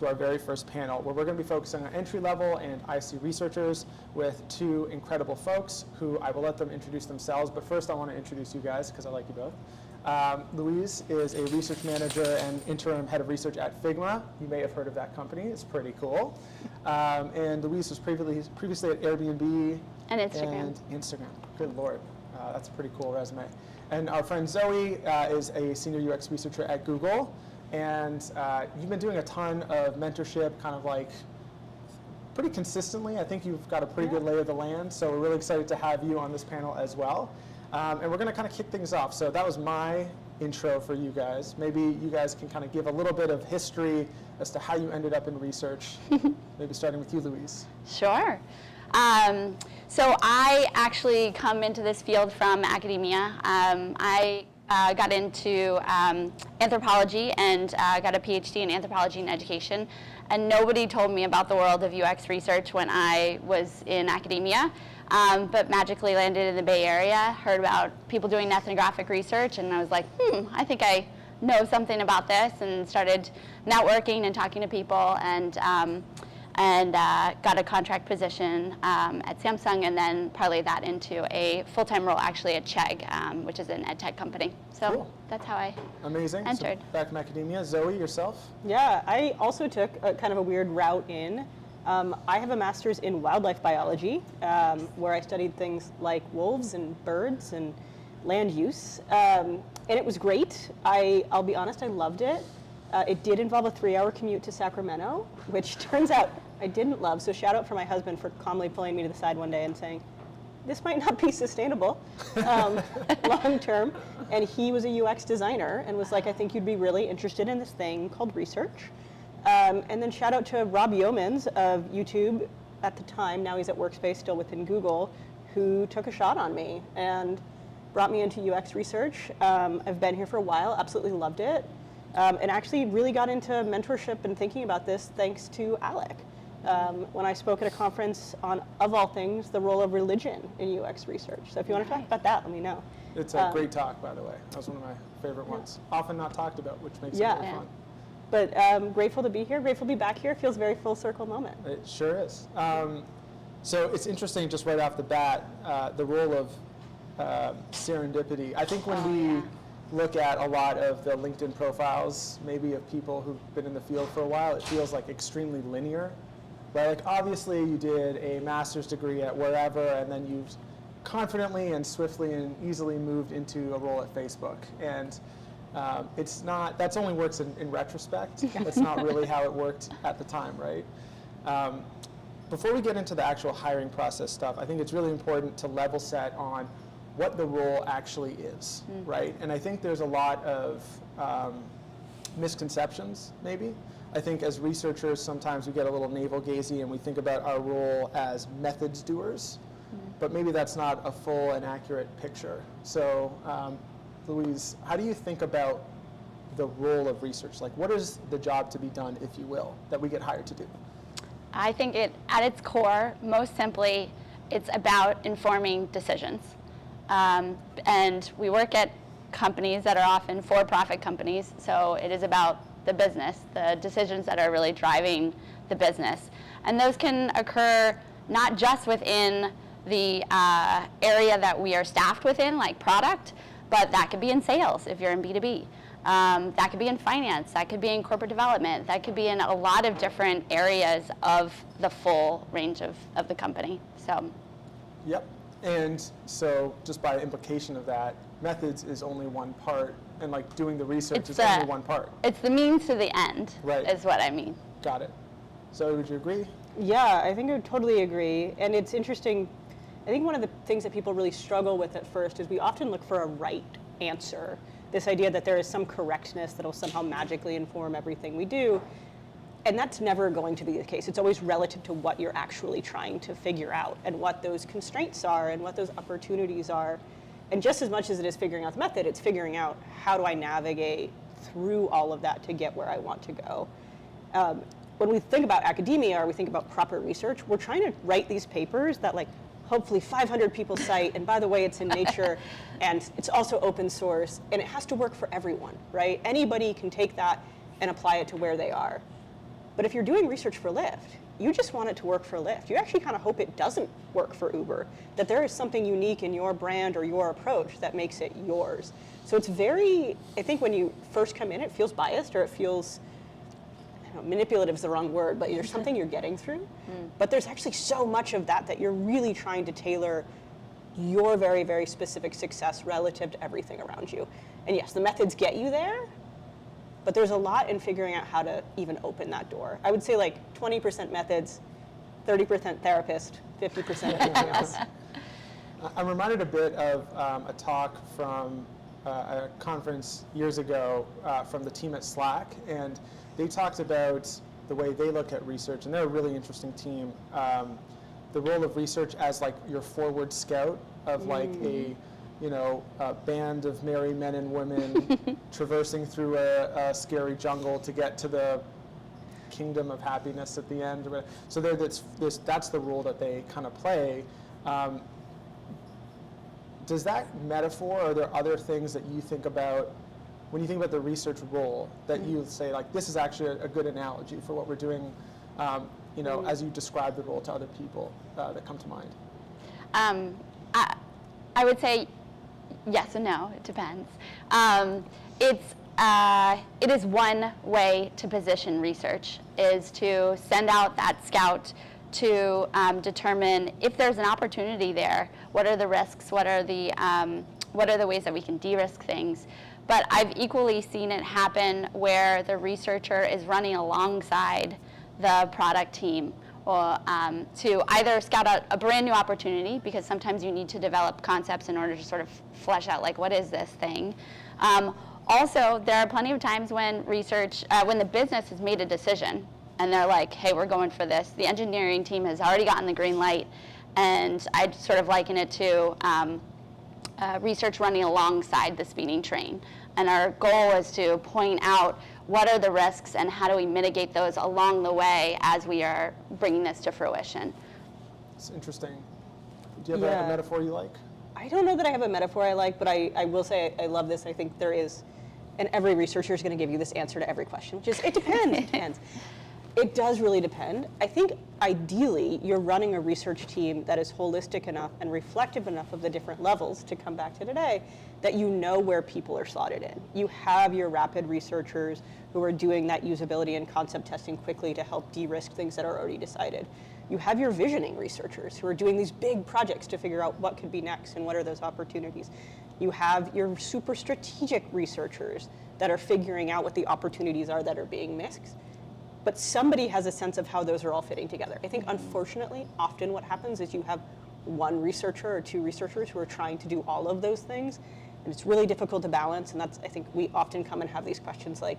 to our very first panel, where we're going to be focusing on entry-level and IC researchers with two incredible folks who I will let them introduce themselves. But first, I want to introduce you guys because I like you both. Louise is a research manager and interim head of research at Figma. You may have heard of that company. It's pretty cool. And Louise was previously at Airbnb and Instagram. Good Lord. That's a pretty cool resume. And our friend Zoe is a senior UX researcher at Google. And you've been doing a ton of mentorship, kind of like pretty consistently. I think you've got a pretty good lay of the land. So we're really excited to have you on this panel as well. And we're going to kind of kick things off. So that was my intro for you guys. Maybe you guys can kind of give a little bit of history as to how you ended up in research. Maybe starting with you, Louise. Sure. So I actually come into this field from academia. I got into anthropology and got a PhD in anthropology and education. And nobody told me about the world of UX research when I was in academia, but magically landed in the Bay Area, heard about people doing ethnographic research, and I was like, I think I know something about this, and started networking and talking to people, and got a contract position at Samsung, and then parlayed that into a full-time role actually at Chegg, which is an ed tech company. So cool. That's how I entered. So back from academia. Zoe, yourself? Yeah, I also took a kind of a weird route in. I have a master's in wildlife biology, where I studied things like wolves and birds and land use. And it was great. I'll be honest, I loved it. It did involve a 3-hour commute to Sacramento, which turns out I didn't love. So shout out for my husband for calmly pulling me to the side one day and saying, this might not be sustainable long term. And he was a UX designer and was like, I think you'd be really interested in this thing called research. And then shout out to Rob Yeomans of YouTube at the time, now he's at Workspace, still within Google, who took a shot on me and brought me into UX research. I've been here for a while, absolutely loved it. And actually really got into mentorship and thinking about this thanks to Alec. When I spoke at a conference on, of all things, the role of religion in UX research. So if you want to talk about that, let me know. It's a great talk, by the way. That was one of my favorite ones. Often not talked about, which makes it really fun. But grateful to be here, grateful to be back here. Feels very full circle moment. It sure is. So it's interesting just right off the bat, the role of serendipity. I think when we look at a lot of the LinkedIn profiles, maybe of people who've been in the field for a while, it feels like extremely linear. Right? Like obviously you did a master's degree at wherever, and then you confidently and swiftly and easily moved into a role at Facebook. And it's not, that's only works in retrospect. That's not really how it worked at the time, right? Before we get into the actual hiring process stuff, I think it's really important to level set on what the role actually is, right? And I think there's a lot of misconceptions, maybe. I think as researchers, sometimes we get a little navel-gazy and we think about our role as methods doers, but maybe that's not a full and accurate picture. So, Louise, how do you think about the role of research? Like, what is the job to be done, if you will, that we get hired to do? I think at its core, most simply, it's about informing decisions. And we work at companies that are often for-profit companies, so it is about the business, the decisions that are really driving the business. And those can occur not just within the area that we are staffed within, like product, but that could be in sales if you're in B2B. That could be in finance, that could be in corporate development, that could be in a lot of different areas of the full range of the company. So. Yep. And so just by implication of that, methods is only one part, and like doing the research is only one part. It's the means to the end, right, is what I mean. Got it. So would you agree? Yeah, I think I would totally agree. And it's interesting, I think one of the things that people really struggle with at first is we often look for a right answer. This idea that there is some correctness that will somehow magically inform everything we do. And that's never going to be the case. It's always relative to what you're actually trying to figure out and what those constraints are and what those opportunities are. And just as much as it is figuring out the method, it's figuring out how do I navigate through all of that to get where I want to go. When we think about academia or we think about proper research, we're trying to write these papers that like hopefully 500 people cite, and by the way, it's in Nature, and it's also open source, and it has to work for everyone, right? Anybody can take that and apply it to where they are. But if you're doing research for Lyft, you just want it to work for Lyft. You actually kind of hope it doesn't work for Uber, that there is something unique in your brand or your approach that makes it yours. So it's very, I think when you first come in, it feels biased, or it feels, I don't know, manipulative is the wrong word, but there's something you're getting through. But there's actually so much of that you're really trying to tailor your very, very specific success relative to everything around you. And yes, the methods get you there, but there's a lot in figuring out how to even open that door. I would say like 20% methods, 30% therapist, 50% everything else. I'm reminded a bit of a talk from a conference years ago from the team at Slack, and they talked about the way they look at research, and they're a really interesting team. The role of research as like your forward scout of like a band of merry men and women traversing through a scary jungle to get to the kingdom of happiness at the end. So that's the role that they kind of play. Does that metaphor, are there other things that you think about when you think about the research role that you say, like, this is actually a good analogy for what we're doing, as you describe the role to other people that come to mind? I would say yes and no, it depends. It is one way to position research, is to send out that scout to determine if there's an opportunity there. What are the risks? What are the ways that we can de-risk things? But I've equally seen it happen where the researcher is running alongside the product team, or to either scout out a brand new opportunity, because sometimes you need to develop concepts in order to sort of flesh out, like, what is this thing? Also, there are plenty of times when when the business has made a decision and they're like, hey, we're going for this. The engineering team has already gotten the green light, and I'd sort of liken it to research running alongside the speeding train. And our goal is to point out what are the risks and how do we mitigate those along the way as we are bringing this to fruition. It's interesting. Do you have a metaphor you like? I don't know that I have a metaphor I like, but I will say I love this. I think there is, and every researcher is going to give you this answer to every question, which is, it depends, it depends. It does really depend. I think ideally you're running a research team that is holistic enough and reflective enough of the different levels, to come back to today, that you know where people are slotted in. You have your rapid researchers who are doing that usability and concept testing quickly to help de-risk things that are already decided. You have your visioning researchers who are doing these big projects to figure out what could be next and what are those opportunities. You have your super strategic researchers that are figuring out what the opportunities are that are being missed. But somebody has a sense of how those are all fitting together. I think, unfortunately, often what happens is you have one researcher or two researchers who are trying to do all of those things, and it's really difficult to balance. And that's, I think, we often come and have these questions like,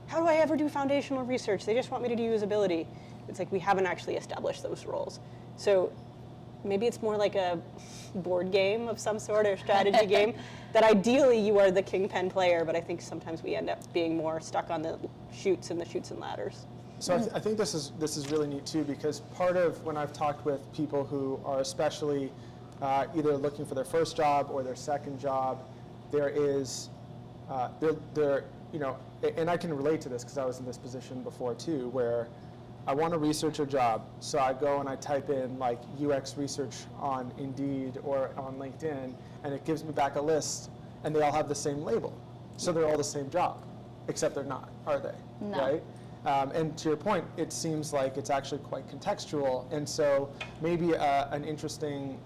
how do I ever do foundational research? They just want me to do usability. It's like we haven't actually established those roles. So maybe it's more like a board game of some sort, or strategy game, that ideally you are the kingpin player, but I think sometimes we end up being more stuck on the chutes and ladders. So I think this is really neat too, because part of when I've talked with people who are especially either looking for their first job or their second job, there is, and I can relate to this because I was in this position before too, where I want a researcher job, so I go and I type in like UX research on Indeed or on LinkedIn, and it gives me back a list, and they all have the same label. So they're all the same job, except they're not, are they? No. Right? And to your point, it seems like it's actually quite contextual, and so maybe an interesting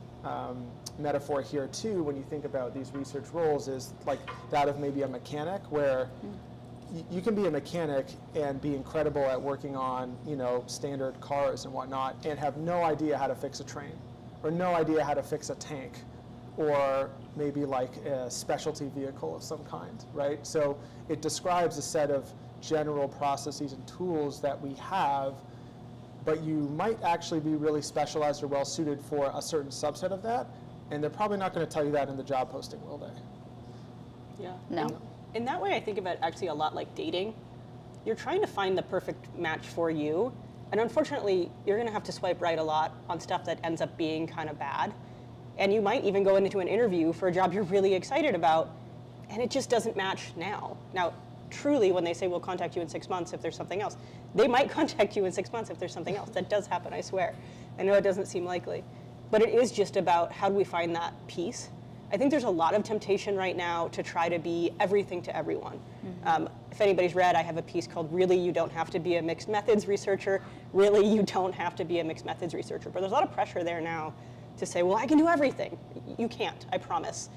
metaphor here too, when you think about these research roles, is like that of maybe a mechanic, where you can be a mechanic and be incredible at working on, standard cars and whatnot, and have no idea how to fix a train, or no idea how to fix a tank, or maybe like a specialty vehicle of some kind, right? So it describes a set of general processes and tools that we have, but you might actually be really specialized or well suited for a certain subset of that, and they're probably not going to tell you that in the job posting, will they? Yeah. No. In that way, I think about actually a lot like dating. You're trying to find the perfect match for you, and unfortunately, you're going to have to swipe right a lot on stuff that ends up being kind of bad. And you might even go into an interview for a job you're really excited about, and it just doesn't match now. Now, truly, when they say we'll contact you in 6 months if there's something else, they might contact you in 6 months if there's something else. That does happen, I swear. I know it doesn't seem likely. But it is just about how do we find that piece. I think there's a lot of temptation right now to try to be everything to everyone. If anybody's read, I have a piece called Really You Don't Have to Be a Mixed Methods Researcher. Really, you don't have to be a mixed methods researcher. But there's a lot of pressure there now to say, well, I can do everything. You can't, I promise.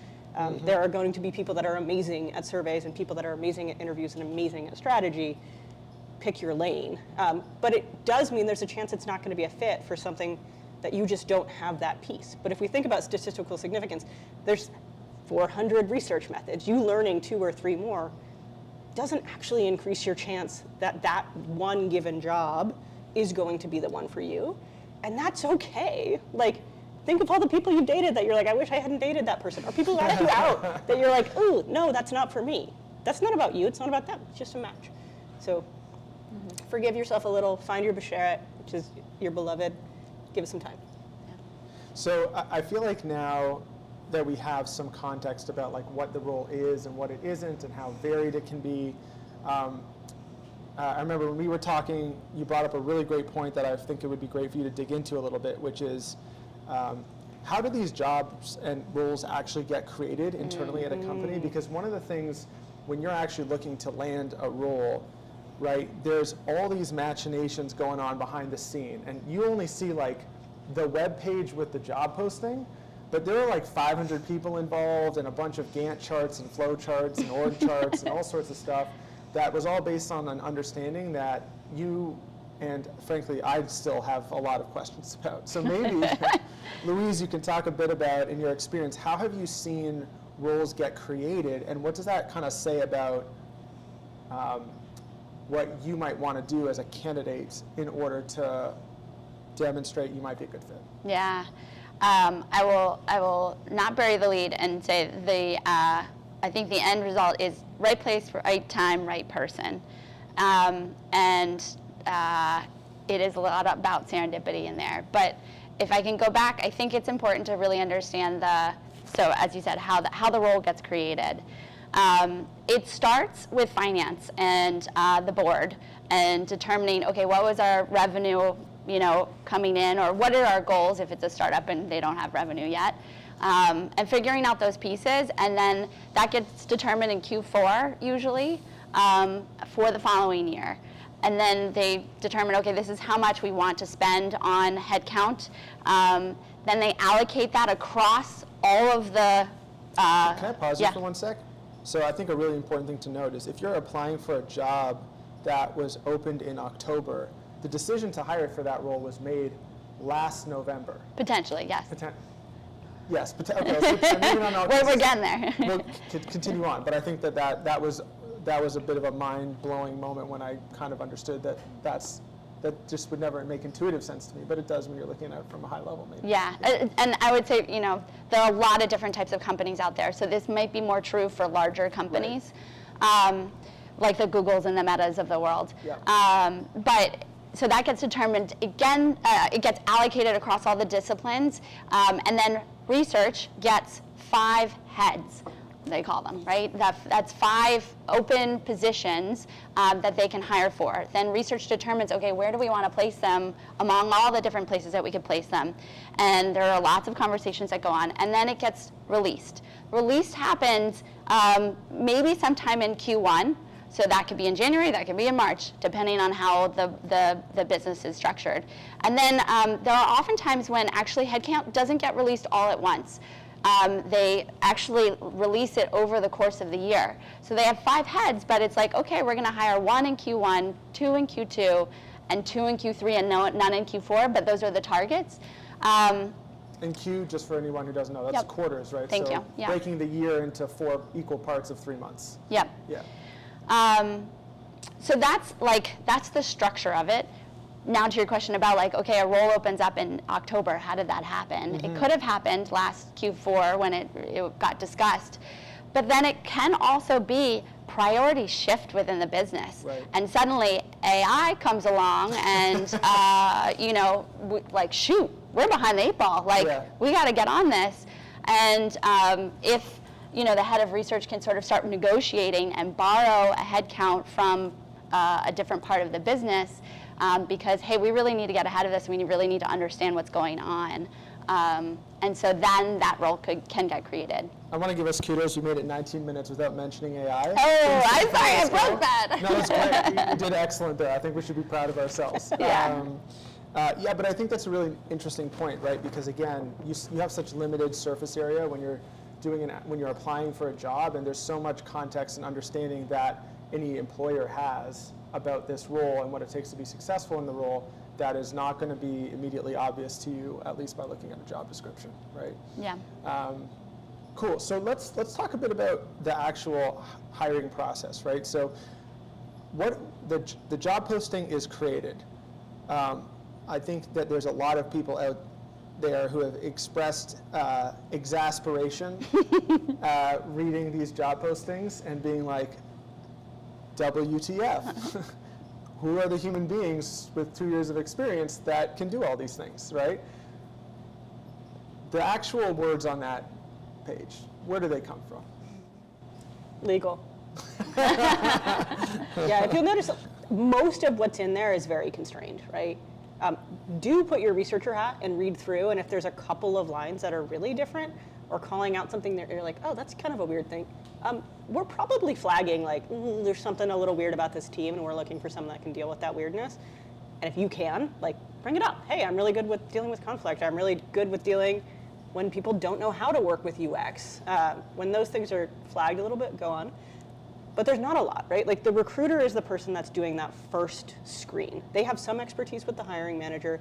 There are going to be people that are amazing at surveys and people that are amazing at interviews and amazing at strategy. Pick your lane. But it does mean there's a chance it's not going to be a fit for something that you just don't have that piece. But if we think about statistical significance, there's 400 research methods. You learning 2 or 3 more doesn't actually increase your chance that that one given job is going to be the one for you. And that's okay. Like, think of all the people you've dated that you're like, I wish I hadn't dated that person. Or people who asked you out that you're like, ooh, no, that's not for me. That's not about you, it's not about them, it's just a match. So forgive yourself a little, find your besheret, which is your beloved, give it some time. So I feel like now that we have some context about like what the role is and what it isn't and how varied it can be, I remember when we were talking, you brought up a really great point that I think it would be great for you to dig into a little bit, which is how do these jobs and roles actually get created internally at a company? Because one of the things when you're actually looking to land a role, right, there's all these machinations going on behind the scene, and you only see like the web page with the job posting, but there are like 500 people involved and a bunch of Gantt charts and flow charts and org charts and all sorts of stuff that was all based on an understanding that you and frankly I still have a lot of questions about. So maybe Louise, you can talk a bit about, in your experience, how have you seen roles get created and what does that kind of say about what you might want to do as a candidate in order to demonstrate you might be a good fit? Yeah, I will not bury the lead and say I think the end result is right place, right time, right person, and it is a lot about serendipity in there. But if I can go back, I think it's important to really understand so as you said, how the role gets created. It starts with finance and the board and determining, okay, what was our revenue, coming in, or what are our goals if it's a startup and they don't have revenue yet, and figuring out those pieces, and then that gets determined in Q4 usually for the following year. And then they determine, okay, this is how much we want to spend on headcount. Then they allocate that across all of the. Can I pause you for 1 sec? So I think a really important thing to note is if you're applying for a job that was opened in October, the decision to hire for that role was made last November. Potentially, yes. Yes, okay, so maybe not We're getting there. We'll continue on, but I think that was a bit of a mind-blowing moment when I kind of understood that just would never make intuitive sense to me, but it does when you're looking at it from a high level maybe. Yeah, and I would say, there are a lot of different types of companies out there, so this might be more true for larger companies, like the Googles and the Metas of the world. Yeah. But so that gets determined, again, it gets allocated across all the disciplines, and then research gets 5 heads, they call them, right? That's 5 open positions that they can hire for. Then research determines, okay, where do we want to place them among all the different places that we could place them? And there are lots of conversations that go on, and then it gets released. Release happens maybe sometime in Q1. So that could be in January, that could be in March, depending on how the business is structured. And then there are often times when actually headcount doesn't get released all at once. They actually release it over the course of the year. So they have 5 heads, but it's like, okay, we're going to hire 1 in Q1, 2 in Q2, and 2 in Q3, and none in Q4, but those are the targets. And Q, just for anyone who doesn't know, that's quarters, right? Thank you. Yeah. Breaking the year into 4 equal parts of 3 months. Yep. Yeah. So that's the structure of it. Now to your question about okay, a role opens up in October, how did that happen? It could have happened last Q4 when it got discussed, but then it can also be priorities shift within the business. Right. And suddenly AI comes along and, shoot, we're behind the 8 ball. We got to get on this. And if the head of research can sort of start negotiating and borrow a headcount from a different part of the business because, hey, we really need to get ahead of this. We really need to understand what's going on. And so then that role can get created. I want to give us kudos. You made it 19 minutes without mentioning AI. Oh, I'm sorry, I broke that. No, it's great. You did excellent there. I think we should be proud of ourselves. Yeah. Yeah, but I think that's a really interesting point, right? Because again, you have such limited surface area when you're when you're applying for a job, and there's so much context and understanding that any employer has about this role and what it takes to be successful in the role that is not going to be immediately obvious to you, at least by looking at a job description, right? Yeah. Cool. So let's talk a bit about the actual hiring process, right? So what the job posting is created. I think that there's a lot of people out there who have expressed exasperation reading these job postings and being like, WTF? Who are the human beings with 2 years of experience that can do all these things, right? The actual words on that page, where do they come from? Legal. Yeah, if you'll notice, most of what's in there is very constrained, right? Do put your researcher hat and read through, and if there's a couple of lines that are really different or calling out something that you're like, oh, that's kind of a weird thing, we're probably flagging like, there's something a little weird about this team and we're looking for someone that can deal with that weirdness. And if you can, like, bring it up. Hey, I'm really good with dealing with conflict. I'm really good with dealing when people don't know how to work with UX. When those things are flagged a little bit, go on. But there's not a lot, right? Like, the recruiter is the person that's doing that first screen. They have some expertise with the hiring manager.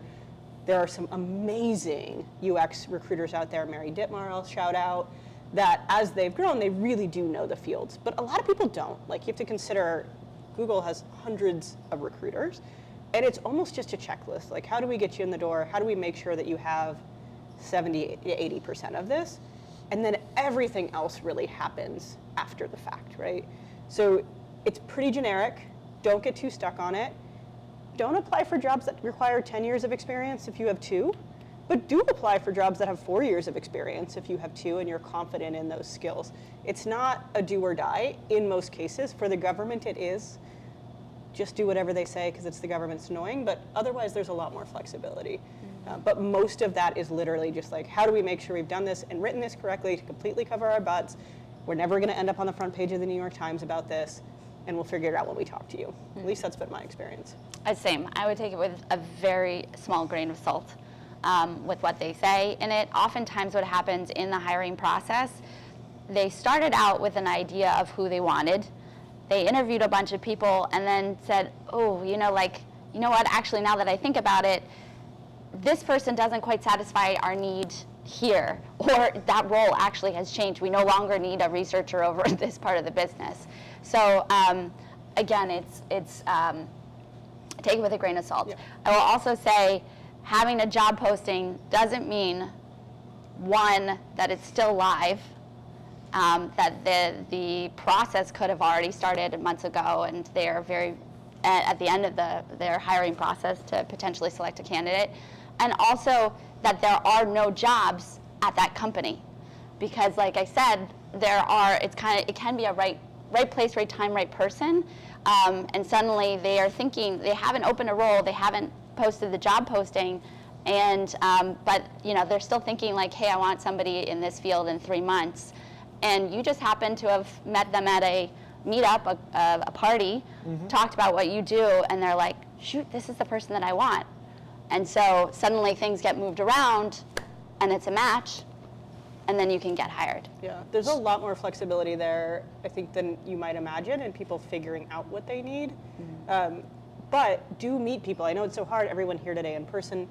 There are some amazing UX recruiters out there, Mary Dittmar, I'll shout out, that as they've grown, they really do know the fields. But a lot of people don't. Like, you have to consider Google has hundreds of recruiters, and it's almost just a checklist. Like, how do we get you in the door? How do we make sure that you have 70, 80% of this? And then everything else really happens after the fact, right? So it's pretty generic. Don't get too stuck on it. Don't apply for jobs that require 10 years of experience if you have 2, but do apply for jobs that have 4 years of experience if you have 2 and you're confident in those skills. It's not a do or die in most cases. For the government, it is. Just do whatever they say because it's the government's annoying, but otherwise there's a lot more flexibility. But most of that is literally just like, how do we make sure we've done this and written this correctly to completely cover our butts? We're never going to end up on the front page of the New York Times about this, and we'll figure it out when we talk to you. At least that's been my experience. Same. I would take it with a very small grain of salt with what they say. And it oftentimes what happens in the hiring process, they started out with an idea of who they wanted. They interviewed a bunch of people and then said, oh, you know what, actually, now that I think about it, this person doesn't quite satisfy our need here, or that role actually has changed. We no longer need a researcher over this part of the business. So again, it's take it with a grain of salt. Yeah. I will also say having a job posting doesn't mean, one, that it's still live, that the process could have already started months ago and they're very at the end of their hiring process to potentially select a candidate, and also that there are no jobs at that company, because like I said, it can be a right place, right time, right person, and suddenly they are thinking they haven't opened a role, they haven't posted the job posting, and but they're still thinking like, hey, I want somebody in this field in 3 months, and you just happen to have met them at a meetup, a party, talked about what you do, and they're like, shoot, this is the person that I want. And so suddenly things get moved around and it's a match, and then you can get hired. Yeah, there's a lot more flexibility there, I think, than you might imagine, and people figuring out what they need. But do meet people. I know it's so hard, everyone here today in person.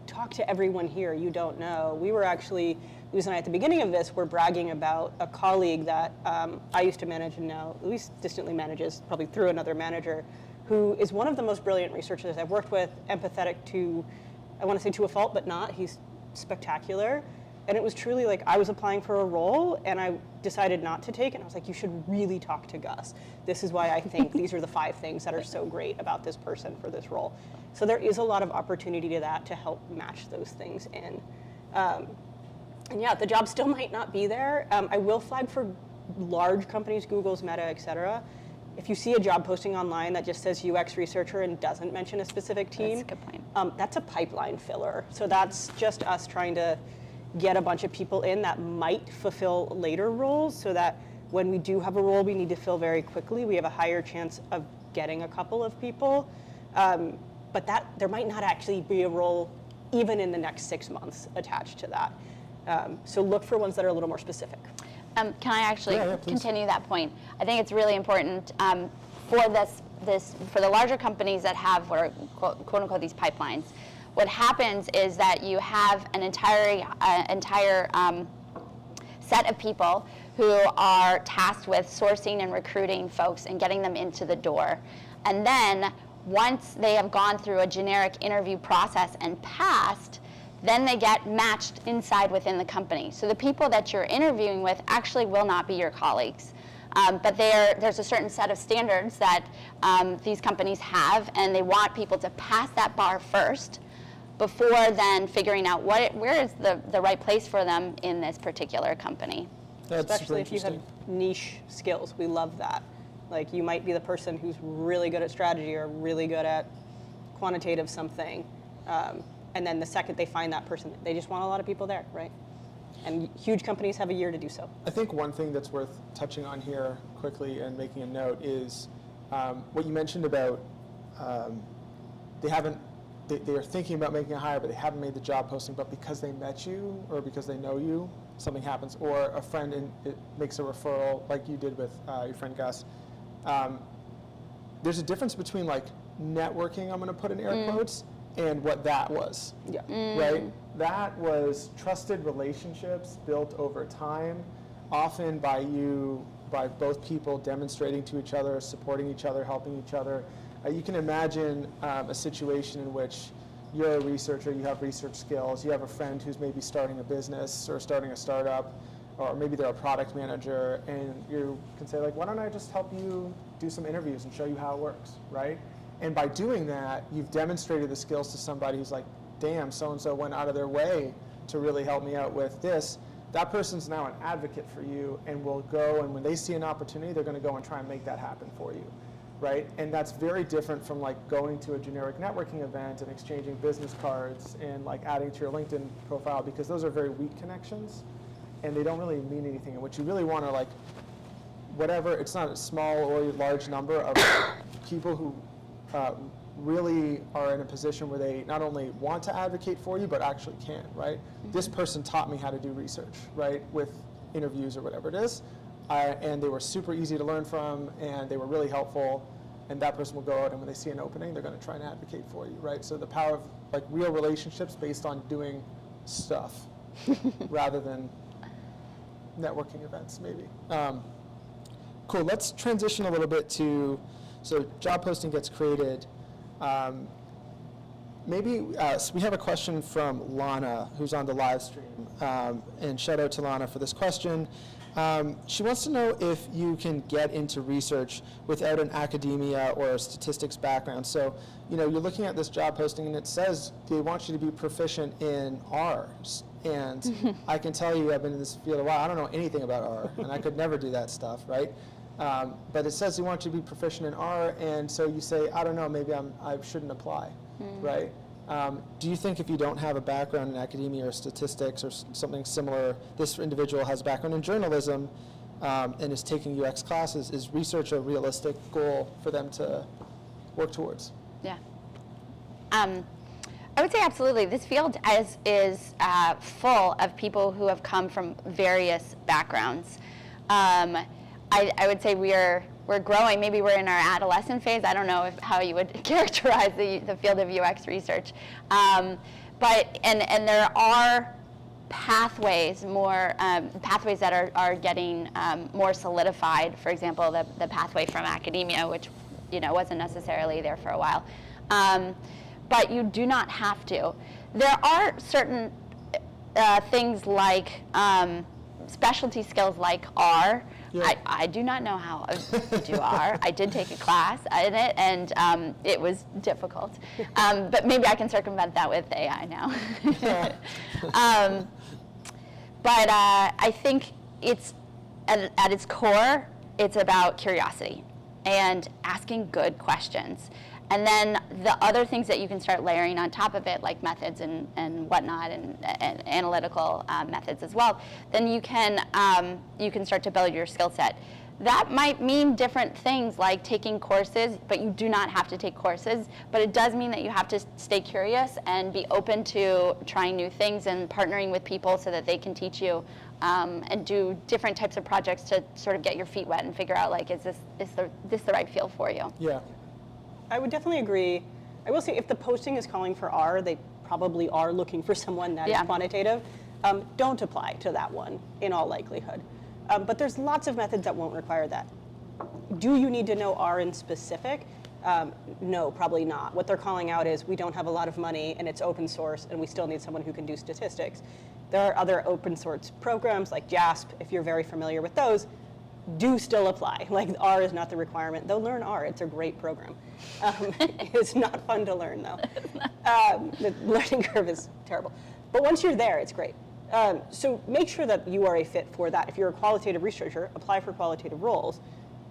Talk to everyone here you don't know. We were actually, Louise and I at the beginning of this, were bragging about a colleague that I used to manage and now Louise distantly manages, probably through another manager, who is one of the most brilliant researchers I've worked with, empathetic to, I want to say to a fault, but not. He's spectacular. And it was truly like, I was applying for a role and I decided not to take it. And I was like, you should really talk to Gus. This is why I think these are the 5 things that are so great about this person for this role. So there is a lot of opportunity to that to help match those things in. And yeah, the job still might not be there. I will flag for large companies, Google's, Meta, et cetera. If you see a job posting online that just says UX researcher and doesn't mention a specific team, That's a good point. That's a pipeline filler. So that's just us trying to get a bunch of people in that might fulfill later roles, so that when we do have a role we need to fill very quickly, we have a higher chance of getting a couple of people. But that there might not actually be a role even in the next 6 months attached to that. So look for ones that are a little more specific. Can I actually please. continue that point? I think it's really important for for the larger companies that have what are quote unquote these pipelines. What happens is that you have an entire set of people who are tasked with sourcing and recruiting folks and getting them into the door. And then once they have gone through a generic interview process and passed, then they get matched inside within the company. So the people that you're interviewing with actually will not be your colleagues. But there's a certain set of standards that these companies have, and they want people to pass that bar first before then figuring out where is the right place for them in this particular company. That's Especially if you have interesting. niche skills. We love that. Like, you might be the person who's really good at strategy or really good at quantitative something. And then the second they find that person, they just want a lot of people there, right? And huge companies have a year to do so. I think one thing that's worth touching on here quickly and making a note is what you mentioned about they are thinking about making a hire, but they haven't made the job posting, but because they met you or because they know you, something happens, or a friend it makes a referral like you did with your friend Gus. There's a difference between like networking, I'm going to put in air quotes, and what that was. Yeah. Right? That was trusted relationships built over time, often by both people demonstrating to each other, supporting each other, helping each other. You can imagine a situation in which you're a researcher, you have research skills, you have a friend who's maybe starting a business or starting a startup, or maybe they're a product manager, and you can say like, why don't I just help you do some interviews and show you how it works, right? And by doing that, you've demonstrated the skills to somebody who's like, damn, so-and-so went out of their way to really help me out with this. That person's now an advocate for you and will go, and when they see an opportunity, they're going to go and try and make that happen for you, right? And that's very different from like going to a generic networking event and exchanging business cards and like adding to your LinkedIn profile, because those are very weak connections and they don't really mean anything. And what you really want to like, whatever, it's not a small or large number of people who really are in a position where they not only want to advocate for you, but actually can, right? This person taught me how to do research, right, with interviews or whatever it is, and they were super easy to learn from, and they were really helpful, and that person will go out, and when they see an opening, they're going to try and advocate for you, right? So the power of like real relationships based on doing stuff rather than networking events, maybe. Cool, let's transition a little bit to, so job posting gets created. So we have a question from Lana, who's on the live stream, and shout out to Lana for this question. She wants to know if you can get into research without an academia or a statistics background. So, you're looking at this job posting and it says they want you to be proficient in R. And I can tell you, I've been in this field a while, I don't know anything about R, and I could never do that stuff, right? But it says they want you to be proficient in R, and so you say, I don't know, maybe I shouldn't apply, right? Do you think if you don't have a background in academia or statistics or something similar, this individual has a background in journalism and is taking UX classes, is research a realistic goal for them to work towards? Yeah. I would say absolutely. This field is full of people who have come from various backgrounds. I would say we're growing. Maybe we're in our adolescent phase. I don't know how you would characterize the field of UX research. But there are pathways, pathways that are getting more solidified. For example, the pathway from academia, which wasn't necessarily there for a while. But you do not have to. There are certain things like specialty skills like R. Yeah. I do not know how to do R. I did take a class in it, and it was difficult. But maybe I can circumvent that with AI now. But I think it's, at its core, it's about curiosity and asking good questions. And then the other things that you can start layering on top of it, like methods and whatnot, and analytical methods as well, then you can start to build your skill set. That might mean different things like taking courses, but you do not have to take courses. But it does mean that you have to stay curious and be open to trying new things and partnering with people so that they can teach you and do different types of projects to sort of get your feet wet and figure out, like, is this the right field for you? Yeah. I would definitely agree. I will say if the posting is calling for R, they probably are looking for someone that is quantitative. Don't apply to that one in all likelihood. But there's lots of methods that won't require that. Do you need to know R in specific? No, probably not. What they're calling out is we don't have a lot of money and it's open source and we still need someone who can do statistics. There are other open source programs like JASP, if you're very familiar with those, do still apply. Like, R is not the requirement. They'll learn R. It's a great program. It's not fun to learn, though. The learning curve is terrible. But once you're there, it's great. So make sure that you are a fit for that. If you're a qualitative researcher, apply for qualitative roles.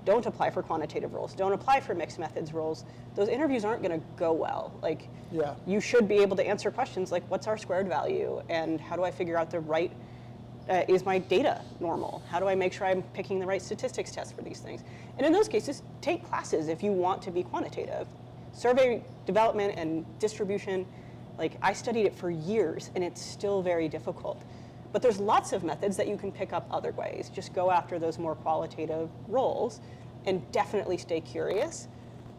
Don't apply for quantitative roles. Don't apply for mixed methods roles. Those interviews aren't going to go well. Like, you should be able to answer questions like, what's R squared value? And how do I figure out the right, is my data normal? How do I make sure I'm picking the right statistics test for these things? And in those cases, take classes if you want to be quantitative. Survey development and distribution, like, I studied it for years and it's still very difficult. But there's lots of methods that you can pick up other ways. Just go after those more qualitative roles and definitely stay curious.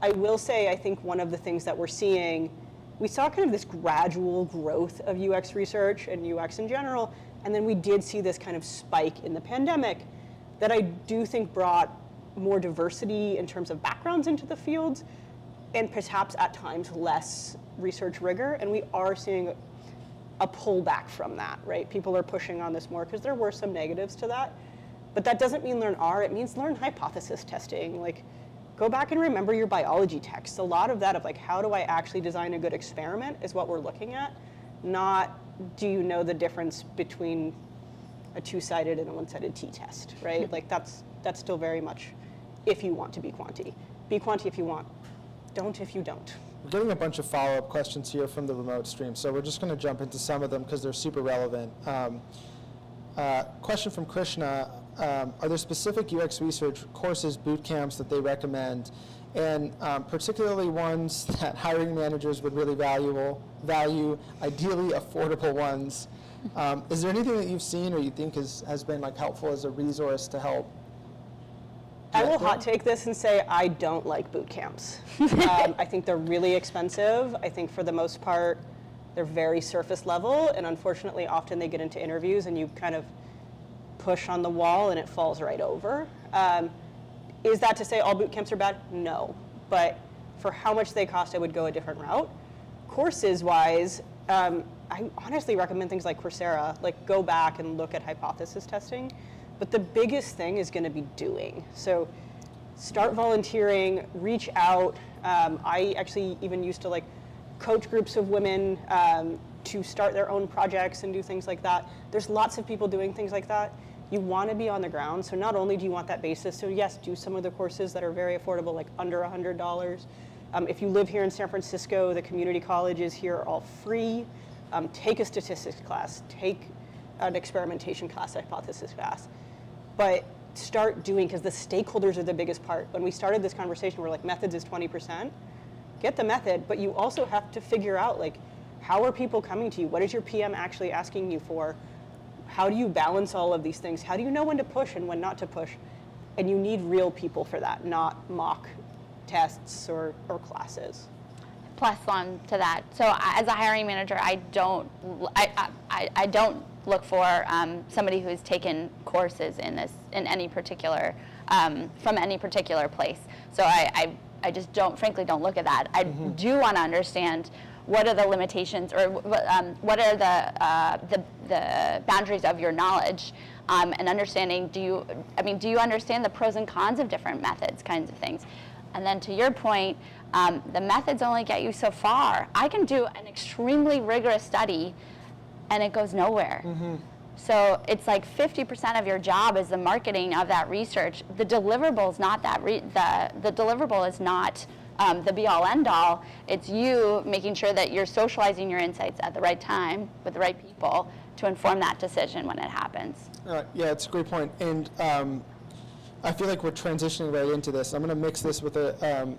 I will say, I think one of the things that we're seeing, we saw kind of this gradual growth of UX research and UX in general, and then we did see this kind of spike in the pandemic that I do think brought more diversity in terms of backgrounds into the fields, and perhaps at times less research rigor, and we are seeing a pullback from that, right? People are pushing on this more because there were some negatives to that. But that doesn't mean learn R, it means learn hypothesis testing. Like, go back and remember your biology texts. A lot of that of, like, how do I actually design a good experiment is what we're looking at, not do you know the difference between a two-sided and a one-sided t-test, right? Like, that's still very much if you want to be quanti. Be quanti if you want. Don't if you don't. We're getting a bunch of follow-up questions here from the remote stream, so we're just going to jump into some of them because they're super relevant. Question from Krishna, are there specific UX research courses, boot camps that they recommend, and particularly ones that hiring managers would really value, ideally affordable ones? Is there anything that you've seen or you think has been, like, helpful as a resource to help? I will hot take this and say I don't like boot camps. I think they're really expensive. I think for the most part, they're very surface level, and unfortunately, often they get into interviews and you kind of push on the wall and it falls right over. Is that to say all boot camps are bad? No, but for how much they cost, I would go a different route. Courses-wise, I honestly recommend things like Coursera. Like, go back and look at hypothesis testing. But the biggest thing is going to be doing. So start volunteering, reach out. I actually even used to, like, coach groups of women to start their own projects and do things like that. There's lots of people doing things like that. You want to be on the ground. So not only do you want that basis, so yes, do some of the courses that are very affordable, like under $100. If you live here in San Francisco, the community colleges here are all free. Take a statistics class, take an experimentation class, hypothesis class. But start doing, because the stakeholders are the biggest part. When we started this conversation, we're like, methods is 20%. Get the method, but you also have to figure out, like, how are people coming to you? What is your PM actually asking you for? How do you balance all of these things? How do you know when to push and when not to push? And you need real people for that, not mock tests or classes. Plus on to that, so as a hiring manager, I don't look for somebody who's taken courses in any particular from any particular place. So I just frankly don't look at that. I do want to understand what are the limitations or what are the boundaries of your knowledge, and understanding. Do you understand the pros and cons of different methods, kinds of things? And then to your point, the methods only get you so far. I can do an extremely rigorous study and it goes nowhere. So it's like 50% of your job is the marketing of that research. The deliverable is not that, the deliverable is not the be-all, end-all. It's you making sure that you're socializing your insights at the right time with the right people to inform that decision when it happens. Yeah, it's a great point. And I feel like we're transitioning right into this. I'm going to mix this with a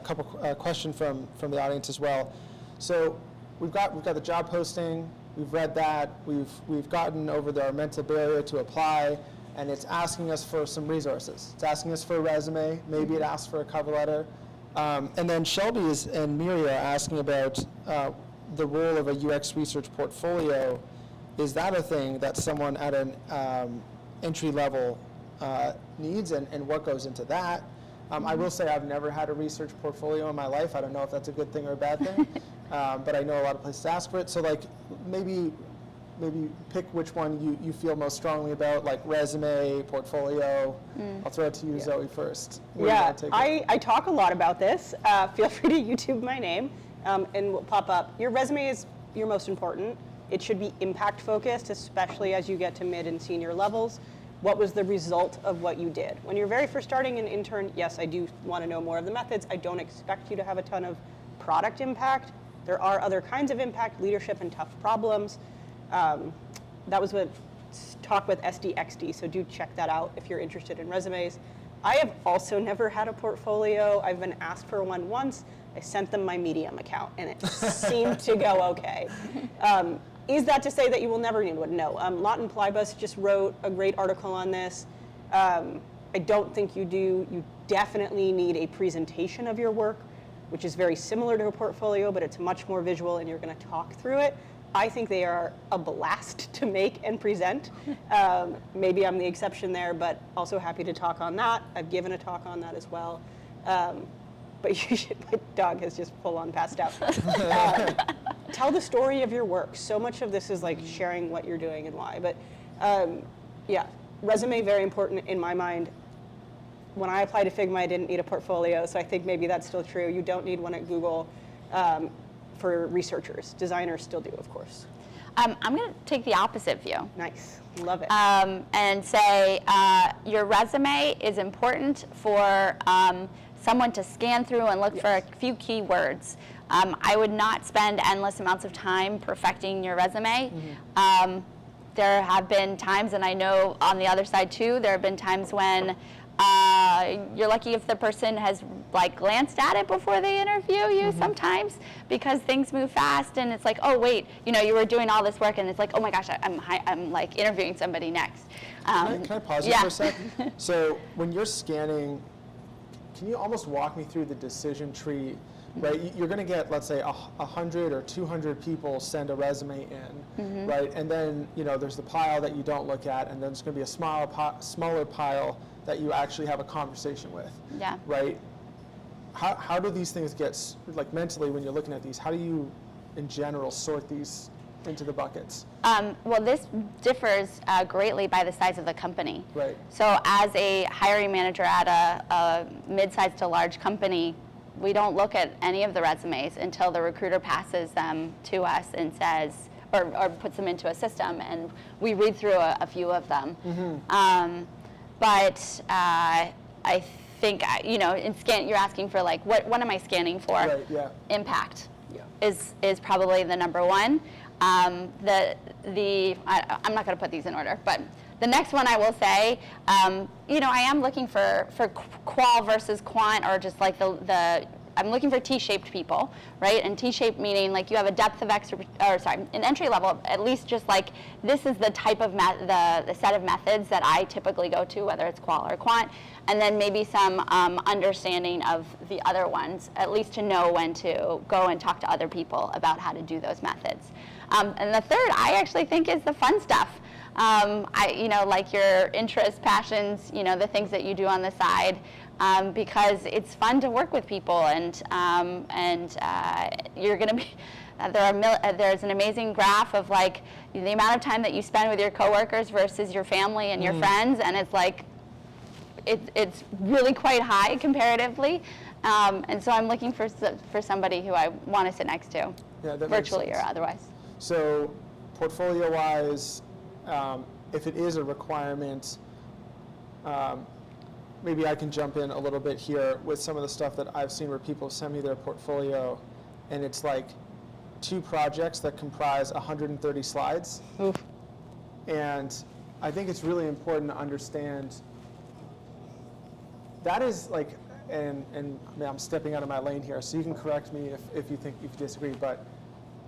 couple question from the audience as well. So we've got the job posting. We've read that. We've gotten over our mental barrier to apply, and it's asking us for some resources. It's asking us for a resume. Maybe it asks for a cover letter. And then Shelby and Miri are asking about the role of a UX research portfolio. Is that a thing that someone at an entry level needs, and what goes into that? I will say I've never had a research portfolio in my life. I don't know if that's a good thing or a bad thing, but I know a lot of places ask for it. So like maybe pick which one you feel most strongly about, like resume, portfolio. I'll throw it to you, Zoe, first. Yeah, I talk a lot about this. Feel free to YouTube my name, and we'll pop up. Your resume is your most important. It should be impact focused, especially as you get to mid and senior levels. What was the result of what you did? When you're very first starting an intern, yes, I do want to know more of the methods. I don't expect you to have a ton of product impact. There are other kinds of impact, leadership and tough problems. That was what talk with SDXD, so do check that out if you're interested in resumes. I have also never had a portfolio. I've been asked for one once. I sent them my Medium account, and it seemed to go okay. Is that to say that you will never need one? No. Lawton Plybus just wrote a great article on this. I don't think you do. You definitely need a presentation of your work, which is very similar to a portfolio, but it's much more visual, and you're going to talk through it. I think they are a blast to make and present. Maybe I'm the exception there, but also happy to talk on that. I've given a talk on that as well. But you should, my dog has just full on passed out. Tell the story of your work. So much of this is like sharing what you're doing and why. But yeah, resume, very important in my mind. When I applied to Figma, I didn't need a portfolio, so I think maybe that's still true. You don't need one at Google for researchers. Designers still do, of course. I'm going to take the opposite view. Nice, love it. And say your resume is important for someone to scan through and look for a few keywords. I would not spend endless amounts of time perfecting your resume. There have been times, and I know on the other side too, there have been times when you're lucky if the person has like glanced at it before they interview you sometimes, because things move fast and it's like, oh wait, you were doing all this work and it's like, oh my gosh, I'm like interviewing somebody next. Can I pause you for a second? So when you're scanning, can you almost walk me through the decision tree? Right, you're going to get, let's say, 100 or 200 people send a resume in, right? And then there's the pile that you don't look at, and then there's going to be a smaller pile that you actually have a conversation with. Yeah. Right. How do these things get, like mentally when you're looking at these? How do you, in general, sort these into the buckets? Well, this differs greatly by the size of the company. Right. So as a hiring manager at a mid-sized to large company, we don't look at any of the resumes until the recruiter passes them to us and says, or puts them into a system, and we read through a few of them. But I think, in scan, you're asking for like, what am I scanning for? Right, yeah. Impact is probably the number one. I'm not going to put these in order, but the next one I will say, I am looking for qual versus quant, or just like I'm looking for T-shaped people, right? And T-shaped meaning like you have a depth of an entry level, at least just like this is the type of the set of methods that I typically go to, whether it's qual or quant, and then maybe some understanding of the other ones, at least to know when to go and talk to other people about how to do those methods. And the third, I actually think, is the fun stuff. Like your interests, passions, the things that you do on the side, because it's fun to work with people, and you're going to be. There's an amazing graph of like the amount of time that you spend with your coworkers versus your family and your friends, and it's like it's really quite high comparatively, and so I'm looking for somebody who I want to sit next to, Yeah, that virtually makes or sense. otherwise. So portfolio-wise, if it is a requirement, maybe I can jump in a little bit here with some of the stuff that I've seen where people send me their portfolio, and it's like 2 projects that comprise 130 slides. Oof. And I think it's really important to understand that is like, and I'm stepping out of my lane here, so you can correct me if you disagree, but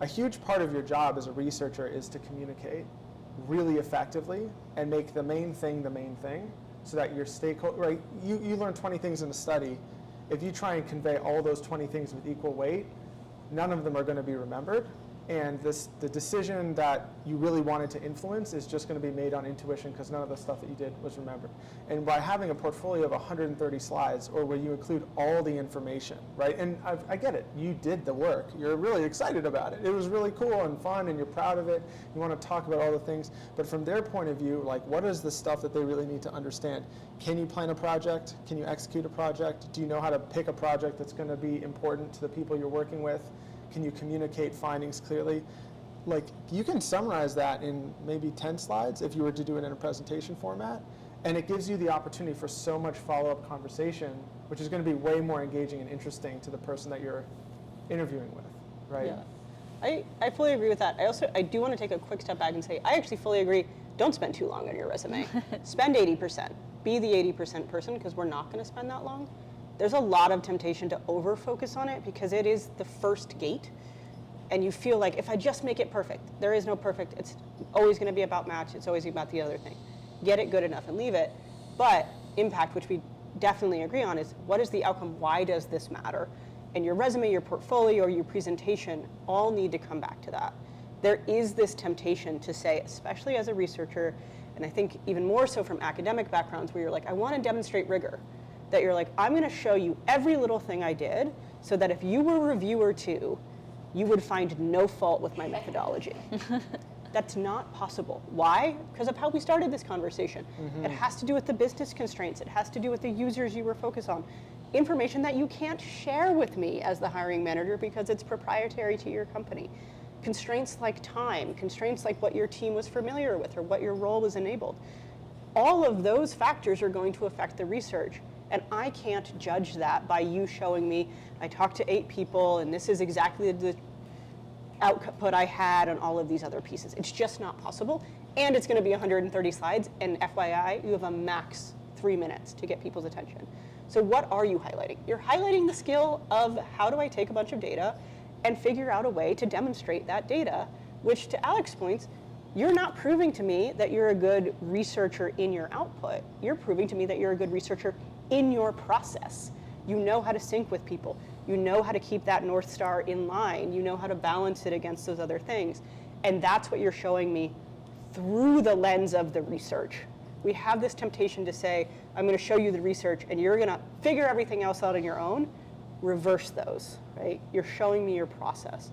a huge part of your job as a researcher is to communicate really effectively and make the main thing, so that your stakeholder, right, you learn 20 things in a study. If you try and convey all those 20 things with equal weight, none of them are going to be remembered. And the decision that you really wanted to influence is just going to be made on intuition because none of the stuff that you did was remembered. And by having a portfolio of 130 slides, or where you include all the information, right? And I get it, you did the work. You're really excited about it. It was really cool and fun, and you're proud of it. You want to talk about all the things. But from their point of view, like, what is the stuff that they really need to understand? Can you plan a project? Can you execute a project? Do you know how to pick a project that's going to be important to the people you're working with? Can you communicate findings clearly? Like, you can summarize that in maybe 10 slides if you were to do it in a presentation format, and it gives you the opportunity for so much follow-up conversation, which is going to be way more engaging and interesting to the person that you're interviewing with, right? Yeah. I fully agree with that. I do want to take a quick step back and say, I actually fully agree, don't spend too long on your resume. Spend 80%. Be the 80% person, because we're not going to spend that long. There's a lot of temptation to over-focus on it because it is the first gate, and you feel like if I just make it perfect, there is no perfect. It's always going to be about match. It's always about the other thing. Get it good enough and leave it. But impact, which we definitely agree on, is what is the outcome? Why does this matter? And your resume, your portfolio, your presentation all need to come back to that. There is this temptation to say, especially as a researcher, and I think even more so from academic backgrounds, where you're like, I want to demonstrate rigor. That you're like, I'm going to show you every little thing I did so that if you were a reviewer too, you would find no fault with my methodology. That's not possible. Why? Because of how we started this conversation. Mm-hmm. It has to do with the business constraints. It has to do with the users you were focused on. Information that you can't share with me as the hiring manager because it's proprietary to your company. Constraints like time, constraints like what your team was familiar with or what your role was enabled. All of those factors are going to affect the research. And I can't judge that by you showing me, I talked to 8 people, and this is exactly the output I had on all of these other pieces. It's just not possible. And it's going to be 130 slides, and FYI, you have a max 3 minutes to get people's attention. So what are you highlighting? You're highlighting the skill of how do I take a bunch of data and figure out a way to demonstrate that data, which, to Alex's points, you're not proving to me that you're a good researcher in your output. You're proving to me that you're a good researcher in your process. You know how to sync with people. You know how to keep that North Star in line. You know how to balance it against those other things. And that's what you're showing me through the lens of the research. We have this temptation to say, I'm going to show you the research and you're going to figure everything else out on your own. Reverse those, right? You're showing me your process.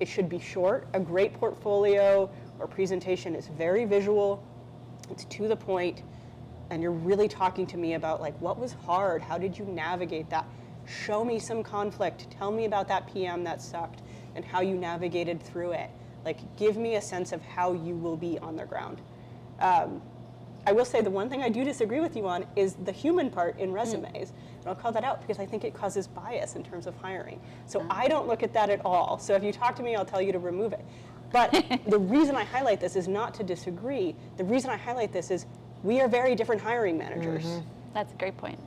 It should be short. A great portfolio or presentation is very visual. It's to the point. And you're really talking to me about, like, what was hard? How did you navigate that? Show me some conflict. Tell me about that PM that sucked and how you navigated through it. Like, give me a sense of how you will be on the ground. I will say the one thing I do disagree with you on is the human part in resumes. And I'll call that out because I think it causes bias in terms of hiring. So I don't look at that at all. So if you talk to me, I'll tell you to remove it. But the reason I highlight this is not to disagree. The reason I highlight this is we are very different hiring managers. Mm-hmm. That's a great point.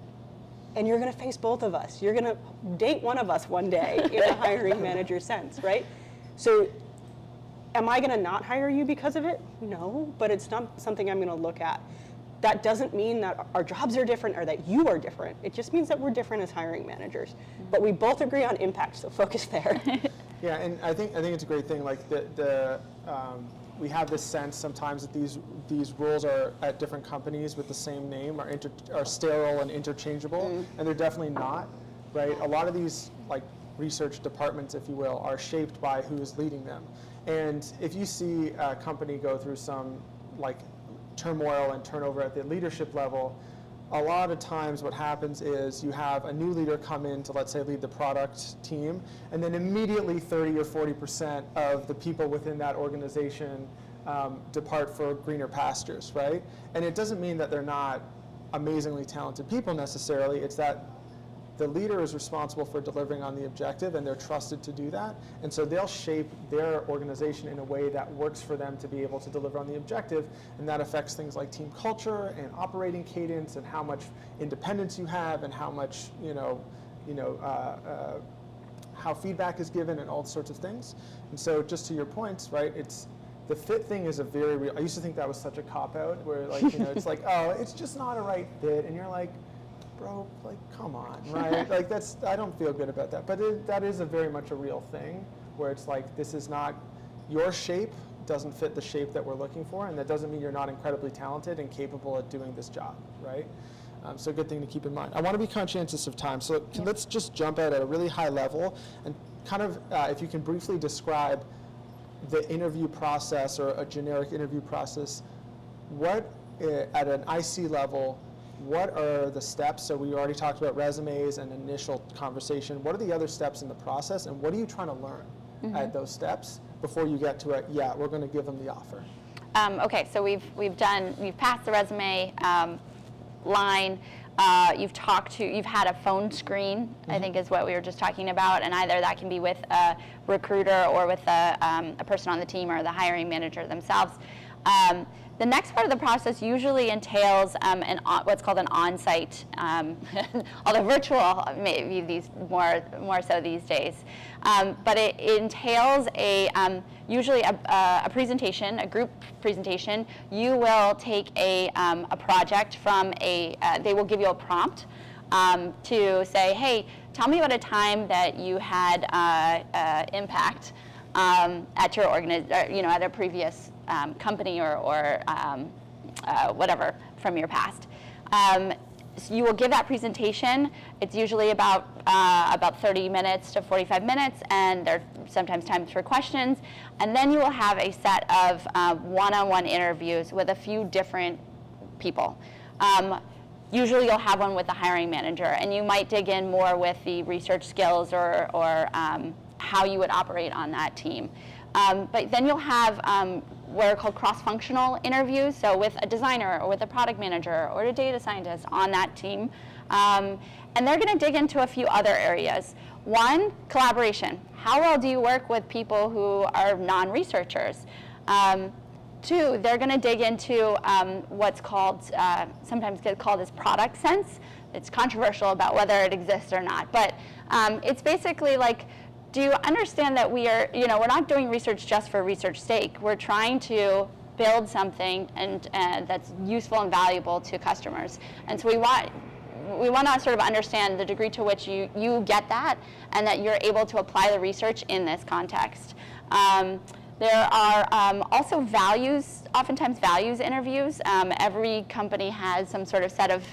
And you're going to face both of us. You're going to date one of us one day in a hiring manager sense, right? So am I going to not hire you because of it? No, but it's not something I'm going to look at. That doesn't mean that our jobs are different or that you are different. It just means that we're different as hiring managers. Mm-hmm. But we both agree on impact, so focus there. Yeah, and I think it's a great thing. Like we have this sense sometimes that these roles are at different companies with the same name are sterile and interchangeable, and they're definitely not, right? A lot of these like research departments, if you will, are shaped by who's leading them. And if you see a company go through some like turmoil and turnover at the leadership level, a lot of times what happens is you have a new leader come in to, let's say, lead the product team, and then immediately 30 or 40% of the people within that organization depart for greener pastures, right? And it doesn't mean that they're not amazingly talented people necessarily. It's that the leader is responsible for delivering on the objective, and they're trusted to do that. And so they'll shape their organization in a way that works for them to be able to deliver on the objective, and that affects things like team culture and operating cadence and how much independence you have and how much, how feedback is given and all sorts of things. And so just to your points, right, the fit thing is a very real, I used to think that was such a cop-out where it's like, oh, it's just not a right fit, and you're like, bro, come on, right? I don't feel good about that. But that is very much a real thing where it's like, this is not, your shape doesn't fit the shape that we're looking for, and that doesn't mean you're not incredibly talented and capable at doing this job, right? So a good thing to keep in mind. I want to be conscientious of time, so let's just jump out at a really high level and kind of, if you can briefly describe the interview process or a generic interview process, what, at an IC level, what are the steps? So we already talked about resumes and initial conversation. What are the other steps in the process, and what are you trying to learn at those steps before you get to we're going to give them the offer? Okay, so we've passed the resume line. You've had a phone screen, I think is what we were just talking about, and either that can be with a recruiter or with a person on the team or the hiring manager themselves. The next part of the process usually entails what's called an on-site, although virtual maybe more so these days. But it entails usually a presentation, a group presentation. You will take a project from they will give you a prompt to say, hey, tell me about a time that you had impact at your at a previous company or whatever from your past. So you will give that presentation. It's usually about 30 minutes to 45 minutes, and there's sometimes times for questions. And then you will have a set of one-on-one interviews with a few different people. Usually you'll have one with the hiring manager, and you might dig in more with the research skills or how you would operate on that team. But then you'll have what are called cross-functional interviews, so with a designer or with a product manager or a data scientist on that team. And they're going to dig into a few other areas. One, collaboration. How well do you work with people who are non-researchers? Two, they're going to dig into what's called, sometimes get called as product sense. It's controversial about whether it exists or not, but it's basically like, do you understand that we're not doing research just for research's sake. We're trying to build something and that's useful and valuable to customers. And so we want to sort of understand the degree to which you get that and that you're able to apply the research in this context. There are also oftentimes values interviews. Every company has some sort of set of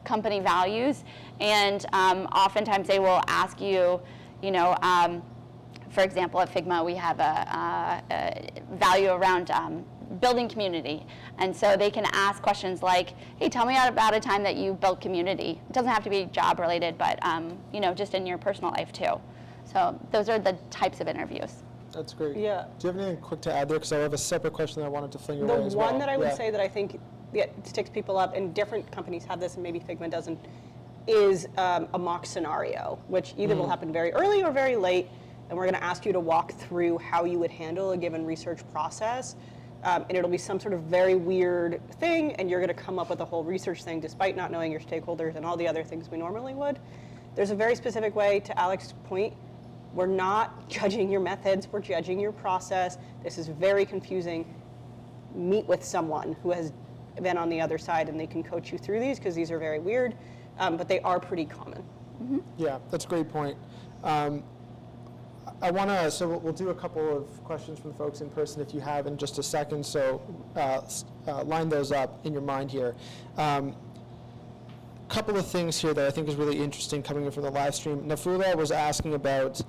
company values, and oftentimes they will ask you, for example, at Figma, we have a value around building community. And so they can ask questions like, hey, tell me about a time that you built community. It doesn't have to be job related, but just in your personal life too. So those are the types of interviews. That's great. Yeah. Do you have anything quick to add there? Because I have a separate question that I wanted to fling your way as well. The one that I would say that I think sticks people up, and different companies have this and maybe Figma doesn't, is a mock scenario, which either will happen very early or very late, and we're going to ask you to walk through how you would handle a given research process, and it'll be some sort of very weird thing, and you're going to come up with a whole research thing despite not knowing your stakeholders and all the other things we normally would. There's a very specific way, to Alex's point, we're not judging your methods, we're judging your process. This is very confusing. Meet with someone who has been on the other side, and they can coach you through these, because these are very weird. But they are pretty common. Mm-hmm. Yeah, that's a great point. So we'll do a couple of questions from the folks in person if you have in just a second, so line those up in your mind here. Couple of things here that I think is really interesting coming in from the live stream. Nafula was asking about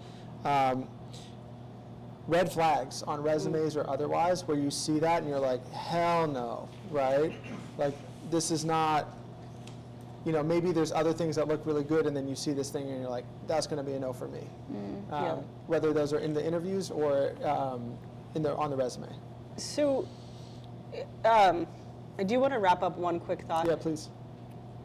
red flags on resumes or otherwise, where you see that and you're like, hell no, right? Like, this is not, maybe there's other things that look really good, and then you see this thing and you're like, that's going to be a no for me. Yeah. Whether those are in the interviews or on the resume. So I do want to wrap up one quick thought. Yeah, please.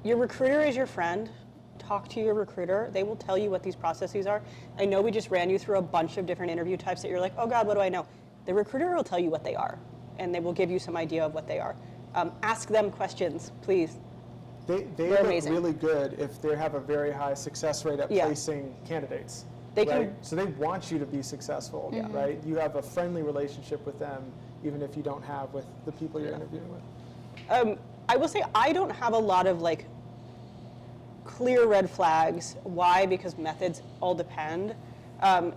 Your recruiter is your friend. Talk to your recruiter. They will tell you what these processes are. I know we just ran you through a bunch of different interview types that you're like, oh God, what do I know? The recruiter will tell you what they are, and they will give you some idea of what they are. Ask them questions, please. They They're look amazing. really good if they have a very high success rate at Yeah. placing candidates. They right? can- So they want you to be successful, right? You have a friendly relationship with them, even if you don't have with the people you're interviewing with. I will say I don't have a lot of like clear red flags. Why? Because methods all depend.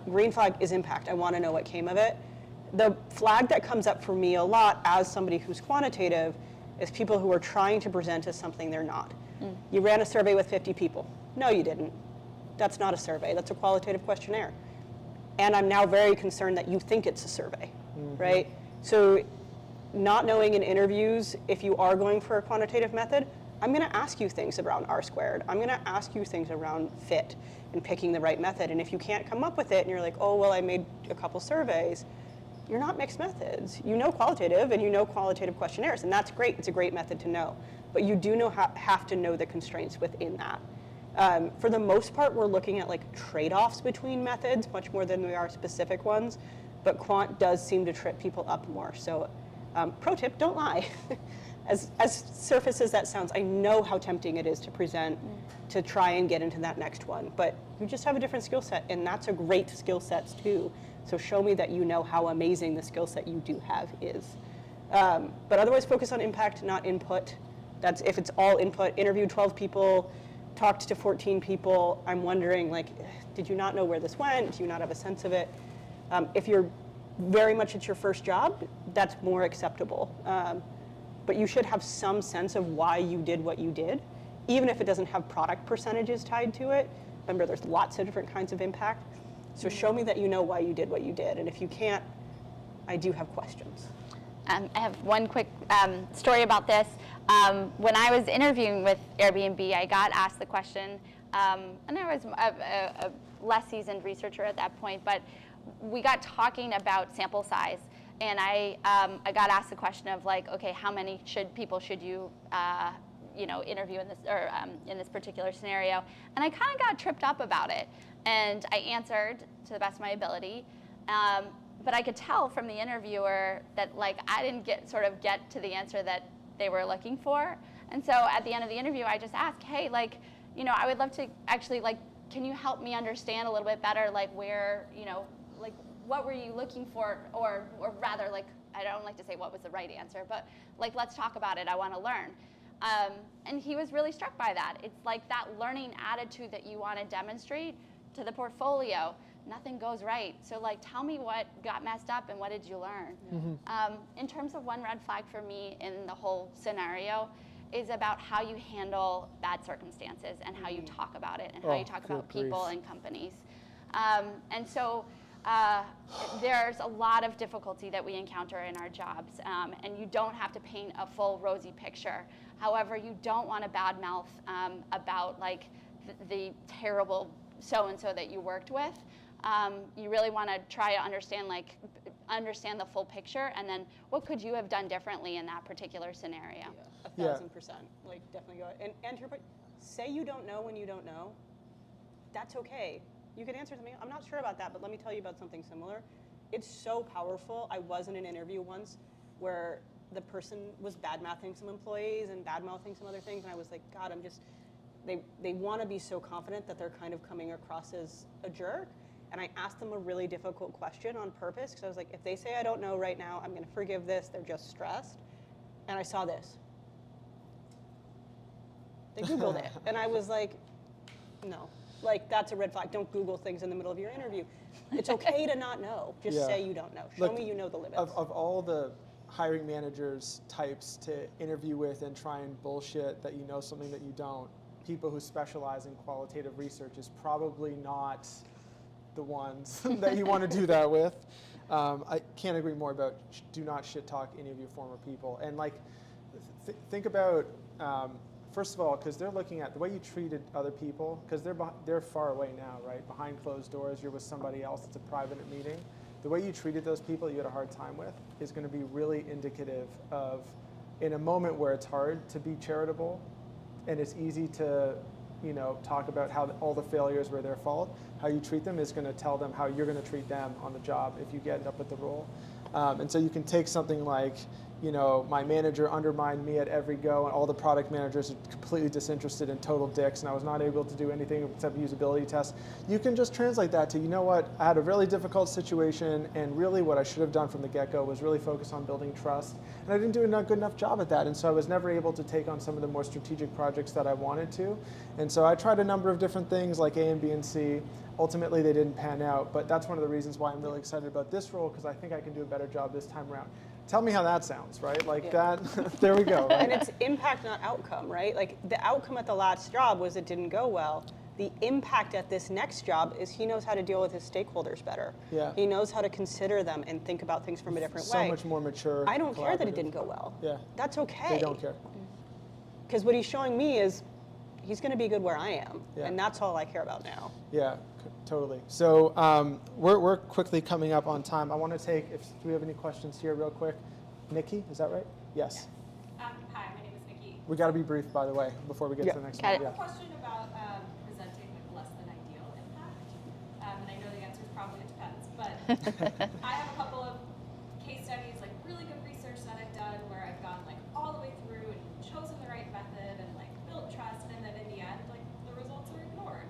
Green flag is impact. I want to know what came of it. The flag that comes up for me a lot as somebody who's quantitative is people who are trying to present as something they're not. You ran a survey with 50 people. No, you didn't. That's not a survey. That's a qualitative questionnaire. And I'm now very concerned that you think it's a survey, right? So not knowing in interviews, if you are going for a quantitative method, I'm going to ask you things around R squared. I'm going to ask you things around fit and picking the right method. And if you can't come up with it and you're like, oh, well, I made a couple surveys, you're not mixed methods. You know qualitative and you know qualitative questionnaires, and that's great. It's a great method to know. But you do know have to know the constraints within that. For the most part, we're looking at like trade-offs between methods much more than we are specific ones, but quant does seem to trip people up more. So pro tip, don't lie. As surface as that sounds, I know how tempting it is to present, to try and get into that next one, but you just have a different skill set, and that's a great skill set too. So show me that you know how amazing the skill set you do have is. But otherwise focus on impact, not input. That's if it's all input, interviewed 12 people, talked to 14 people, I'm wondering like, did you not know where this went? Do you not have a sense of it? If you're very much it's your first job, that's more acceptable. But you should have some sense of why you did what you did, even if it doesn't have product percentages tied to it. Remember, there's lots of different kinds of impact. So show me that you know why you did what you did. And if you can't, I do have questions. I have one quick story about this. When I was interviewing with Airbnb, I got asked the question, and I was a less seasoned researcher at that point, but we got talking about sample size. And I got asked the question of like, okay, how many people should you, interview in this or in this particular scenario? And I kind of got tripped up about it, and I answered to the best of my ability. But I could tell from the interviewer that like I didn't get to the answer that they were looking for. And so at the end of the interview, I just asked, hey, like, I would love to actually like, can you help me understand a little bit better, like where, like what were you looking for, or rather, like, I don't like to say what was the right answer, but like, let's talk about it, I want to learn. And he was really struck by that. It's like that learning attitude that you want to demonstrate to the portfolio. Nothing goes right. So like, tell me what got messed up and what did you learn? In terms of one red flag for me in the whole scenario is about how you handle bad circumstances and how you talk about it and how you talk about people and companies. And so there's a lot of difficulty that we encounter in our jobs, and you don't have to paint a full rosy picture. However, you don't want to badmouth about like the terrible so-and-so that you worked with. You really want to try to understand the full picture, and then what could you have done differently in that particular scenario? Yeah, 1000%. Like, definitely go ahead. And to your point, say you don't know when you don't know. That's okay. You could answer something, I'm not sure about that, but let me tell you about something similar. It's so powerful. I was in an interview once where the person was bad-mouthing some employees and bad-mouthing some other things, and I was like, God, they want to be so confident that they're kind of coming across as a jerk. And I asked them a really difficult question on purpose, because I was like, if they say I don't know right now, I'm going to forgive this, they're just stressed. And I saw this. They Googled it. And I was like, no. Like, that's a red flag. Don't Google things in the middle of your interview. It's okay to not know. Just say you don't know. Show me you know the limits. Of all the hiring managers types to interview with and try and bullshit that you know something that you don't, people who specialize in qualitative research is probably not the ones that you want to do that with. I can't agree more about do not shit talk any of your former people. And like, think about, first of all, because they're looking at the way you treated other people, because they're far away now, right? Behind closed doors, you're with somebody else, it's a private meeting. the way you treated those people you had a hard time with is going to be really indicative of, in a moment where it's hard to be charitable, and it's easy to, talk about how all the failures were their fault, how you treat them is going to tell them how you're going to treat them on the job if you end up with the role. And so you can take something like, my manager undermined me at every go, and all the product managers are completely disinterested and total dicks, and I was not able to do anything except usability tests. You can just translate that to, what, I had a really difficult situation, and really what I should have done from the get-go was really focus on building trust, and I didn't do a good enough job at that, and so I was never able to take on some of the more strategic projects that I wanted to. And so I tried a number of different things like A and B and C. Ultimately, they didn't pan out, but that's one of the reasons why I'm really excited about this role, because I think I can do a better job this time around. Tell me how that sounds, right? Like that, there we go. Right? And it's impact, not outcome, right? Like the outcome at the last job was it didn't go well. The impact at this next job is he knows how to deal with his stakeholders better. Yeah. He knows how to consider them and think about things from a different way. So much more mature. I don't care that it didn't go well. Yeah. That's okay. They don't care. Because what he's showing me is he's going to be good where I am. Yeah. And that's all I care about now. Yeah, totally. So we're quickly coming up on time. I want to take, do we have any questions here real quick? Nikki, is that right? Yes. Hi, my name is Nikki. We got to be brief, by the way, before we get to the next one. I have a question about presenting less than ideal impact. And I know the answer is probably it depends, but I have a couple of case studies, like really good research that I've done where I've gone like all the way through and chosen the right method and like built trust, and then in the end, like the results are ignored.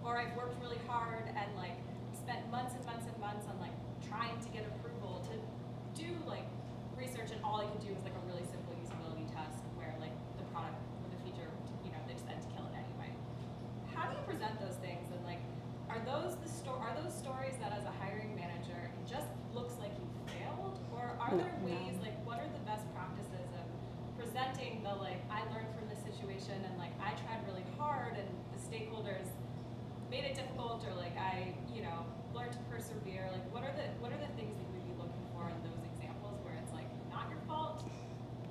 Or I've worked really hard and like spent months and months and months on like trying to get approval to do like research, and all I could do was like a really simple usability test where like the product or the feature, they just end to kill it anyway. How do you present those things, and like, are those stories that as a hiring manager it just looks like you failed, or are there ways, like, what are the best practices of presenting the like I learned from this situation and like I tried really hard and the stakeholders made it difficult, or like I learned to persevere? Like, what are the things that you'd be looking for in those examples where it's like not your fault,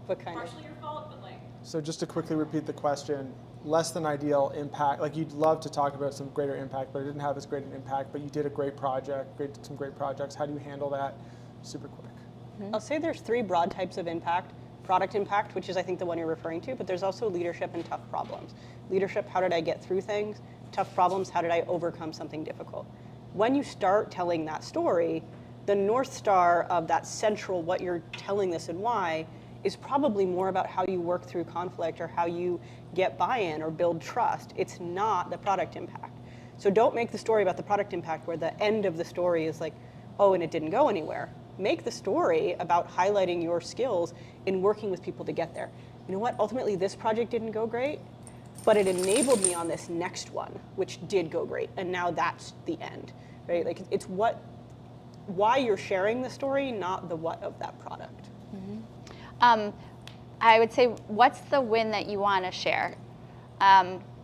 But kind partially your fault, but like. So just to quickly repeat the question, less than ideal impact, like you'd love to talk about some greater impact, but it didn't have as great an impact, but you did a great project, some great projects. How do you handle that? Super quick. I'll say there's 3 broad types of impact. Product impact, which is I think the one you're referring to, but there's also leadership and tough problems. Leadership, how did I get through things? Tough problems, how did I overcome something difficult? When you start telling that story, the North Star of that central what you're telling this and why is probably more about how you work through conflict or how you get buy-in or build trust. It's not the product impact. So don't make the story about the product impact where the end of the story is like, oh, and it didn't go anywhere. Make the story about highlighting your skills in working with people to get there. You know what? Ultimately, this project didn't go great, but it enabled me on this next one, which did go great. And now that's the end, right? Like it's why you're sharing the story, not the what of that product. I would say, what's the win that you want to share?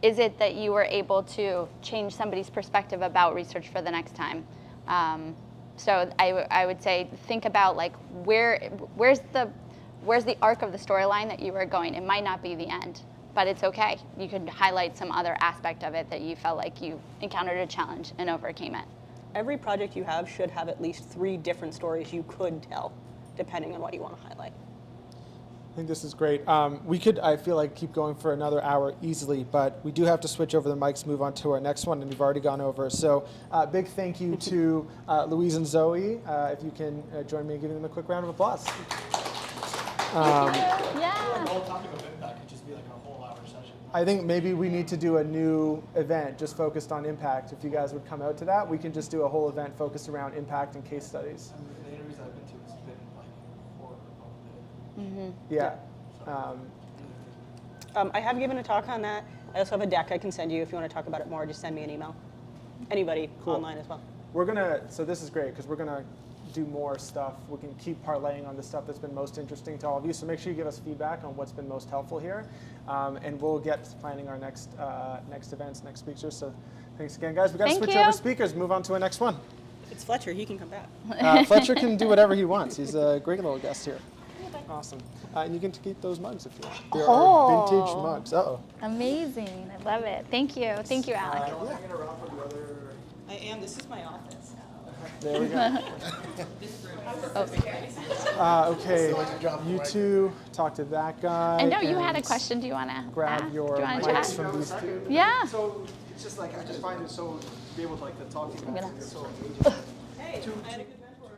Is it that you were able to change somebody's perspective about research for the next time? So I would say, think about like where's the arc of the storyline that you were going. It might not be the end, but it's okay. You could highlight some other aspect of it that you felt like you encountered a challenge and overcame it. Every project you have should have at least 3 different stories you could tell, depending on what you want to highlight. I think this is great. We could, I feel like, keep going for another hour easily, but we do have to switch over the mics, move on to our next one, and we've already gone over. So big thank you to Louise and Zoe. If you can join me in giving them a quick round of applause. Yeah. The whole topic of impact could just be like a whole hour session. I think maybe we need to do a new event just focused on impact. If you guys would come out to that, we can just do a whole event focused around impact and case studies. I mean, the interviews I've been to, it's been like horror of Yeah. I have given a talk on that. I also have a deck I can send you if you want to talk about it more. Just send me an email. Anybody Cool. online as well. So this is great because we're gonna do more stuff. We can keep parlaying on the stuff that's been most interesting to all of you. So make sure you give us feedback on what's been most helpful here, and we'll get to planning our next events, next speakers. So thanks again, guys. We got to Thank switch you. over speakers. Move on to our next one. If it's Fletcher, he can come back. Fletcher can do whatever he wants. He's a great little guest here. Awesome. And you can keep those mugs if you want. They're our vintage mugs. Uh-oh. Amazing. I love it. Thank you. Thank you, Alec. Hanging around for the other. I am. This is my office. There we go. Okay, you two talk to that guy. I know you had a and question. Do you want to Grab your mics chat? from these two. Yeah. So it's just like I just find it so to be able to like to talk to you guys. It's so engaging. Hey, I had a good mentor.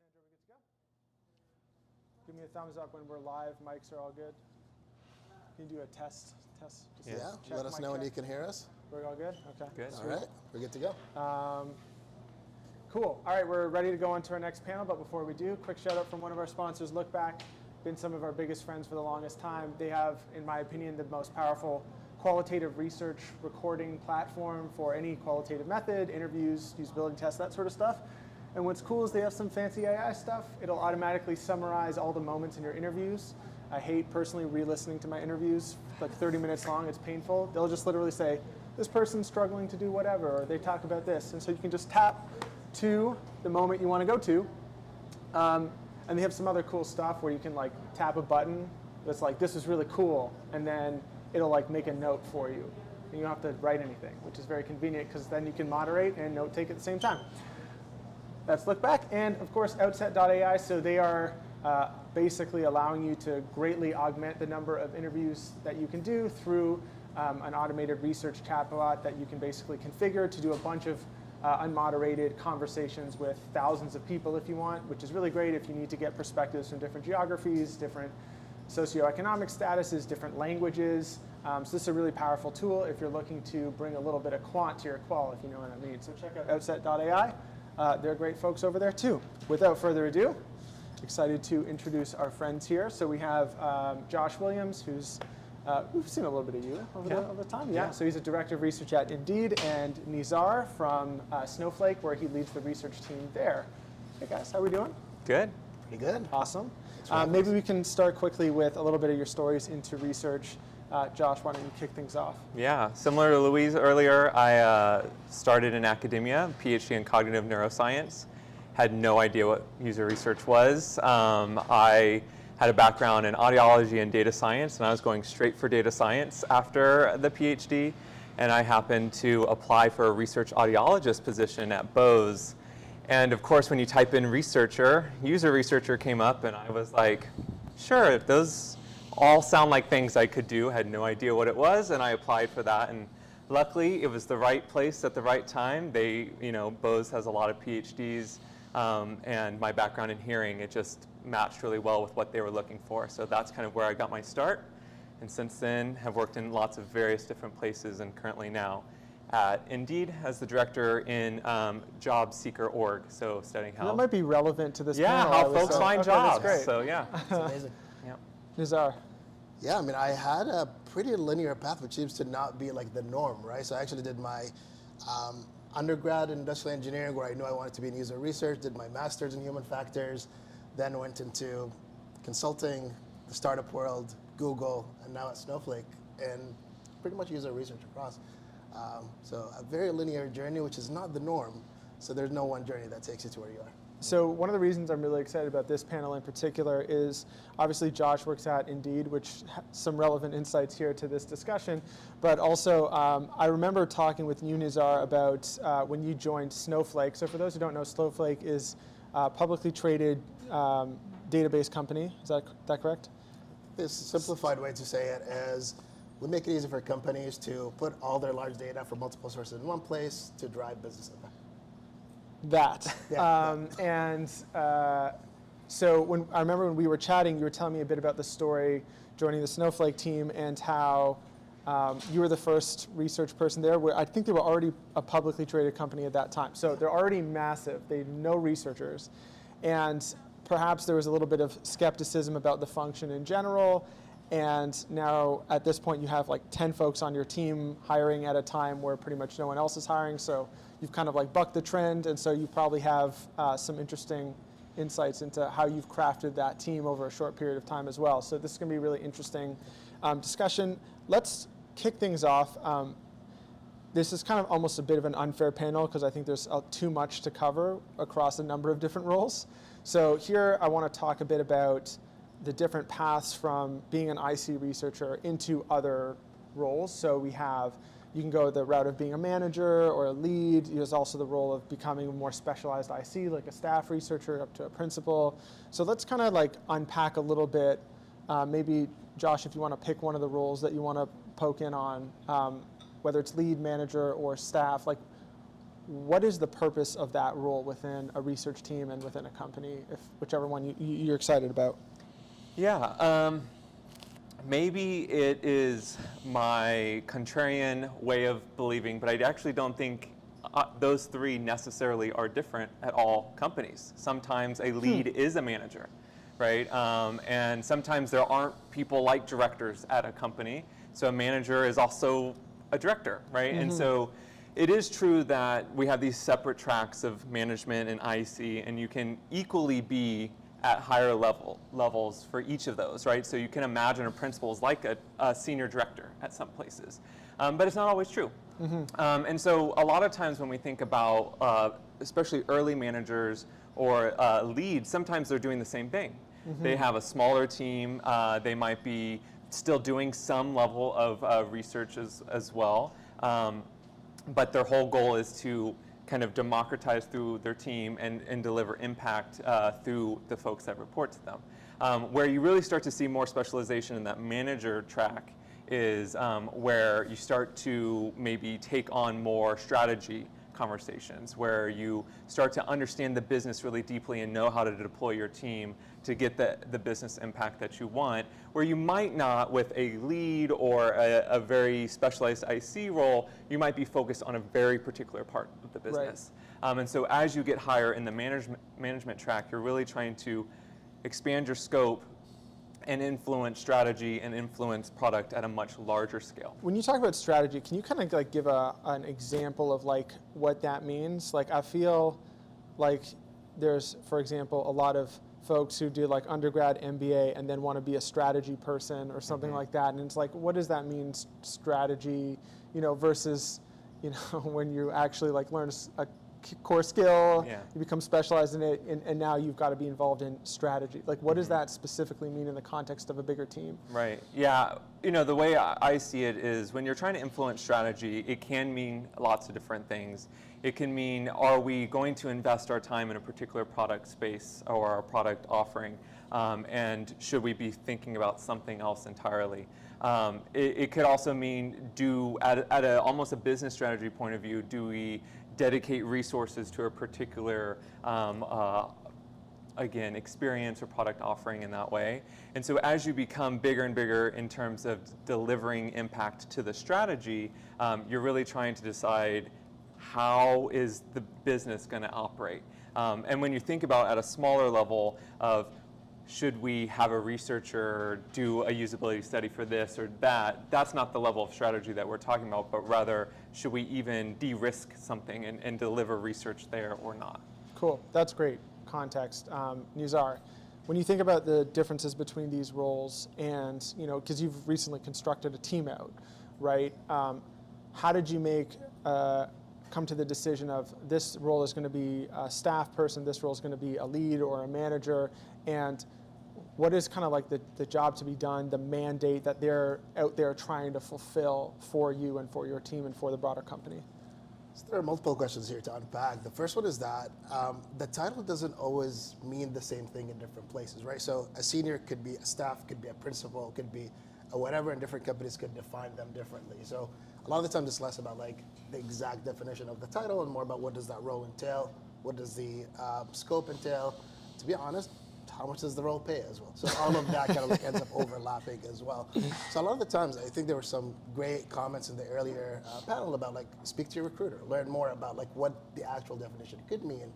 Sandra, we good to go? Give me a thumbs up when we're live. Mics are all good. Can you do a test? Just Yeah, check let us mic know when check. you can hear us. We're all good? Okay. Good. All right, we're good to go. Cool. All right, we're ready to go on to our next panel, but before we do, quick shout out from one of our sponsors, Look Back. Been some of our biggest friends for the longest time. They have, in my opinion, the most powerful qualitative research recording platform for any qualitative method, interviews, usability tests, that sort of stuff. And what's cool is they have some fancy AI stuff. It'll automatically summarize all the moments in your interviews. I hate personally re-listening to my interviews, like 30 minutes long, it's painful. They'll just literally say, this person's struggling to do whatever, or they talk about this. And so you can just tap to the moment you want to go to. And they have some other cool stuff where you can like tap a button that's like, this is really cool, and then it'll like make a note for you. And you don't have to write anything, which is very convenient because then you can moderate and note take at the same time. That's Look Back, and of course Outset.ai, so they are basically allowing you to greatly augment the number of interviews that you can do through an automated research chatbot that you can basically configure to do a bunch of unmoderated conversations with thousands of people if you want, which is really great if you need to get perspectives from different geographies, different socioeconomic statuses, different languages. So this is a really powerful tool if you're looking to bring a little bit of quant to your qual, if you know what I mean. So check out Outset.ai. They're great folks over there too. Without further ado, excited to introduce our friends here. So we have Josh Williams, who's we've seen a little bit of you over the time. Yeah. So he's a director of research at Indeed, and Nizar from Snowflake, where he leads the research team there. Hey guys, how are we doing? Good. Pretty good. Awesome. Maybe we can start quickly with a little bit of your stories into research. Josh, why don't you kick things off? Yeah, similar to Louise earlier, I started in academia, PhD in cognitive neuroscience. Had no idea what user research was. I had a background in audiology and data science, and I was going straight for data science after the PhD. And I happened to apply for a research audiologist position at Bose. And of course, when you type in researcher, user researcher came up, and I was like, sure, those all sound like things I could do. Had no idea what it was, and I applied for that. And luckily, it was the right place at the right time. They, Bose has a lot of PhDs And my background in hearing, it just matched really well with what they were looking for. So that's kind of where I got my start. And since then, have worked in lots of various different places, and currently now at Indeed as the director in job seeker org. So studying how That might be relevant to this yeah, panel. how I would folks say. find Okay, jobs. That's great. So yeah. It's amazing. Yeah. Nizar. Yeah, I mean, I had a pretty linear path, which seems to not be like the norm, right? So I actually did my undergrad in industrial engineering, where I knew I wanted to be in user research, did my master's in human factors, then went into consulting, the startup world, Google, and now at Snowflake, and pretty much user research across. So a very linear journey, which is not the norm. So there's no one journey that takes you to where you are. So one of the reasons I'm really excited about this panel in particular is obviously Josh works at Indeed, which has some relevant insights here to this discussion. But also, I remember talking with you, Nizar, about when you joined Snowflake. So for those who don't know, Snowflake is a publicly traded database company. Is that correct? This simplified way to say it is we make it easy for companies to put all their large data from multiple sources in one place to drive business impact. That. Yeah, So I remember when we were chatting, you were telling me a bit about the story joining the Snowflake team and how you were the first research person there. Where I think they were already a publicly traded company at that time. So they're already massive. They had no researchers. And perhaps there was a little bit of skepticism about the function in general. And now at this point, you have like 10 folks on your team hiring at a time where pretty much no one else is hiring. So you've kind of like bucked the trend. And so you probably have some interesting insights into how you've crafted that team over a short period of time as well. So this is going to be a really interesting discussion. Let's kick things off. This is kind of almost a bit of an unfair panel because I think there's too much to cover across a number of different roles. So here I want to talk a bit about the different paths from being an IC researcher into other roles. So you can go the route of being a manager or a lead. There's also the role of becoming a more specialized IC, like a staff researcher up to a principal. So let's kind of like unpack a little bit. Maybe Josh, if you want to pick one of the roles that you want to poke in on, whether it's lead, manager, or staff, like what is the purpose of that role within a research team and within a company, whichever one you're excited about? Yeah, maybe it is my contrarian way of believing, but I actually don't think those three necessarily are different at all companies. Sometimes a lead is a manager, right? And sometimes there aren't people like directors at a company, so a manager is also a director, right? And so it is true that we have these separate tracks of management and IC, and you can equally be at higher levels for each of those, right? So you can imagine a principal is like a senior director at some places, but it's not always true. And so a lot of times when we think about, especially early managers or leads, sometimes they're doing the same thing. They have a smaller team. They might be still doing some level of research as well, but their whole goal is to kind of democratize through their team and deliver impact through the folks that report to them. Where you really start to see more specialization in that manager track is where you start to maybe take on more strategy conversations, where you start to understand the business really deeply and know how to deploy your team to get the business impact that you want, where you might not, with a lead or a very specialized IC role, you might be focused on a very particular part of the business. Right. And so as you get higher in the management track, you're really trying to expand your scope and influence strategy and influence product at a much larger scale. When you talk about strategy, can you kind of like give an example of like what that means? Like I feel like there's, for example, a lot of folks who do like undergrad MBA and then want to be a strategy person or something like that. And it's like, what does that mean, strategy, versus, when you actually like learn a core skill, you become specialized in it, and now you've got to be involved in strategy. Like, what does that specifically mean in the context of a bigger team? Right. Yeah. The way I see it is when you're trying to influence strategy, it can mean lots of different things. It can mean, are we going to invest our time in a particular product space or our product offering? And should we be thinking about something else entirely? It could also mean, almost a business strategy point of view, do we dedicate resources to a particular again, experience or product offering in that way. And so as you become bigger and bigger in terms of delivering impact to the strategy, you're really trying to decide how is the business going to operate. And when you think about at a smaller level of should we have a researcher do a usability study for this or that, that's not the level of strategy that we're talking about, but rather should we even de-risk something and deliver research there or not? Cool, that's great context. Nizar, when you think about the differences between these roles and, because you've recently constructed a team out, right? How did you come to the decision of this role is going to be a staff person, this role is going to be a lead or a manager, and what is kind of like the job to be done, the mandate that they're out there trying to fulfill for you and for your team and for the broader company? So there are multiple questions here to unpack. The first one is that the title doesn't always mean the same thing in different places, right? So a senior could be a staff, could be a principal, could be a whatever, and different companies could define them differently. So a lot of the time it's less about like the exact definition of the title and more about what does that role entail, what does the scope entail. To be honest, how much does the role pay as well? So all of that kind of like ends up overlapping as well. So a lot of the times, I think there were some great comments in the earlier panel about like speak to your recruiter, learn more about like what the actual definition could mean,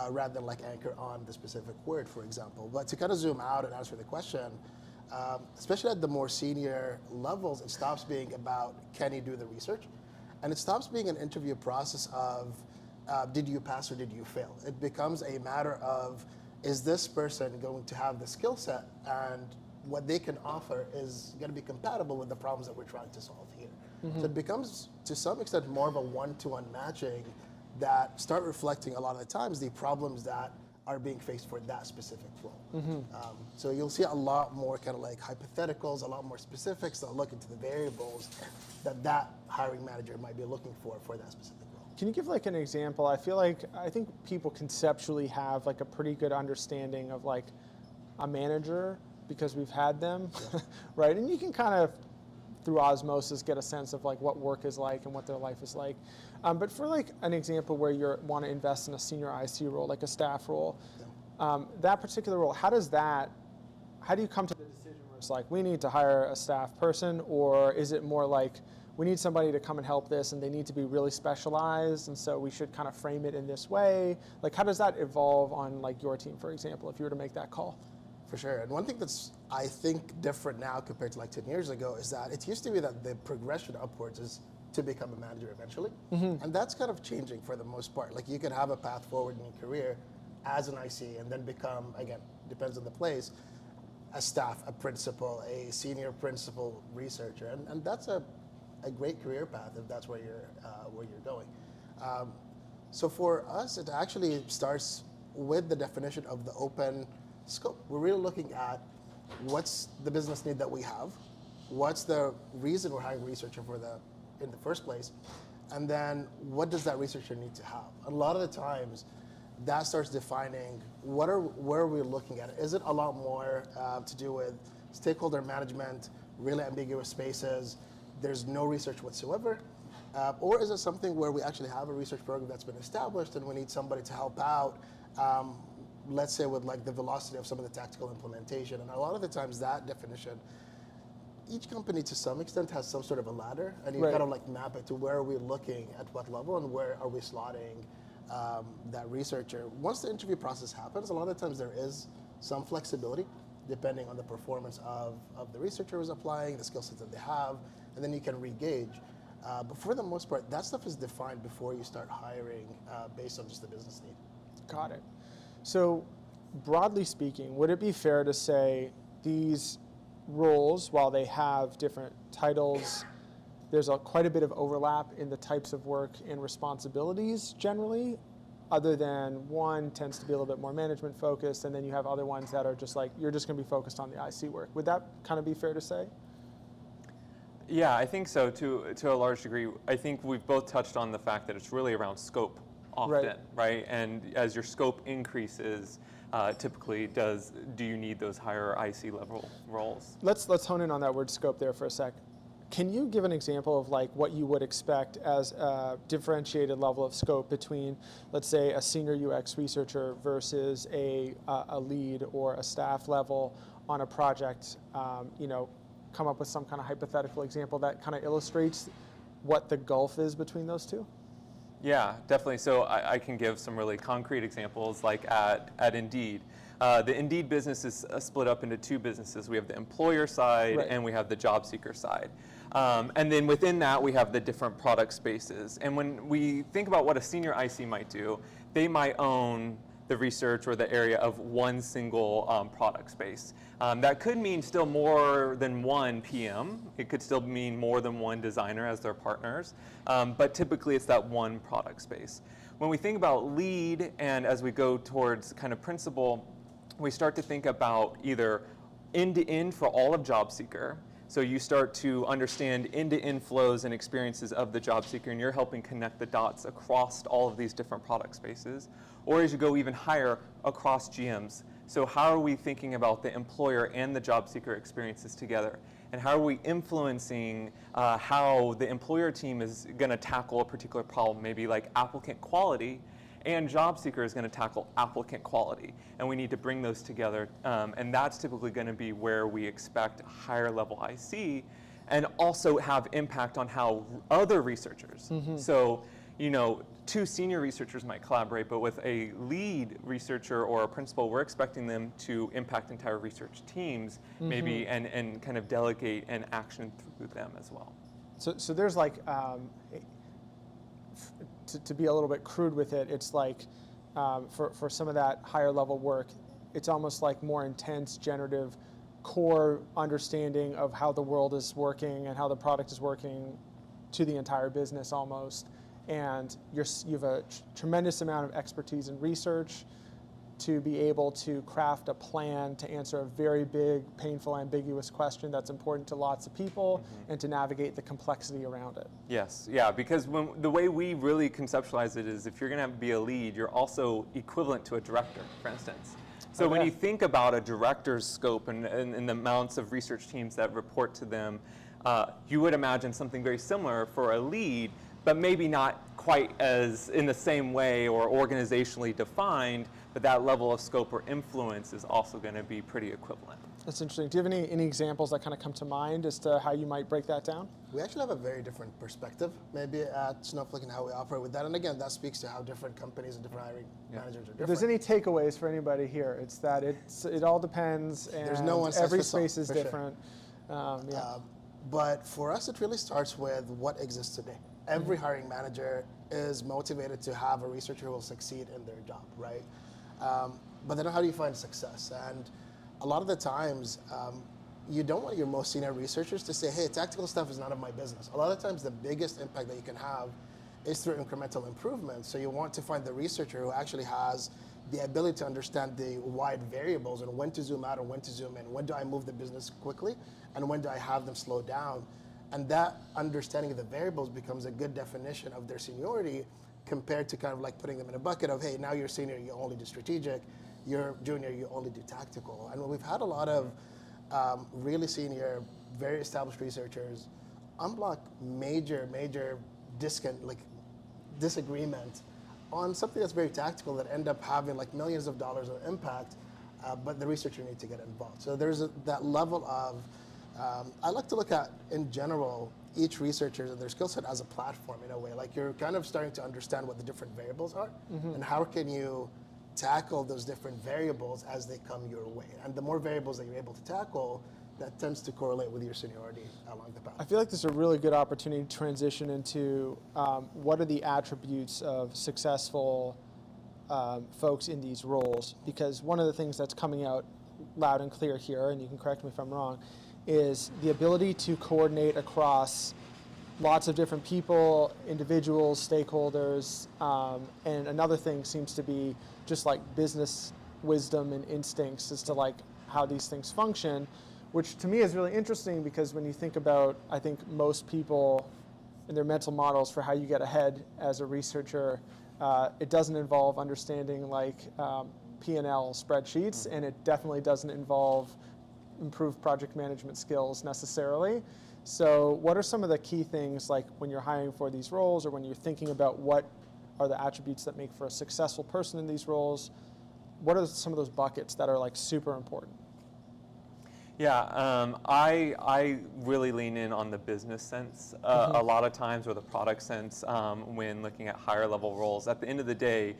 rather than like anchor on the specific word, for example. But to kind of zoom out and answer the question, especially at the more senior levels, it stops being about can you do the research, and it stops being an interview process of did you pass or did you fail. It becomes a matter of is this person going to have the skill set and what they can offer is going to be compatible with the problems that we're trying to solve here. Mm-hmm. So it becomes, to some extent, more of a one-to-one matching that start reflecting a lot of the times the problems that are being faced for that specific role. Mm-hmm. So you'll see a lot more kind of like hypotheticals, a lot more specifics that look into the variables that hiring manager might be looking for that specific role. Can you give like an example? I think people conceptually have like a pretty good understanding of like a manager because we've had them, right? And you can kind of, through osmosis, get a sense of like what work is like and what their life is like. But for like an example where you want to invest in a senior IC role, like a staff role, that particular role, how do you come to the decision where it's like, we need to hire a staff person, or is it more like, we need somebody to come and help this and they need to be really specialized and so we should kind of frame it in this way? Like how does that evolve on like your team, for example, if you were to make that call? For sure, and one thing that's I think different now compared to like 10 years ago is that it used to be that the progression upwards is to become a manager eventually. Mm-hmm. And that's kind of changing for the most part. Like you can have a path forward in your career as an IC and then become, again, depends on the place, a staff, a principal, a senior principal researcher, and that's a great career path if that's where you're going. So for us, it actually starts with the definition of the open scope. We're really looking at what's the business need that we have, what's the reason we're hiring a researcher in the first place, and then what does that researcher need to have? A lot of the times, that starts defining where are we looking at it. Is it a lot more to do with stakeholder management, really ambiguous spaces, there's no research whatsoever? Or is it something where we actually have a research program that's been established and we need somebody to help out, let's say with like the velocity of some of the tactical implementation? And a lot of the times that definition, each company to some extent has some sort of a ladder, and you kind of like map it to where are we looking at what level and where are we slotting that researcher. Once the interview process happens, a lot of the times there is some flexibility depending on the performance of the researcher who's applying, the skill sets that they have, and then you can re-gauge. But for the most part, that stuff is defined before you start hiring based on just the business need. Got it. So broadly speaking, would it be fair to say these roles, while they have different titles, there's quite a bit of overlap in the types of work and responsibilities generally, other than one tends to be a little bit more management focused, and then you have other ones that are just like, you're just going to be focused on the IC work. Would that kind of be fair to say? Yeah, I think so to a large degree. I think we've both touched on the fact that it's really around scope often, right? And as your scope increases, typically do you need those higher IC level roles? Let's hone in on that word scope there for a sec. Can you give an example of like what you would expect as a differentiated level of scope between, let's say, a senior UX researcher versus a lead or a staff level on a project? Come up with some kind of hypothetical example that kind of illustrates what the gulf is between those two? Yeah, definitely. So I can give some really concrete examples, like at Indeed. The Indeed business is split up into two businesses. We have the employer side Right. and we have the job seeker side. And then within that, we have the different product spaces. And when we think about what a senior IC might do, they might own the research or the area of one single product space. That could mean still more than one PM. It could still mean more than one designer as their partners. But typically it's that one product space. When we think about lead and as we go towards kind of principal, we start to think about either end-to-end for all of job seeker. So you start to understand end-to-end flows and experiences of the job seeker, and you're helping connect the dots across all of these different product spaces. Or as you go even higher, across GMs. So how are we thinking about the employer and the job seeker experiences together? And how are we influencing how the employer team is going to tackle a particular problem, maybe like applicant quality, and job seeker is going to tackle applicant quality. And we need to bring those together. And that's typically going to be where we expect a higher level IC and also have impact on how other researchers. So, two senior researchers might collaborate, but with a lead researcher or a principal, we're expecting them to impact entire research teams, maybe, and kind of delegate an action through them as well. So there's like, to be a little bit crude with it, it's like for some of that higher level work, it's almost like more intense generative core understanding of how the world is working and how the product is working to the entire business almost. And you have a tremendous amount of expertise in research to be able to craft a plan to answer a very big, painful, ambiguous question that's important to lots of people and to navigate the complexity around it. Yes, yeah, because the way we really conceptualize it is if you're going to be a lead, you're also equivalent to a director, for instance. So when you think about a director's scope and the amounts of research teams that report to them, you would imagine something very similar for a lead, but maybe not quite as in the same way or organizationally defined, but that level of scope or influence is also going to be pretty equivalent. That's interesting. Do you have any examples that kind of come to mind as to how you might break that down? We actually have a very different perspective, maybe at Snowflake and how we operate with that. And again, that speaks to how different companies and different hiring managers are different. If there's any takeaways for anybody here, it's that it all depends, and There's no one size every fits all, space is for sure. different. But for us, it really starts with what exists today. Every hiring manager is motivated to have a researcher who will succeed in their job, right? But then how do you find success? And a lot of the times, you don't want your most senior researchers to say, hey, tactical stuff is none of my business. A lot of times, the biggest impact that you can have is through incremental improvement. So you want to find the researcher who actually has the ability to understand the wide variables and when to zoom out and when to zoom in. When do I move the business quickly and when do I have them slow down? And that understanding of the variables becomes a good definition of their seniority compared to kind of like putting them in a bucket of, hey, now you're senior, you only do strategic, you're junior, you only do tactical. And we've had a lot of really senior, very established researchers unblock major disagreement on something that's very tactical that end up having like millions of dollars of impact, but the researcher needs to get involved. So there's that level of, I like to look at, in general, each researcher and their skill set as a platform in a way. Like you're kind of starting to understand what the different variables are and how can you tackle those different variables as they come your way. And the more variables that you're able to tackle, that tends to correlate with your seniority along the path. I feel like this is a really good opportunity to transition into what are the attributes of successful folks in these roles, because one of the things that's coming out loud and clear here, and you can correct me if I'm wrong, is the ability to coordinate across lots of different people, individuals, stakeholders, and another thing seems to be just like business wisdom and instincts as to like how these things function, which to me is really interesting because when you think about, I think most people in their mental models for how you get ahead as a researcher, it doesn't involve understanding like P&L spreadsheets, and it definitely doesn't involve improved project management skills necessarily. So what are some of the key things, like when you're hiring for these roles or when you're thinking about what are the attributes that make for a successful person in these roles? What are some of those buckets that are like super important? Yeah, I really lean in on the business sense a lot of times, or the product sense when looking at higher level roles. At the end of the day,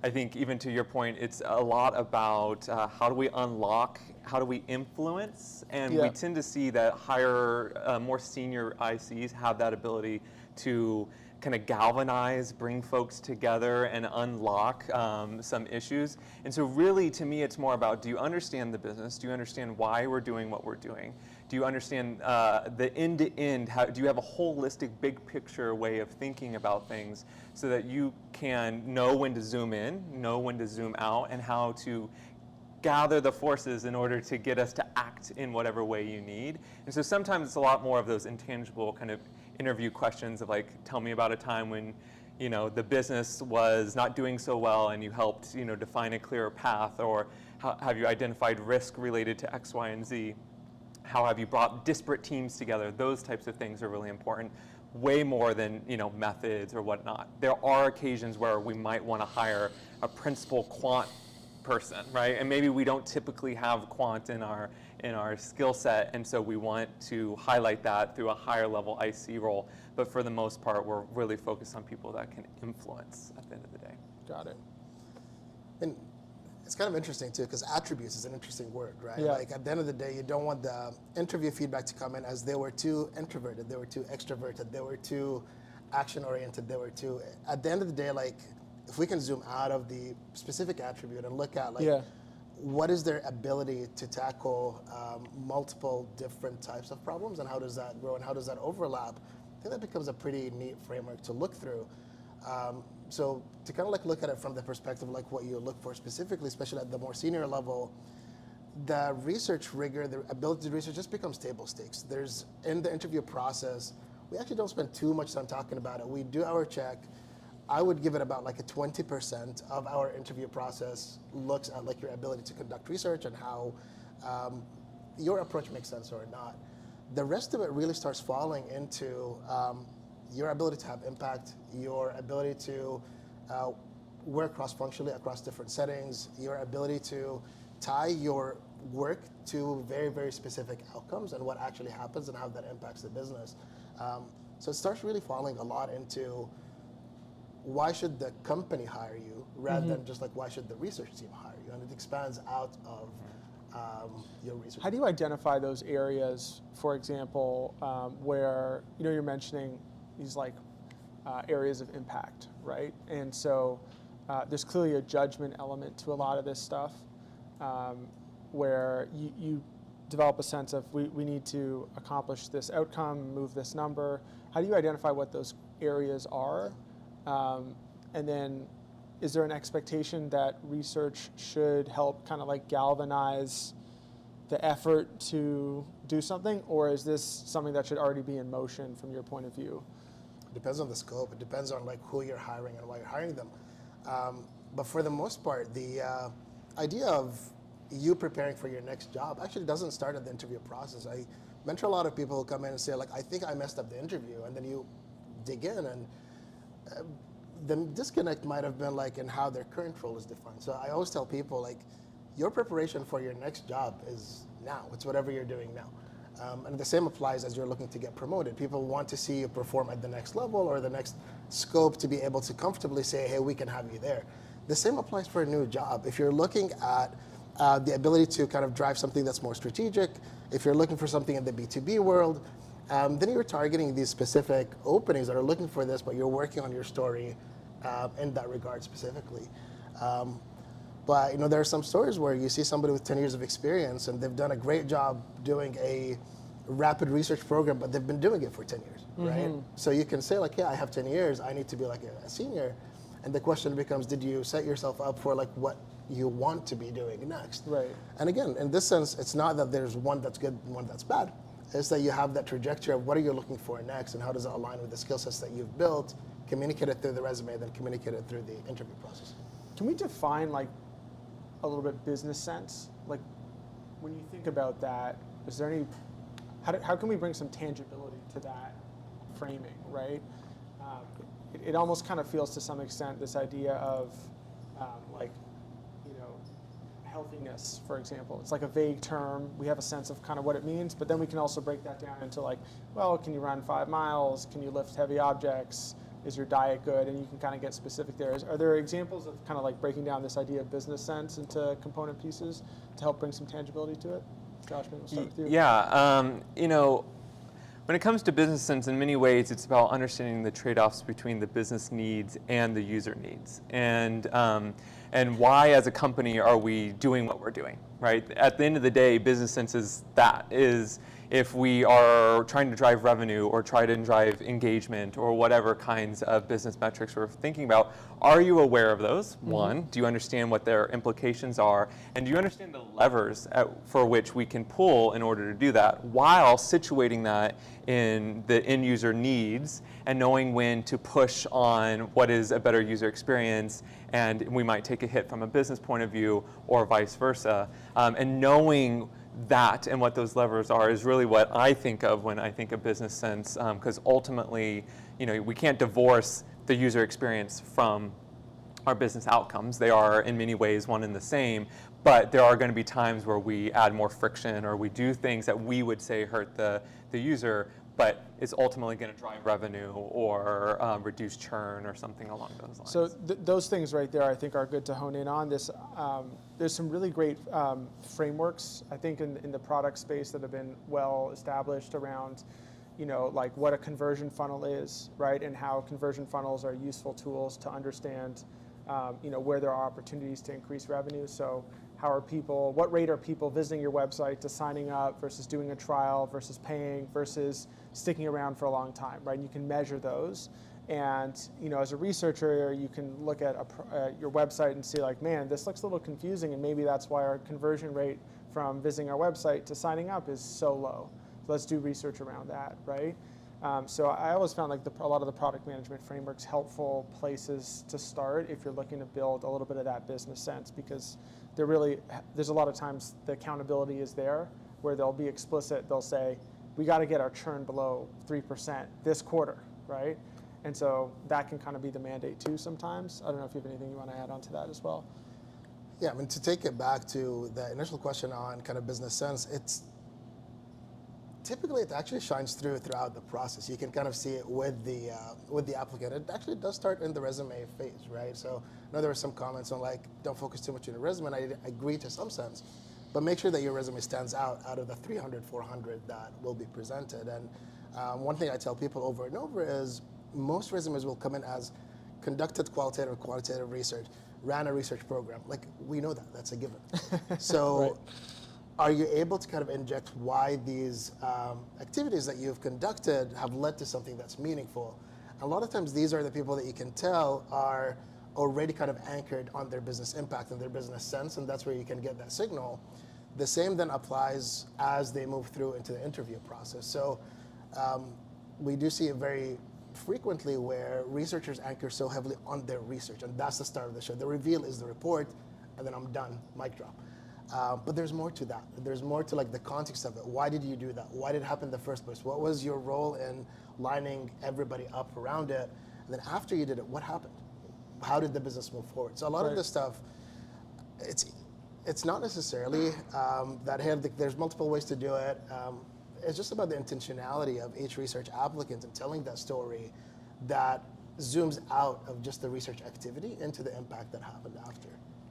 I think even to your point, it's a lot about how do we unlock, how do we influence, and we tend to see that higher, more senior ICs have that ability to kind of galvanize, bring folks together, and unlock some issues. And so really, to me, it's more about, do you understand the business? Do you understand why we're doing what we're doing? Do you understand the end-to-end? Do you have a holistic, big picture way of thinking about things so that you can know when to zoom in, know when to zoom out, and how to gather the forces in order to get us to act in whatever way you need? And so sometimes it's a lot more of those intangible kind of interview questions of like, tell me about a time when, you know, the business was not doing so well and you helped, you know, define a clearer path, or how have you identified risk related to X, Y, and Z? How have you brought disparate teams together? Those types of things are really important, way more than, you know, methods or whatnot. There are occasions where we might want to hire a principal quant person, right? And maybe we don't typically have quant in our skill set, and so we want to highlight that through a higher level IC role. But for the most part, we're really focused on people that can influence at the end of the day. Got it. And it's kind of interesting too, because attributes is an interesting word, right? Yeah. Like at the end of the day, you don't want the interview feedback to come in as they were too introverted, they were too extroverted, they were too action-oriented, they were too, at the end of the day, like, if we can zoom out of the specific attribute and look at like, what is their ability to tackle multiple different types of problems, and how does that grow, and how does that overlap? I think that becomes a pretty neat framework to look through. So to kind of like look at it from the perspective of like what you look for specifically, especially at the more senior level, the research rigor, the ability to research just becomes table stakes. There's, in the interview process, we actually don't spend too much time talking about it. We do our check. I would give it about like a 20% of our interview process looks at like your ability to conduct research and how your approach makes sense or not. The rest of it really starts falling into your ability to have impact, your ability to work cross-functionally across different settings, your ability to tie your work to very, very specific outcomes and what actually happens and how that impacts the business. So it starts really falling a lot into why should the company hire you rather than just like why should the research team hire you, and it expands out of your research. How do you identify those areas, for example, where, you know, you're mentioning these like areas of impact, right? And so there's clearly a judgment element to a lot of this stuff, where you develop a sense of we need to accomplish this outcome, move this number. How do you identify what those areas are? And then is there an expectation that research should help kind of like galvanize the effort to do something, or is this something that should already be in motion from your point of view? It depends on the scope. It depends on like who you're hiring and why you're hiring them. But for the most part, the idea of you preparing for your next job actually doesn't start at the interview process. I mentor a lot of people who come in and say like, I think I messed up the interview, and then you dig in and the disconnect might have been like in how their current role is defined. So I always tell people like, your preparation for your next job is now. It's whatever you're doing now. And the same applies as you're looking to get promoted. People want to see you perform at the next level or the next scope to be able to comfortably say, hey, we can have you there. The same applies for a new job. If you're looking at the ability to kind of drive something that's more strategic, if you're looking for something in the B2B world, then you're targeting these specific openings that are looking for this, but you're working on your story in that regard specifically. But you know, there are some stories where you see somebody with 10 years of experience and they've done a great job doing a rapid research program, but they've been doing it for 10 years, right? So you can say like, yeah, I have 10 years, I need to be like a senior. And the question becomes, did you set yourself up for like what you want to be doing next? Right. And again, in this sense, it's not that there's one that's good and one that's bad. It's that you have that trajectory of what are you looking for next and how does it align with the skill sets that you've built, communicate it through the resume, then communicate it through the interview process. Can we define like a little bit business sense? Like when you think about that, is there any, how can we bring some tangibility to that framing, right? It almost kind of feels to some extent this idea of like, you know, healthiness, for example. It's like a vague term. We have a sense of kind of what it means, but then we can also break that down into like, well, can you run 5 miles? Can you lift heavy objects? Is your diet good? And you can kind of get specific there. Are there examples of kind of like breaking down this idea of business sense into component pieces to help bring some tangibility to it? Josh, maybe we'll start with you. Yeah, you know, when it comes to business sense, in many ways, it's about understanding the trade-offs between the business needs and the user needs, and why, as a company, are we doing what we're doing, right? At the end of the day, business sense is if we are trying to drive revenue or try to drive engagement or whatever kinds of business metrics we're thinking about, are you aware of those? One, do you understand what their implications are? And do you understand the levers for which we can pull in order to do that, while situating that in the end user needs and knowing when to push on what is a better user experience, and we might take a hit from a business point of view or vice versa. And knowing that and what those levers are is really what I think of when I think of business sense, because ultimately, you know, we can't divorce the user experience from our business outcomes. They are in many ways one and the same, but there are going to be times where we add more friction or we do things that we would say hurt the user, but it's ultimately going to drive revenue or reduce churn or something along those lines. So those things right there, I think, are good to hone in on. There's some really great frameworks, I think, in the product space that have been well established around, you know, like what a conversion funnel is, right, and how conversion funnels are useful tools to understand, you know, where there are opportunities to increase revenue. So what rate are people visiting your website to signing up versus doing a trial versus paying versus sticking around for a long time, right? And you can measure those. And, you know, as a researcher, you can look at your website and see like, man, this looks a little confusing, and maybe that's why our conversion rate from visiting our website to signing up is so low. So let's do research around that, right? So I always found like a lot of the product management frameworks helpful places to start if you're looking to build a little bit of that business sense, because there's a lot of times the accountability is there where they'll be explicit. They'll say, we got to get our churn below 3% this quarter, right? And so that can kind of be the mandate too sometimes. I don't know if you have anything you want to add on to that as well. Yeah, I mean, to take it back to the initial question on kind of business sense, typically it actually shines throughout the process. You can kind of see it with the applicant. It actually does start in the resume phase, right? So I know there were some comments on like, don't focus too much on your resume, and I agree to some sense, but make sure that your resume stands out of the 300, 400 that will be presented. And one thing I tell people over and over is most resumes will come in as conducted qualitative or quantitative research, ran a research program. Like, we know that, that's a given. So. Right. Are you able to kind of inject why these activities that you've conducted have led to something that's meaningful? A lot of times these are the people that you can tell are already kind of anchored on their business impact and their business sense, and that's where you can get that signal. The same then applies as they move through into the interview process. So we do see it very frequently where researchers anchor so heavily on their research, and that's the start of the show. The reveal is the report, and then I'm done, mic drop. But there's more to that. There's more to like the context of it. Why did you do that? Why did it happen in the first place? What was your role in lining everybody up around it? And then after you did it, what happened? How did the business move forward? So a lot of this stuff, it's not necessarily that there's multiple ways to do it. It's just about the intentionality of each research applicant and telling that story that zooms out of just the research activity into the impact that happened after.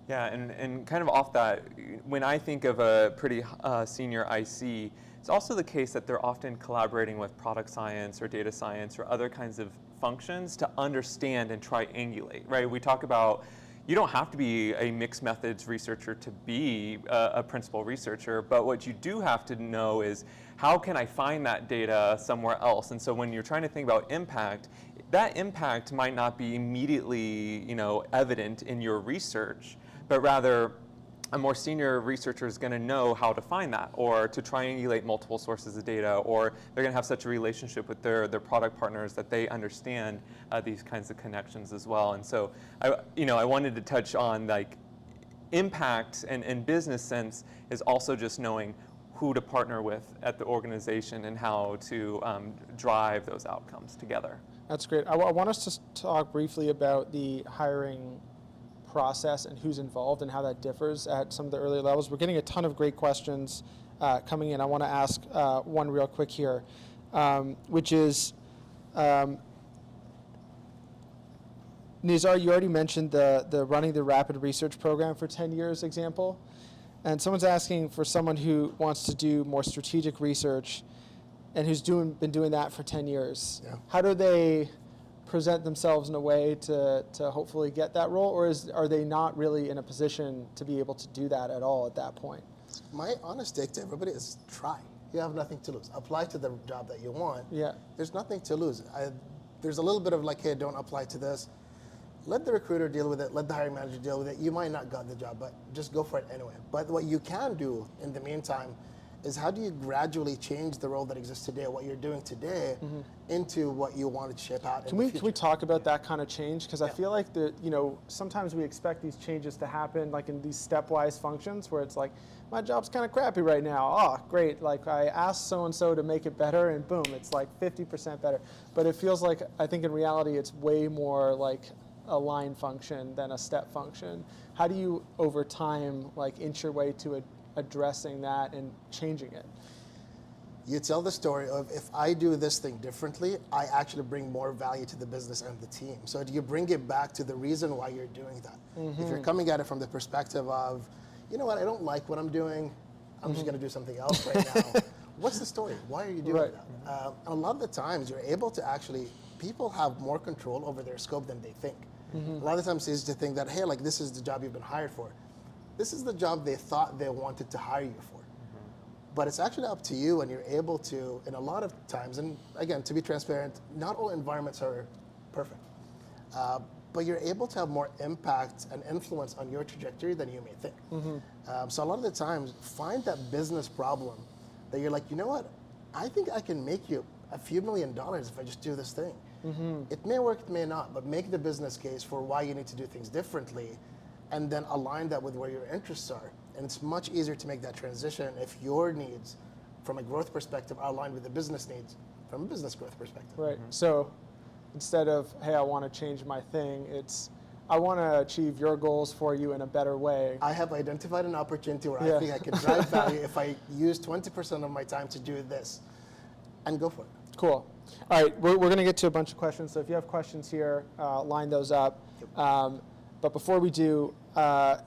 Yeah, and kind of off that, when I think of a pretty senior IC, it's also the case that they're often collaborating with product science or data science or other kinds of functions to understand and triangulate, right? We talk about, you don't have to be a mixed methods researcher to be a principal researcher, but what you do have to know is, how can I find that data somewhere else? And so when you're trying to think about impact, that impact might not be immediately, evident in your research, but rather a more senior researcher is going to know how to find that, or to triangulate multiple sources of data, or they're going to have such a relationship with their product partners that they understand these kinds of connections as well. And so I wanted to touch on like impact and business sense is also just knowing who to partner with at the organization and how to drive those outcomes together. That's great. I want us to talk briefly about the hiring process and who's involved and how that differs at some of the earlier levels. We're getting a ton of great questions coming in. I want to ask one real quick here, which is, Nizar, you already mentioned the running the rapid research program for 10 years example. And someone's asking for someone who wants to do more strategic research and who's been doing that for 10 years. Yeah. How do they present themselves in a way to hopefully get that role, or are they not really in a position to be able to do that at all at that point? My honest take to everybody is try. You have nothing to lose. Apply to the job that you want. Yeah. There's nothing to lose. There's a little bit of like, hey, don't apply to this. Let the recruiter deal with it. Let the hiring manager deal with it. You might not got the job, but just go for it anyway. But what you can do in the meantime is how do you gradually change the role that exists today, what you're doing today, into what you want to shape out in the future. Can we talk about that kind of change? Because I feel like sometimes we expect these changes to happen like in these stepwise functions where it's like, my job's kind of crappy right now. Oh, great, like I asked so-and-so to make it better and boom, it's like 50% better. But it feels like, I think in reality, it's way more like a line function than a step function. How do you, over time, like inch your way to addressing that and changing it? You tell the story of, if I do this thing differently, I actually bring more value to the business and the team. So do you bring it back to the reason why you're doing that? If you're coming at it from the perspective of, you know what, I don't like what I'm doing, I'm just going to do something else right now. What's the story? Why are you doing that? A lot of the times you're able to actually, people have more control over their scope than they think. A lot of the times they used to think that, hey, like this is the job you've been hired for. This is the job they thought they wanted to hire you for. But it's actually up to you, and you're able to, in a lot of times, and again, to be transparent, not all environments are perfect. But you're able to have more impact and influence on your trajectory than you may think. So a lot of the times, find that business problem that you're like, you know what, I think I can make you a few $1 million if I just do this thing. It may work, it may not, but make the business case for why you need to do things differently, and then align that with where your interests are. And it's much easier to make that transition if your needs from a growth perspective are aligned with the business needs from a business growth perspective. Right. So instead of, hey, I want to change my thing, it's, I want to achieve your goals for you in a better way. I have identified an opportunity where I think I can drive value if I use 20% of my time to do this, and go for it. Cool. All right, we're going to get to a bunch of questions, so if you have questions here, line those up. But before we do,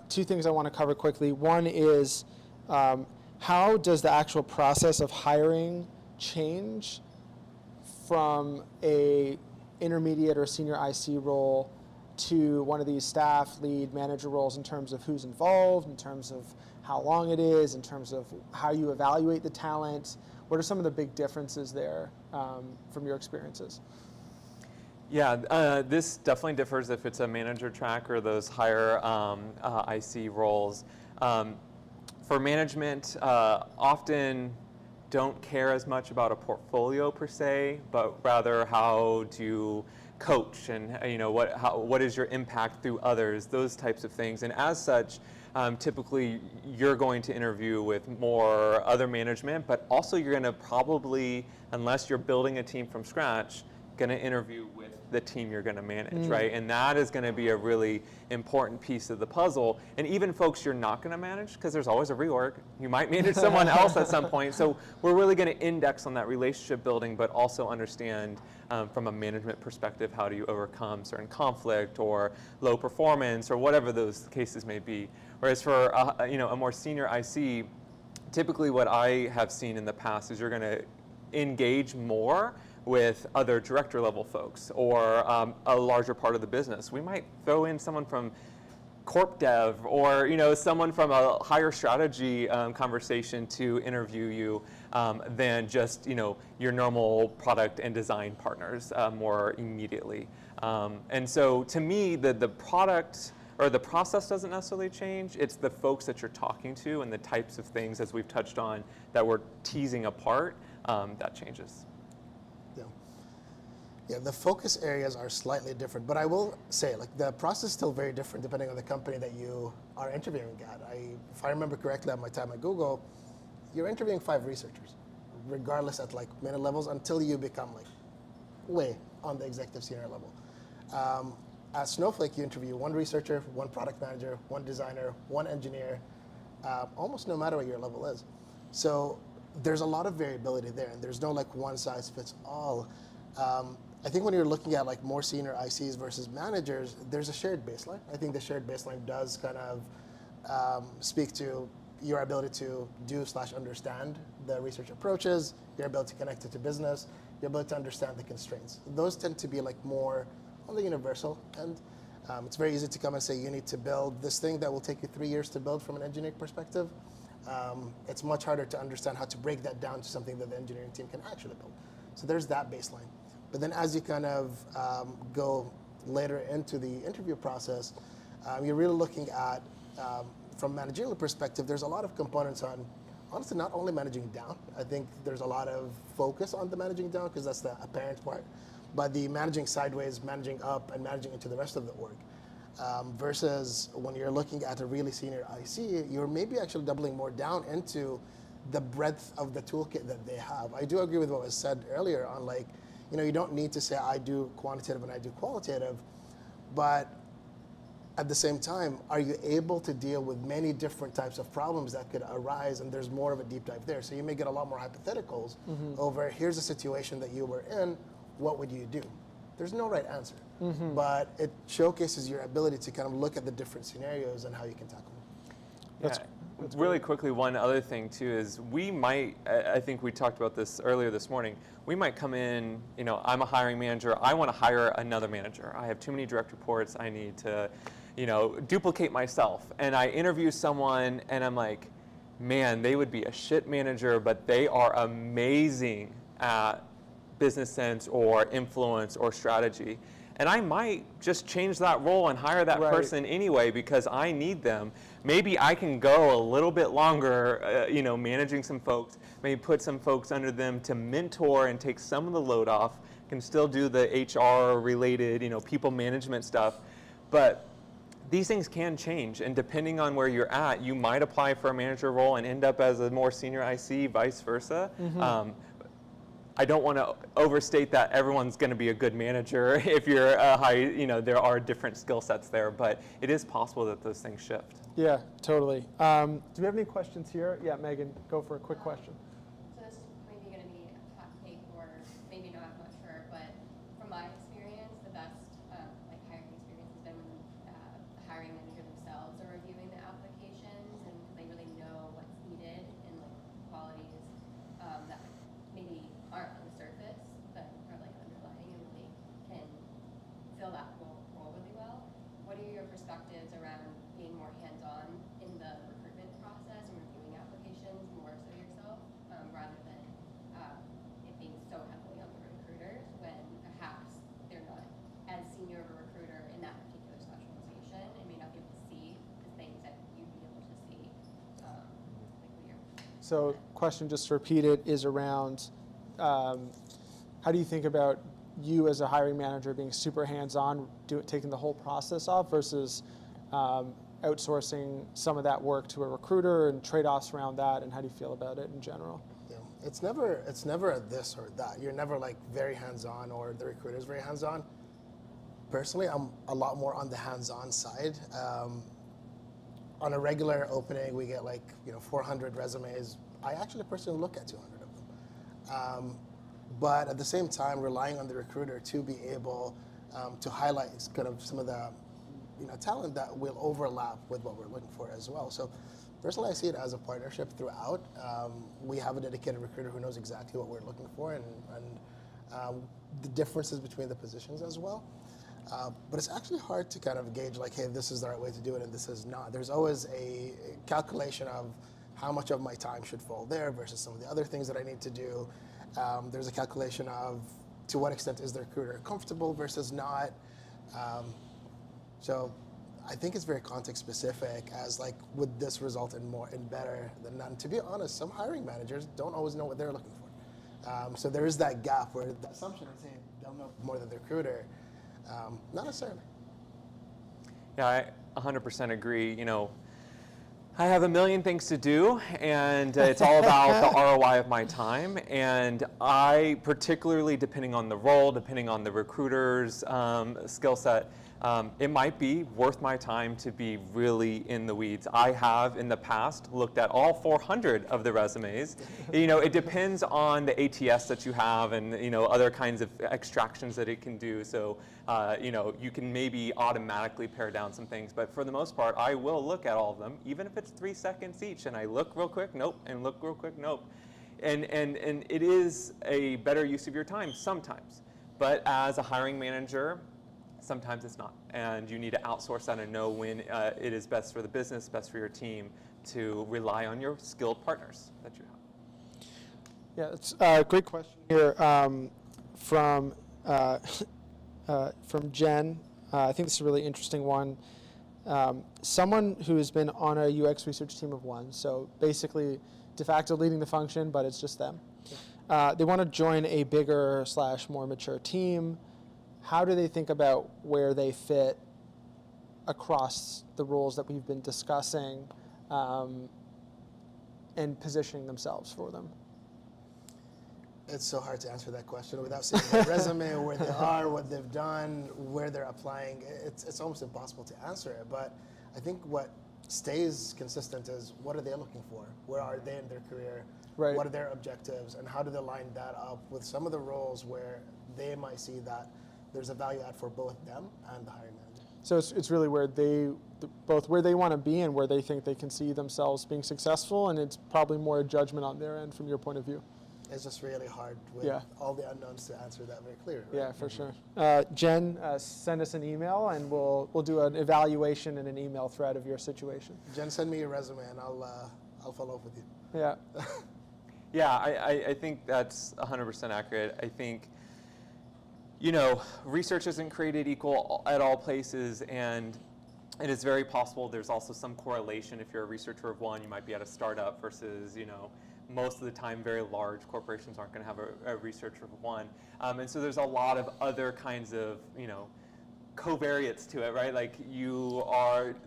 two things I want to cover quickly. One is, how does the actual process of hiring change from a intermediate or senior IC role to one of these staff, lead, manager roles in terms of who's involved, in terms of how long it is, in terms of how you evaluate the talent? What are some of the big differences there from your experiences? Yeah, this definitely differs if it's a manager track or those higher IC roles. For management, often don't care as much about a portfolio per se, but rather how do you coach, and what is your impact through others, those types of things. And as such, typically you're going to interview with more other management, but also you're going to probably, unless you're building a team from scratch, going to interview with the team you're going to manage, right? And that is going to be a really important piece of the puzzle. And even folks you're not going to manage, because there's always a reorg, you might manage someone else at some point. So we're really going to index on that relationship building, but also understand from a management perspective, how do you overcome certain conflict or low performance or whatever those cases may be. Whereas for a more senior IC, typically what I have seen in the past is you're going to engage more with other director level folks or a larger part of the business. We might throw in someone from corp dev or someone from a higher strategy conversation to interview you than just your normal product and design partners more immediately. And so to me, the product or the process doesn't necessarily change. It's the folks that you're talking to and the types of things, as we've touched on, that we're teasing apart, that changes. Yeah, the focus areas are slightly different, but I will say, like, the process is still very different depending on the company that you are interviewing at. If I remember correctly at my time at Google, you're interviewing 5 researchers, regardless at like minute levels, until you become like way on the executive senior level. At Snowflake, you interview 1 researcher, 1 product manager, 1 designer, 1 engineer, almost no matter what your level is. So there's a lot of variability there, and there's no like one size fits all. I think when you're looking at like more senior ICs versus managers, there's a shared baseline. I think the shared baseline does kind of speak to your ability to do/understand the research approaches, your ability to connect it to business, your ability to understand the constraints. Those tend to be like more on the universal end. It's very easy to come and say you need to build this thing that will take you 3 years to build from an engineering perspective. It's much harder to understand how to break that down to something that the engineering team can actually build. So there's that baseline. But then as you kind of go later into the interview process, you're really looking at, from a managerial perspective, there's a lot of components on, honestly, not only managing down. I think there's a lot of focus on the managing down because that's the apparent part, but the managing sideways, managing up, and managing into the rest of the org. Versus when you're looking at a really senior IC, you're maybe actually doubling more down into the breadth of the toolkit that they have. I do agree with what was said earlier on, like, you don't need to say I do quantitative and I do qualitative, but at the same time, are you able to deal with many different types of problems that could arise, and there's more of a deep dive there. So you may get a lot more hypotheticals over, here's a situation that you were in, what would you do? There's no right answer, but it showcases your ability to kind of look at the different scenarios and how you can tackle them. Yeah. Really quickly, one other thing too is we might, I think we talked about this earlier this morning, we might come in, I'm a hiring manager, I want to hire another manager. I have too many direct reports, I need to, duplicate myself. And I interview someone and I'm like, man, they would be a shit manager, but they are amazing at business sense or influence or strategy. And I might just change that role and hire that person anyway because I need them. Maybe I can go a little bit longer, managing some folks, maybe put some folks under them to mentor and take some of the load off, can still do the HR related, people management stuff. But these things can change, and depending on where you're at, you might apply for a manager role and end up as a more senior IC, vice versa. I don't want to overstate that everyone's going to be a good manager if you're a high, there are different skill sets there, but it is possible that those things shift. Yeah, totally. Do we have any questions here? Yeah, Megan, go for a quick question. So this may be going to be a hot take or maybe not, I'm not sure, but from my experience, the best hiring experience has been when the hiring manager themselves are reviewing the applications and they really know what's needed and qualities that maybe aren't on the surface, but are underlying and really can fill that role really well. What are your perspectives around being more hands-on in the recruitment process and reviewing applications more so yourself, rather than it being so heavily on the recruiters when perhaps they're not as senior of a recruiter in that particular specialization and may not be able to see the things that you'd be able to see. So question, just to repeat it, is around how do you think about you as a hiring manager being super hands-on, taking the whole process off versus outsourcing some of that work to a recruiter and trade-offs around that, and how do you feel about it in general? Yeah. It's never a this or that. You're never very hands-on or the recruiter's very hands-on. Personally, I'm a lot more on the hands-on side. On a regular opening, we get 400 resumes. I actually personally look at 200 of them. But at the same time, relying on the recruiter to be able to highlight kind of some of the talent that will overlap with what we're looking for as well. So personally, I see it as a partnership throughout. We have a dedicated recruiter who knows exactly what we're looking for and the differences between the positions as well. But it's actually hard to kind of gauge hey, this is the right way to do it and this is not. There's always a calculation of how much of my time should fall there versus some of the other things that I need to do. There's a calculation of to what extent is the recruiter comfortable versus not. So I think it's very context specific as would this result in more and better than none. To be honest, some hiring managers don't always know what they're looking for. So there is that gap where the assumption is they'll know more than the recruiter. Not necessarily. Yeah, I 100% agree. I have a million things to do, and it's all about the ROI of my time. And I, particularly depending on the role, depending on the recruiter's skill set, it might be worth my time to be really in the weeds. I have in the past looked at all 400 of the resumes. It depends on the ATS that you have and other kinds of extractions that it can do. So you can maybe automatically pare down some things, but for the most part, I will look at all of them, even if it's 3 seconds each, and I look real quick, nope, and look real quick, nope. And it is a better use of your time sometimes, but as a hiring manager, sometimes it's not, and you need to outsource that and know when it is best for the business, best for your team, to rely on your skilled partners that you have. Yeah, it's a great question here from Jen. I think this is a really interesting one. Someone who has been on a UX research team of one, so basically de facto leading the function, but it's just them. They want to join a bigger / more mature team. How do they think about where they fit across the roles that we've been discussing and positioning themselves for them? It's so hard to answer that question without seeing their resume, where they are, what they've done, where they're applying. It's almost impossible to answer it. But I think what stays consistent is, what are they looking for? Where are they in their career? Right. What are their objectives? And how do they line that up with some of the roles where they might see that there's a value add for both them and the hiring manager? So it's really where both where they want to be and where they think they can see themselves being successful, and it's probably more a judgment on their end from your point of view. It's just really hard with all the unknowns to answer that very clear. Right? Yeah, for sure. Jen, send us an email, and we'll do an evaluation in an email thread of your situation. Jen, send me your resume, and I'll follow up with you. Yeah. Yeah, I think that's 100% accurate. I think, research isn't created equal at all places, and it is very possible there's also some correlation. If you're a researcher of one, you might be at a startup versus, most of the time very large corporations aren't going to have a researcher of one. And so there's a lot of other kinds of, covariates to it, right? Like you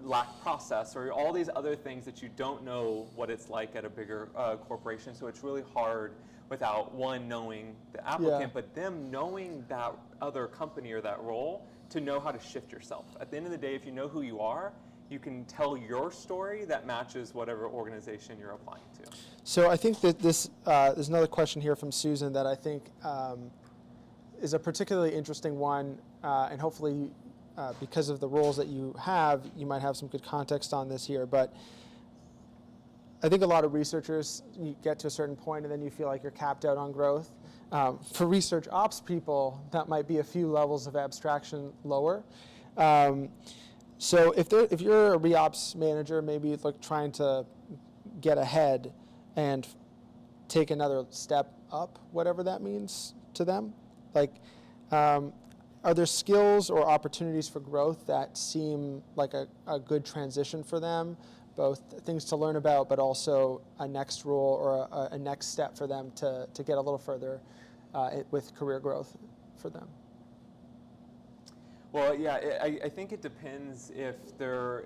lack process or all these other things that you don't know what it's like at a bigger corporation. So it's really hard without one knowing the applicant, but them knowing that other company or that role to know how to shift yourself. At the end of the day, if you know who you are, you can tell your story that matches whatever organization you're applying to. So I think that there's another question here from Susan that I think is a particularly interesting one, and hopefully because of the roles that you have, you might have some good context on this here. But I think a lot of researchers, you get to a certain point and then you feel like you're capped out on growth. For research ops people, that might be a few levels of abstraction lower. So if you're a reops manager, maybe like trying to get ahead and take another step up, whatever that means to them, like are there skills or opportunities for growth that seem like a good transition for them, both things to learn about, but also a next role or a next step for them to get a little further with career growth for them? Well, yeah, I think it depends if they're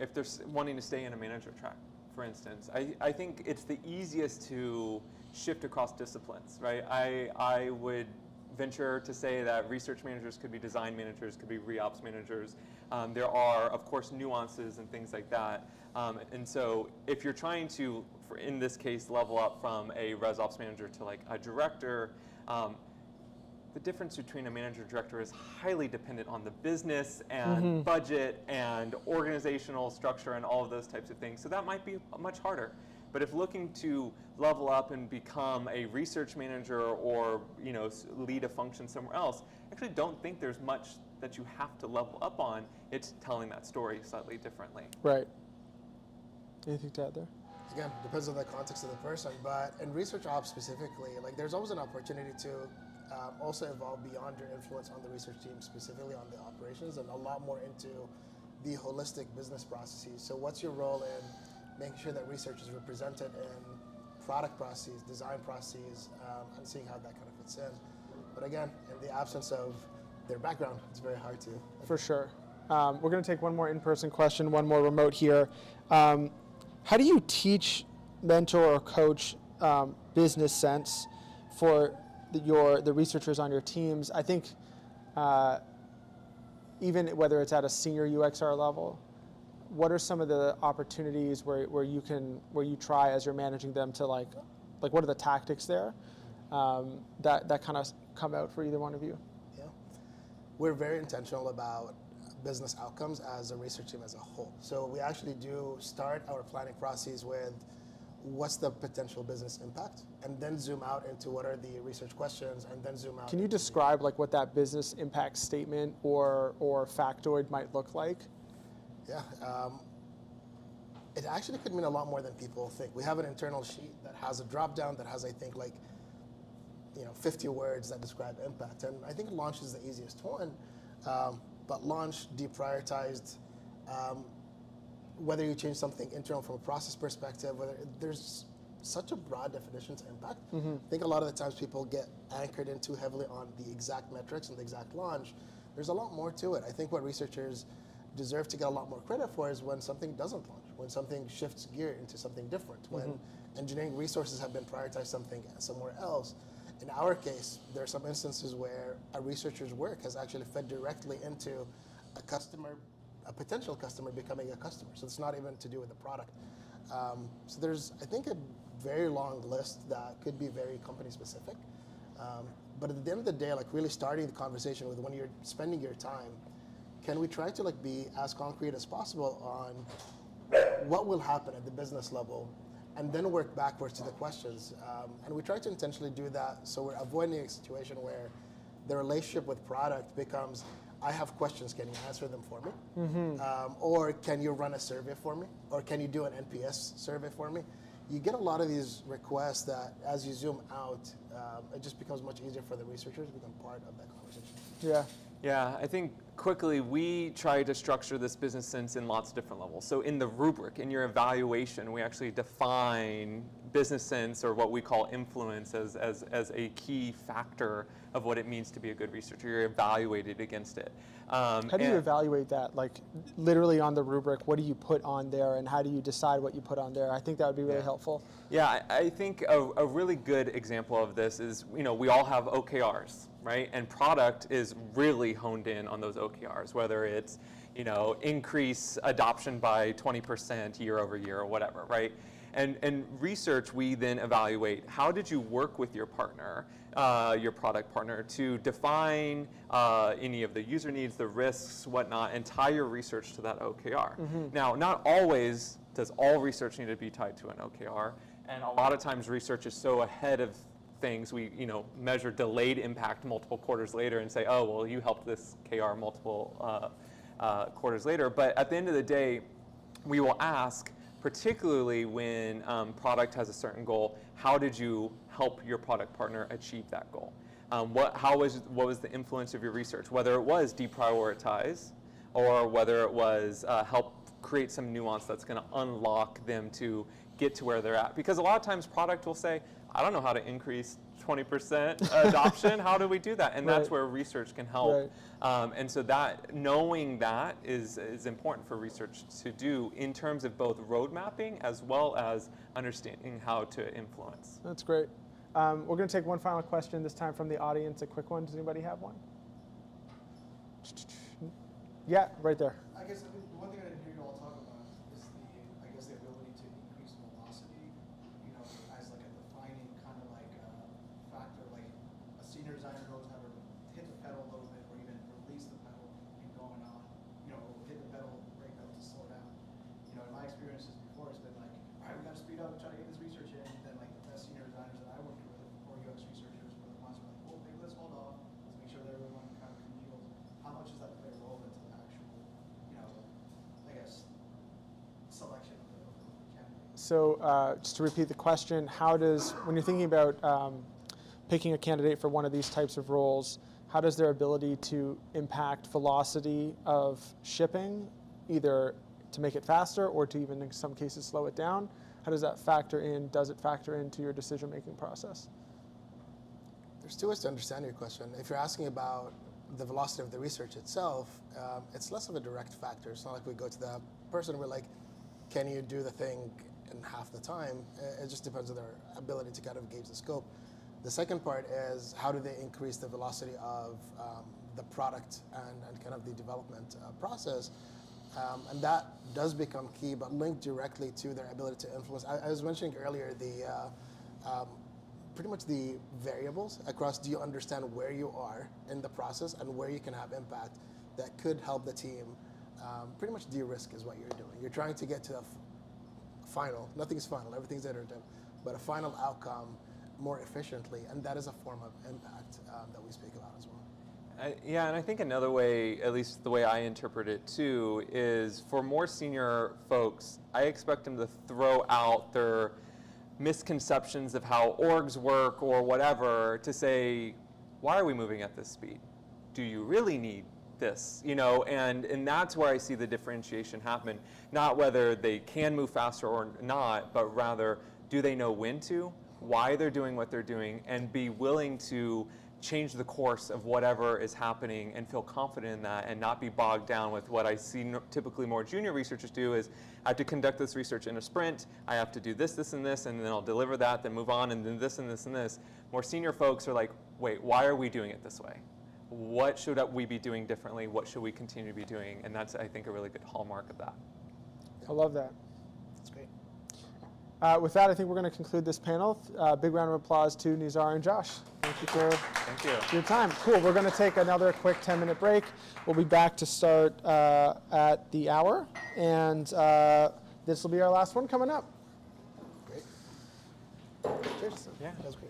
wanting to stay in a manager track, for instance. I think it's the easiest to shift across disciplines, right? I would venture to say that research managers could be design managers, could be reops managers. There are, of course, nuances and things like that. And so if you're trying to, in this case, level up from a res ops manager to like a director, the difference between a manager and director is highly dependent on the business and budget and organizational structure and all of those types of things. So that might be much harder. But if looking to level up and become a research manager or lead a function somewhere else, I actually don't think there's much that you have to level up on. It's telling that story slightly differently. Right. Anything to add there? Again, depends on the context of the person, but in research ops specifically, like there's always an opportunity to also evolve beyond your influence on the research team, specifically on the operations, and a lot more into the holistic business processes. So what's your role in making sure that research is represented in product processes, design processes, and seeing how that kind of fits in. But again, in the absence of their background, it's very hard to. For sure. We're going to take one more in-person question, one more remote here. how do you teach, mentor, or coach business sense for the researchers on your teams? I think even whether it's at a senior UXR level, what are some of the opportunities where you try as you're managing them to like what are the tactics there that kind of come out for either one of you? Yeah, we're very intentional about business outcomes as a research team as a whole. So we actually do start our planning process with what's the potential business impact, and then zoom out into what are the research questions, and then zoom out. Can you describe like what that business impact statement or factoid might look like? Yeah, it actually could mean a lot more than people think. We have an internal sheet that has a drop down that has, I think, 50 words that describe impact, and I think launch is the easiest one. But launch, deprioritized, whether you change something internal from a process perspective, whether there's such a broad definition to impact. I think a lot of the times people get anchored in too heavily on the exact metrics and the exact launch. There's a lot more to it. I think what researchers deserve to get a lot more credit for is when something doesn't launch, when something shifts gear into something different, when engineering resources have been prioritized somewhere else. In our case, there are some instances where a researcher's work has actually fed directly into a potential customer becoming a customer. So it's not even to do with the product. So there's, I think, a very long list that could be very company specific. But at the end of the day, really starting the conversation with when you're spending your time, can we try to be as concrete as possible on what will happen at the business level, and then work backwards to the questions. And we try to intentionally do that so we're avoiding a situation where the relationship with product becomes, I have questions, can you answer them for me? Or can you run a survey for me? Or can you do an NPS survey for me? You get a lot of these requests that as you zoom out, it just becomes much easier for the researchers to become part of that conversation. Yeah. Yeah, I think quickly we try to structure this business sense in lots of different levels. So in the rubric, in your evaluation, we actually define business sense, or what we call influence, as a key factor of what it means to be a good researcher. You're evaluated against it. How do you evaluate that? Like literally on the rubric, what do you put on there, and how do you decide what you put on there? I think that would be really helpful. Yeah, I think a really good example of this is, we all have OKRs, right? And product is really honed in on those OKRs, whether it's, increase adoption by 20% year over year or whatever, right? And research, we then evaluate, how did you work with your partner, your product partner, to define any of the user needs, the risks, whatnot, and tie your research to that OKR. Now, not always does all research need to be tied to an OKR, and a lot of times research is so ahead of things, we measure delayed impact multiple quarters later and say, oh, well, you helped this KR multiple quarters later. But at the end of the day, we will ask, particularly when product has a certain goal, how did you help your product partner achieve that goal? What was the influence of your research? Whether it was deprioritize, or whether it was help create some nuance that's going to unlock them to get to where they're at. Because a lot of times product will say, I don't know how to increase 20% adoption. How do we do that? And that's where research can help. And so that knowing that is important for research to do in terms of both road mapping as well as understanding how to influence. That's great. We're going to take one final question, this time from the audience, a quick one. Does anybody have one? Yeah, right there. I guess the one thing I didn't hear you all talk about is the ability to increase velocity, as a defining kind of factor. Like a senior designer knows how to hit the pedal a little bit, or even release the pedal and going on, hit the pedal, brake pedal to slow down. In my experiences before, it's been like, all right, we got to speed up and try to get this research in. And then the best senior designers that I worked with, or UX researchers, were the ones who were like, well, maybe let's hold off. Let's make sure that everyone kind of congeals. How much does that play a role into the actual, selection of the candidate? So just to repeat the question, when you're thinking about picking a candidate for one of these types of roles, how does their ability to impact velocity of shipping, either to make it faster or to even in some cases slow it down, how does that factor in? Does it factor into your decision-making process? There's two ways to understand your question. If you're asking about the velocity of the research itself, it's less of a direct factor. It's not like we go to the person and we're like, can you do the thing in half the time. It just depends on their ability to kind of gauge the scope. The second part is how do they increase the velocity of the product and kind of the development process. And that does become key, but linked directly to their ability to influence. I was mentioning earlier pretty much the variables across, do you understand where you are in the process and where you can have impact that could help the team pretty much de-risk is what you're doing. You're trying to get to a final, nothing's final, everything's iterative, but a final outcome more efficiently, and that is a form of impact that we speak about as well. Yeah, and I think another way, at least the way I interpret it too, is for more senior folks, I expect them to throw out their misconceptions of how orgs work or whatever to say, why are we moving at this speed? Do you really need this? You know, and that's where I see the differentiation happen. Not whether they can move faster or not, but rather, do they know when to, why they're doing what they're doing, and be willing to change the course of whatever is happening and feel confident in that and not be bogged down with what I see typically more junior researchers do is, I have to conduct this research in a sprint, I have to do this, this, and this, and then I'll deliver that, then move on, and then this, and this, and this. More senior folks are like, wait, why are we doing it this way? What should we be doing differently? What should we continue to be doing? And that's, I think, a really good hallmark of that. I love that. That's great. With that, I think we're going to conclude this panel. Big round of applause to Nizar and Josh. Thank you for your time. Cool. We're going to take another quick 10-minute break. We'll be back to start at the hour, and this will be our last one coming up. Great. Cheers. Yeah. That was great.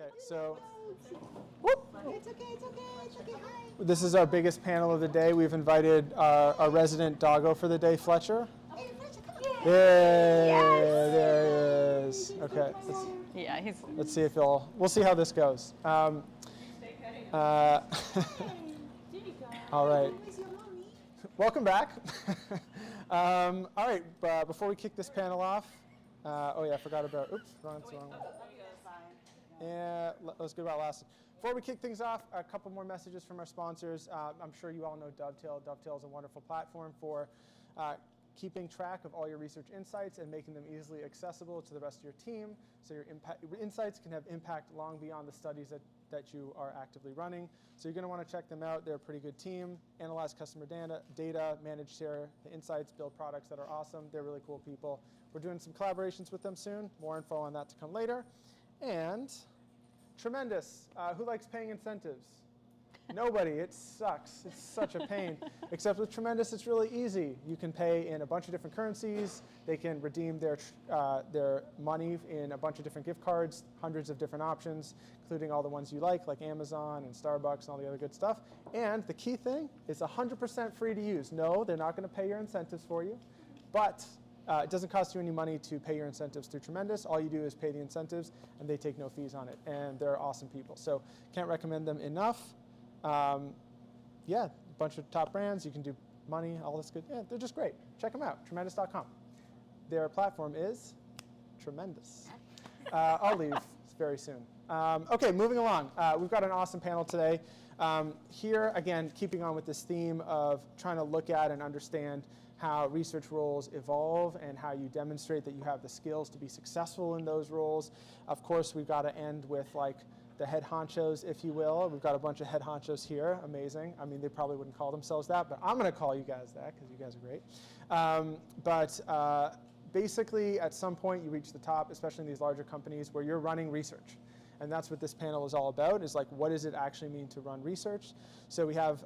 Okay, so It's okay, it's okay, it's okay. Hi. this is our biggest panel of the day. We've invited our resident doggo for the day, Fletcher. Hey, Fletcher, come Yay, here. there he is. Okay, Yeah, let's see if we'll see how this goes. All right. Where's your mommy? Welcome back. All right, before we kick this panel off, oh yeah, I forgot about, oops, wrong one. Yeah, let's go about last. Before we kick things off, a couple more messages from our sponsors. I'm sure you all know Dovetail. Dovetail is a wonderful platform for keeping track of all your research insights and making them easily accessible to the rest of your team, so your insights can have impact long beyond the studies that you are actively running. So you're going to want to check them out. They're a pretty good team. Analyze customer data, manage, share the insights, build products that are awesome. They're really cool people. We're doing some collaborations with them soon. More info on that to come later. And Tremendous. Who likes paying incentives? Nobody. It sucks. It's such a pain. Except with Tremendous, it's really easy. You can pay in a bunch of different currencies. They can redeem their money in a bunch of different gift cards, hundreds of different options, including all the ones you like Amazon and Starbucks and all the other good stuff. And the key thing is 100% free to use. No, they're not going to pay your incentives for you, but it doesn't cost you any money to pay your incentives through Tremendous. All you do is pay the incentives, and they take no fees on it. And they're awesome people. So can't recommend them enough. Yeah, a bunch of top brands. You can do money, all this good. Yeah, they're just great. Check them out, tremendous.com. Their platform is tremendous. I'll leave very soon. Okay, moving along. We've got an awesome panel today. Here, again, keeping on with this theme of trying to look at and understand how research roles evolve and how you demonstrate that you have the skills to be successful in those roles. Of course, we've got to end with the head honchos, if you will. We've got a bunch of head honchos here. Amazing. I mean, they probably wouldn't call themselves that, but I'm going to call you guys that because you guys are great. Basically, at some point, you reach the top, especially in these larger companies, where you're running research. And that's what this panel is all about, is what does it actually mean to run research? So we have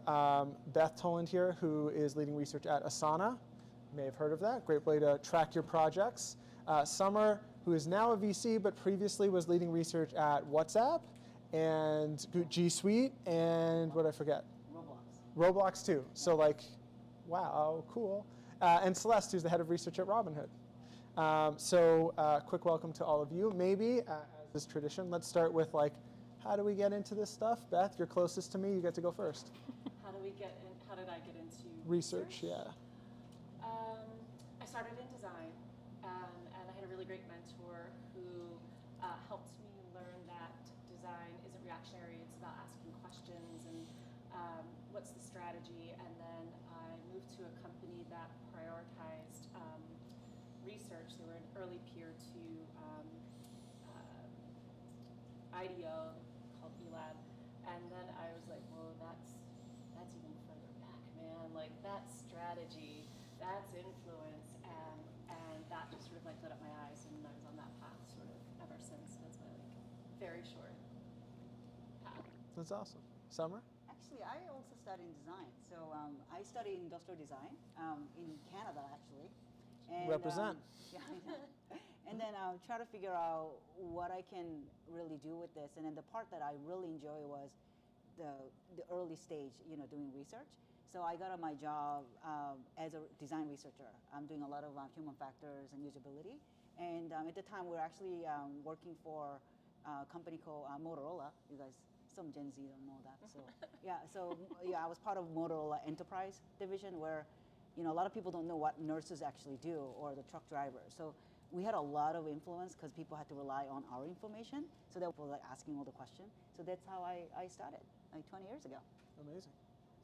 Beth Toland here, who is leading research at Asana. You may have heard of that. Great way to track your projects. Summer, who is now a VC, but previously was leading research at WhatsApp and G Suite, and what did I forget? Roblox too. So wow, cool. And Celeste, who's the head of research at Robinhood. Quick welcome to all of you. Maybe, as is tradition, let's start with how do we get into this stuff? Beth, you're closest to me. You get to go first. How did I get into research? Yeah. I started in design, and I had a really great mentor who helped me learn that design isn't reactionary. It's about asking questions and what's the strategy. And then I moved to a company that prioritized research. They were an early peer to IDEO called eLab, and then I was like, whoa, that's even further back, man. That's strategy, that's influence, and that just sort of lit up my eyes, and I was on that path sort of ever since. That's my very short path. That's awesome. Summer? Actually, I also studied in design. So I studied industrial design in Canada, actually. And, Represent. Yeah, I know. And then try to figure out what I can really do with this. And then the part that I really enjoy was the early stage, doing research. So I got my job as a design researcher. I'm doing a lot of human factors and usability. And at the time, we were actually working for a company called Motorola. You guys, some Gen Z don't know that. So I was part of Motorola Enterprise division, where a lot of people don't know what nurses actually do, or the truck drivers. So we had a lot of influence because people had to rely on our information. So they were asking all the questions. So that's how I started, 20 years ago. Amazing.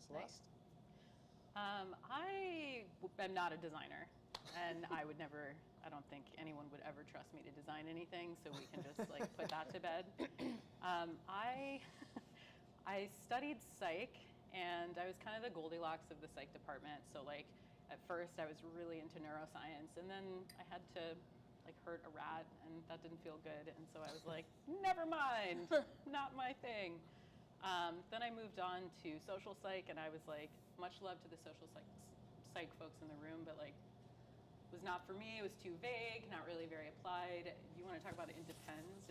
Celeste? I am not a designer, and I don't think anyone would ever trust me to design anything, so we can just put that to bed. I studied psych, and I was kind of the Goldilocks of the psych department. So at first I was really into neuroscience, and then I had to hurt a rat, and that didn't feel good, and so I was like, never mind, not my thing. Then I moved on to social psych, and I was much love to the social psych folks in the room, but was not for me. It was too vague, not really very applied. You want to talk about it depends.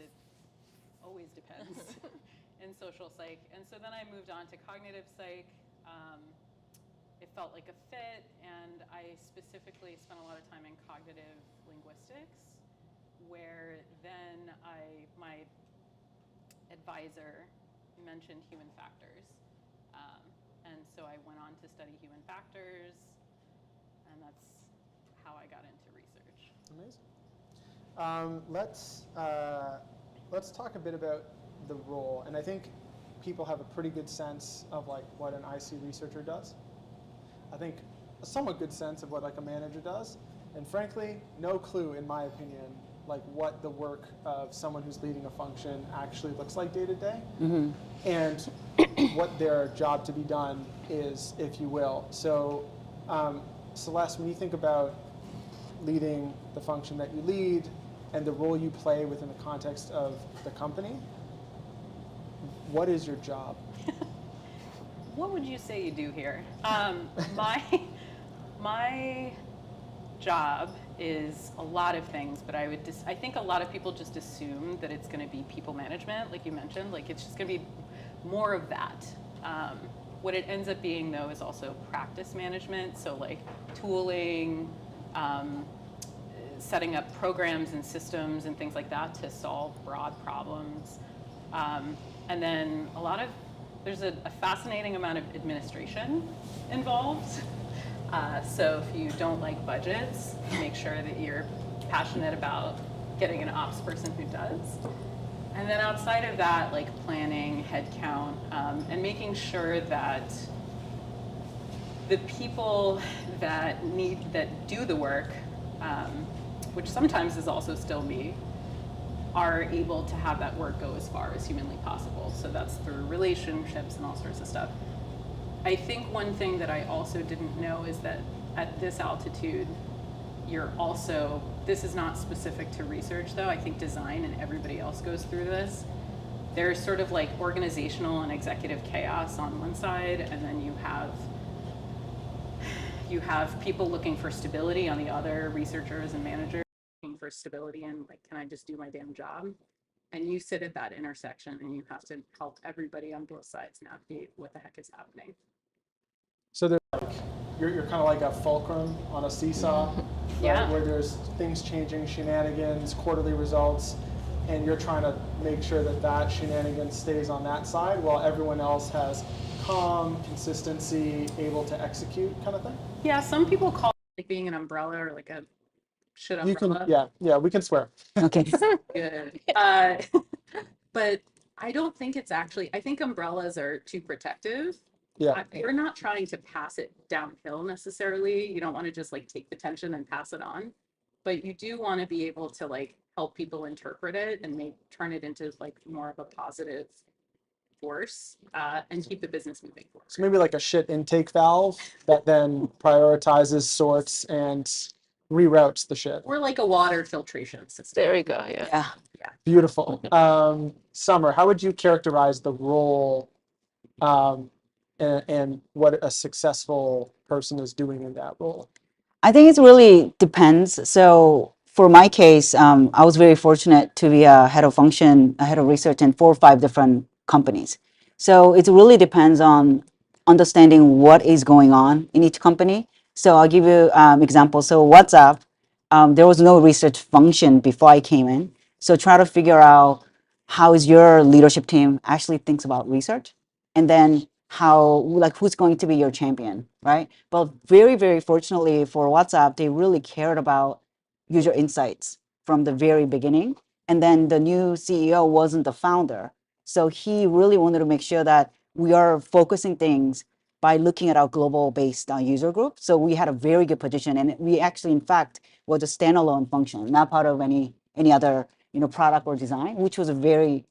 always depends in social psych. And so then I moved on to cognitive psych. It felt like a fit, and I specifically spent a lot of time in cognitive linguistics, where then my advisor mentioned human factors. And so I went on to study human factors, and that's how I got into research. Amazing. Let's talk a bit about the role, and I think people have a pretty good sense of like what an IC researcher does. I think a somewhat good sense of what like a manager does, and frankly, no clue in my opinion, like what the work of someone who's leading a function actually looks like day to day, and what their job to be done is, if you will. So, Celeste, when you think about leading the function that you lead and the role you play within the context of the company, what is your job? What would you say you do here? My job is a lot of things, but I think a lot of people just assume that it's going to be people management, like you mentioned. Like it's just going to be more of that. What it ends up being, though, is also practice management. So like tooling, setting up programs and systems and things like that to solve broad problems. And then there's a fascinating amount of administration involved. So if you don't like budgets, make sure that you're passionate about getting an ops person who does. And then outside of that, like planning, headcount, and making sure that the people that do the work, which sometimes is also still me, are able to have that work go as far as humanly possible. So that's through relationships and all sorts of stuff. I think one thing that I also didn't know is that at this altitude, this is not specific to research though, I think design and everybody else goes through this. There's sort of like organizational and executive chaos on one side, and then you have people looking for stability on the other, researchers and managers looking for stability and like, can I just do my damn job? And you sit at that intersection and you have to help everybody on both sides navigate what the heck is happening. So there's like, you're kind of like a fulcrum on a seesaw, right? Yeah. Where there's things changing, shenanigans, quarterly results, and you're trying to make sure that shenanigans stays on that side while everyone else has calm, consistency, able to execute kind of thing? Yeah, some people call it like being an umbrella or like a shit umbrella. Yeah, we can swear. Okay. Good. But I don't think it's actually, I think umbrellas are too protective. Yeah. You're not trying to pass it downhill necessarily. You don't want to just like take the tension and pass it on, but you do want to be able to like help people interpret it and turn it into like more of a positive force, and keep the business moving forward. So maybe like a shit intake valve that then prioritizes, sorts, and reroutes the shit. Or like a water filtration system. There we go. Yeah. Yeah. Beautiful. Summer, how would you characterize the role and what a successful person is doing in that role? I think it really depends. So for my case, I was very fortunate to be a head of function, a head of research in 4 or 5 different companies. So it really depends on understanding what is going on in each company. So I'll give you example. So WhatsApp, there was no research function before I came in. So try to figure out how is your leadership team actually thinks about research, and then who's going to be your champion, right? But very, very fortunately for WhatsApp, they really cared about user insights from the very beginning. And then the new CEO wasn't the founder. So he really wanted to make sure that we are focusing things by looking at our global based user group. So we had a very good position, and we actually, in fact, was a standalone function, not part of any other product or design, which was a very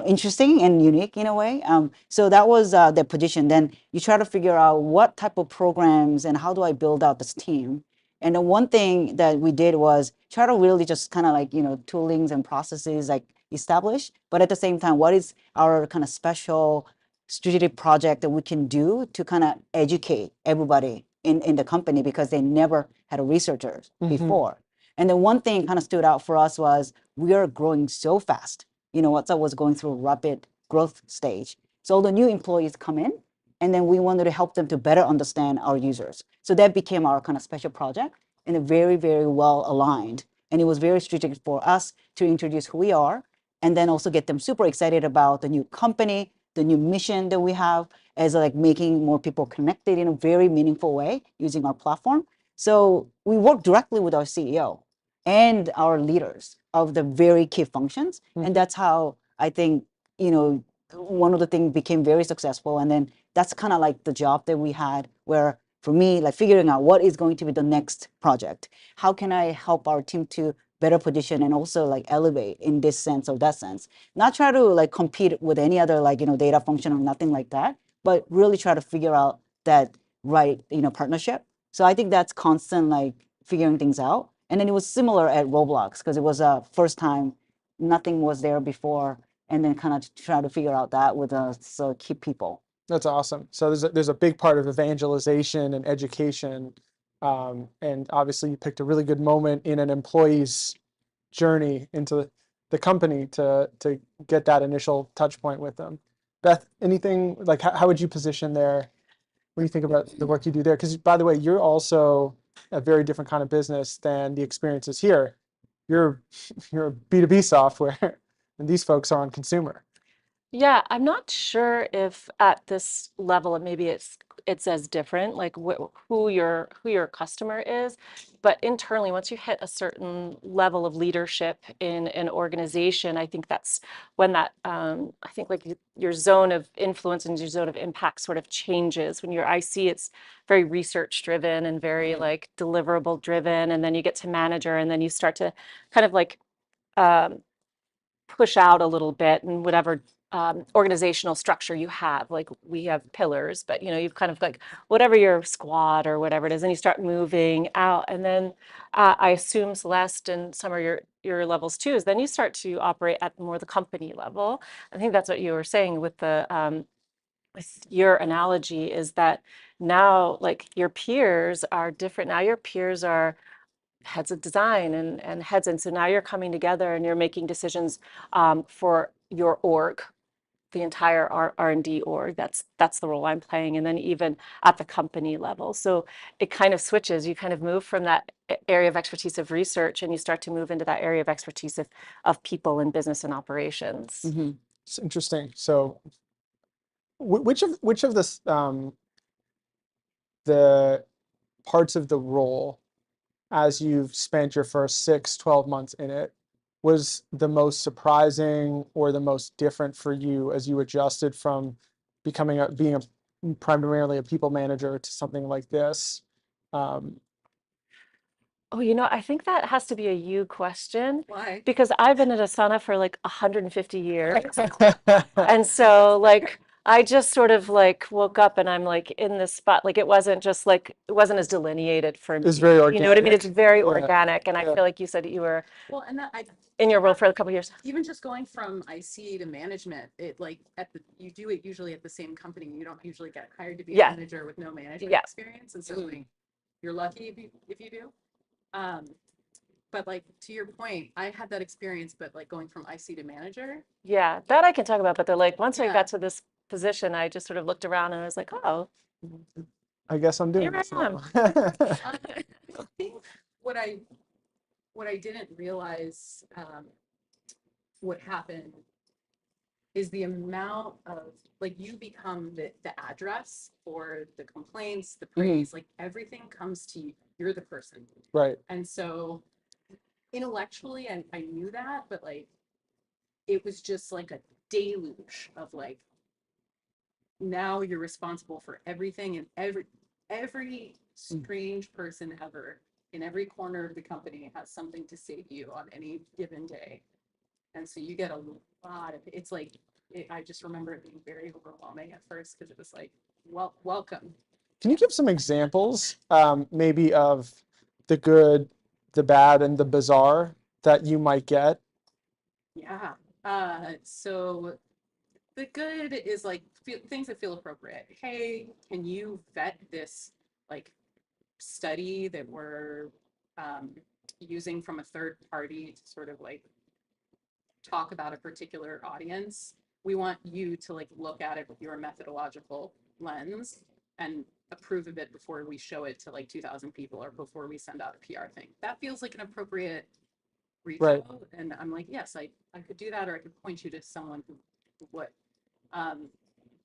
interesting and unique in a way. So that was the position. Then you try to figure out what type of programs and how do I build out this team. And the one thing that we did was try to really just kind of like, toolings and processes like establish, but at the same time, what is our kind of special strategic project that we can do to kind of educate everybody in the company, because they never had a researcher before. And the one thing kind of stood out for us was we are growing so fast. WhatsApp was going through a rapid growth stage. So all the new employees come in, and then we wanted to help them to better understand our users. So that became our kind of special project, and very, very well aligned. And it was very strategic for us to introduce who we are, and then also get them super excited about the new company, the new mission that we have, as like making more people connected in a very meaningful way using our platform. So we work directly with our CEO and our leaders of the very key functions. And that's how I think, one of the things became very successful. And then that's kind of like the job that we had, where for me, like figuring out what is going to be the next project. How can I help our team to better position and also like elevate in this sense or that sense? Not try to like compete with any other like, data function or nothing like that, but really try to figure out that right, partnership. So I think that's constant like figuring things out. And then it was similar at Roblox because it was a first time, nothing was there before, and then kind of try to figure out that with so key people. That's awesome. So there's a big part of evangelization and education, and obviously you picked a really good moment in an employee's journey into the company to get that initial touch point with them. Beth, anything like how would you position there? What do you think about the work you do there? Because by the way, you're also a very different kind of business than the experiences here. You're B2B software, and these folks are on consumer. Yeah, I'm not sure if at this level, and maybe it's as different, like who your customer is, but internally, once you hit a certain level of leadership in an organization, I think that's when that I think like your zone of influence and your zone of impact sort of changes. When you're IC, it's very research driven and very like deliverable driven, and then you get to manager, and then you start to kind of like um, push out a little bit and whatever organizational structure you have. Like we have pillars, but you've kind of like whatever your squad or whatever it is, and you start moving out. And then I assume Celeste and some of your levels too, is then you start to operate at more the company level. I think that's what you were saying with the with your analogy is that now like your peers are different. Now your peers are heads of design and heads. And so now you're coming together and you're making decisions for your org, the entire R&D org. That's the role I'm playing. And then even at the company level. So it kind of switches. You kind of move from that area of expertise of research and you start to move into that area of expertise of people and business and operations. Mm-hmm. It's interesting. So which of the parts of the role as you've spent your first 6-12 months in it was the most surprising or the most different for you as you adjusted from being primarily a people manager to something like this? Oh, I think that has to be a you question. Why? Because I've been at Asana for like 150 years. And so like I just sort of like woke up and I'm like in this spot. Like it wasn't as delineated for me. It's very You know what I mean? organic. It's very Yeah. organic. And I Yeah. feel like you said that you were Well, and that in your role for a couple of years. even just going from IC to management, it like you do it usually at the same company. You don't usually get hired to be a Yeah. manager with no management Yeah. experience, and so like, you're lucky if you do. But like to your point, I had that experience, but like going from IC to manager. Yeah, that I can talk about. But they're like, once I Yeah. got to this position, I just sort of looked around and I was like, oh, I guess I'm doing here I this now. I think what I didn't realize what happened is the amount of like you become the address for the complaints, the praise, like everything comes to you. You're the person. Right. And so intellectually I knew that, but like it was just like a deluge of like now you're responsible for everything, and every strange person ever in every corner of the company has something to say to you on any given day. And so you get a lot of it's like I just remember it being very overwhelming at first because it was like, well, welcome. Can you give some examples, maybe of the good, the bad, and the bizarre that you might get? Yeah. So the good is like things that feel appropriate. Hey, can you vet this like study that we're using from a third party to sort of like talk about a particular audience, we want you to like look at it with your methodological lens and approve of it before we show it to like 2,000 people or before we send out a PR thing. That feels like an appropriate reach Right. out. And I'm like, yes, I could do that, or I could point you to someone who would.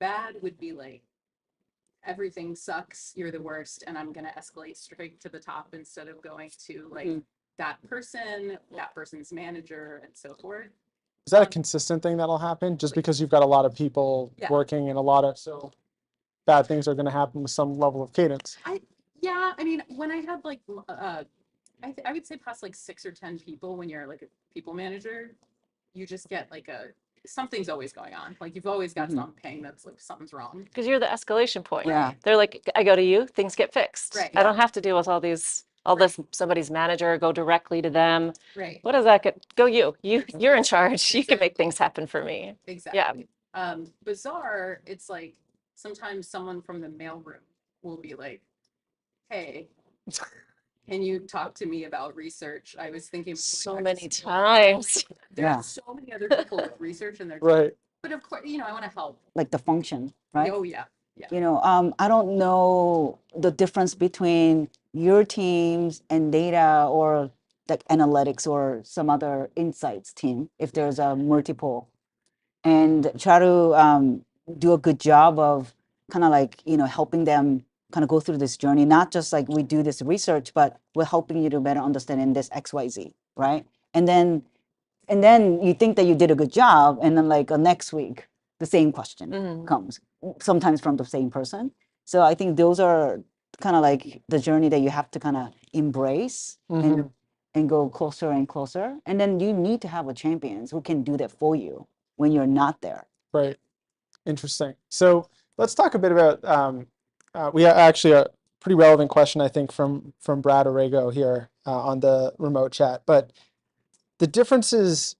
Bad would be like, everything sucks, you're the worst, and I'm gonna escalate straight to the top instead of going to like that person's manager, and so forth. Is that a consistent thing that'll happen? Just because you've got a lot of people Yeah. working and a lot of, so bad things are going to happen with some level of cadence. Yeah, I mean, when I had like, I would say past like 6 or 10 people, when you're like a people manager, you just get like something's always going on. Like you've always got something that's like something's wrong. Because you're the escalation point. Yeah. They're like, I go to you, things get fixed. Right. I don't have to deal with all this somebody's manager, go directly to them. Right. What does that get? Go you. You're in charge. You can make things happen for me. Exactly. Bizarre, it's like sometimes someone from the mailroom will be like, hey, can you talk to me about research? I was thinking So many times. There's so many other people with research, and they're Right. but of course, I want to help. Like the function, right? Oh yeah. Yeah. You know, I don't know the difference between your teams and data or like analytics or some other insights team, if there's a multiple, and try to do a good job of kind of like, helping them kind of go through this journey, not just like we do this research, but we're helping you to better understand in this XYZ, right? And then you think that you did a good job, and then like next week, the same question comes, sometimes from the same person. So I think those are kind of like the journey that you have to kind of embrace and go closer and closer. And then you need to have a champions who can do that for you when you're not there. Right. Interesting. So let's talk a bit about, we have actually a pretty relevant question, I think, from Brad Orego here on the remote chat. But the differences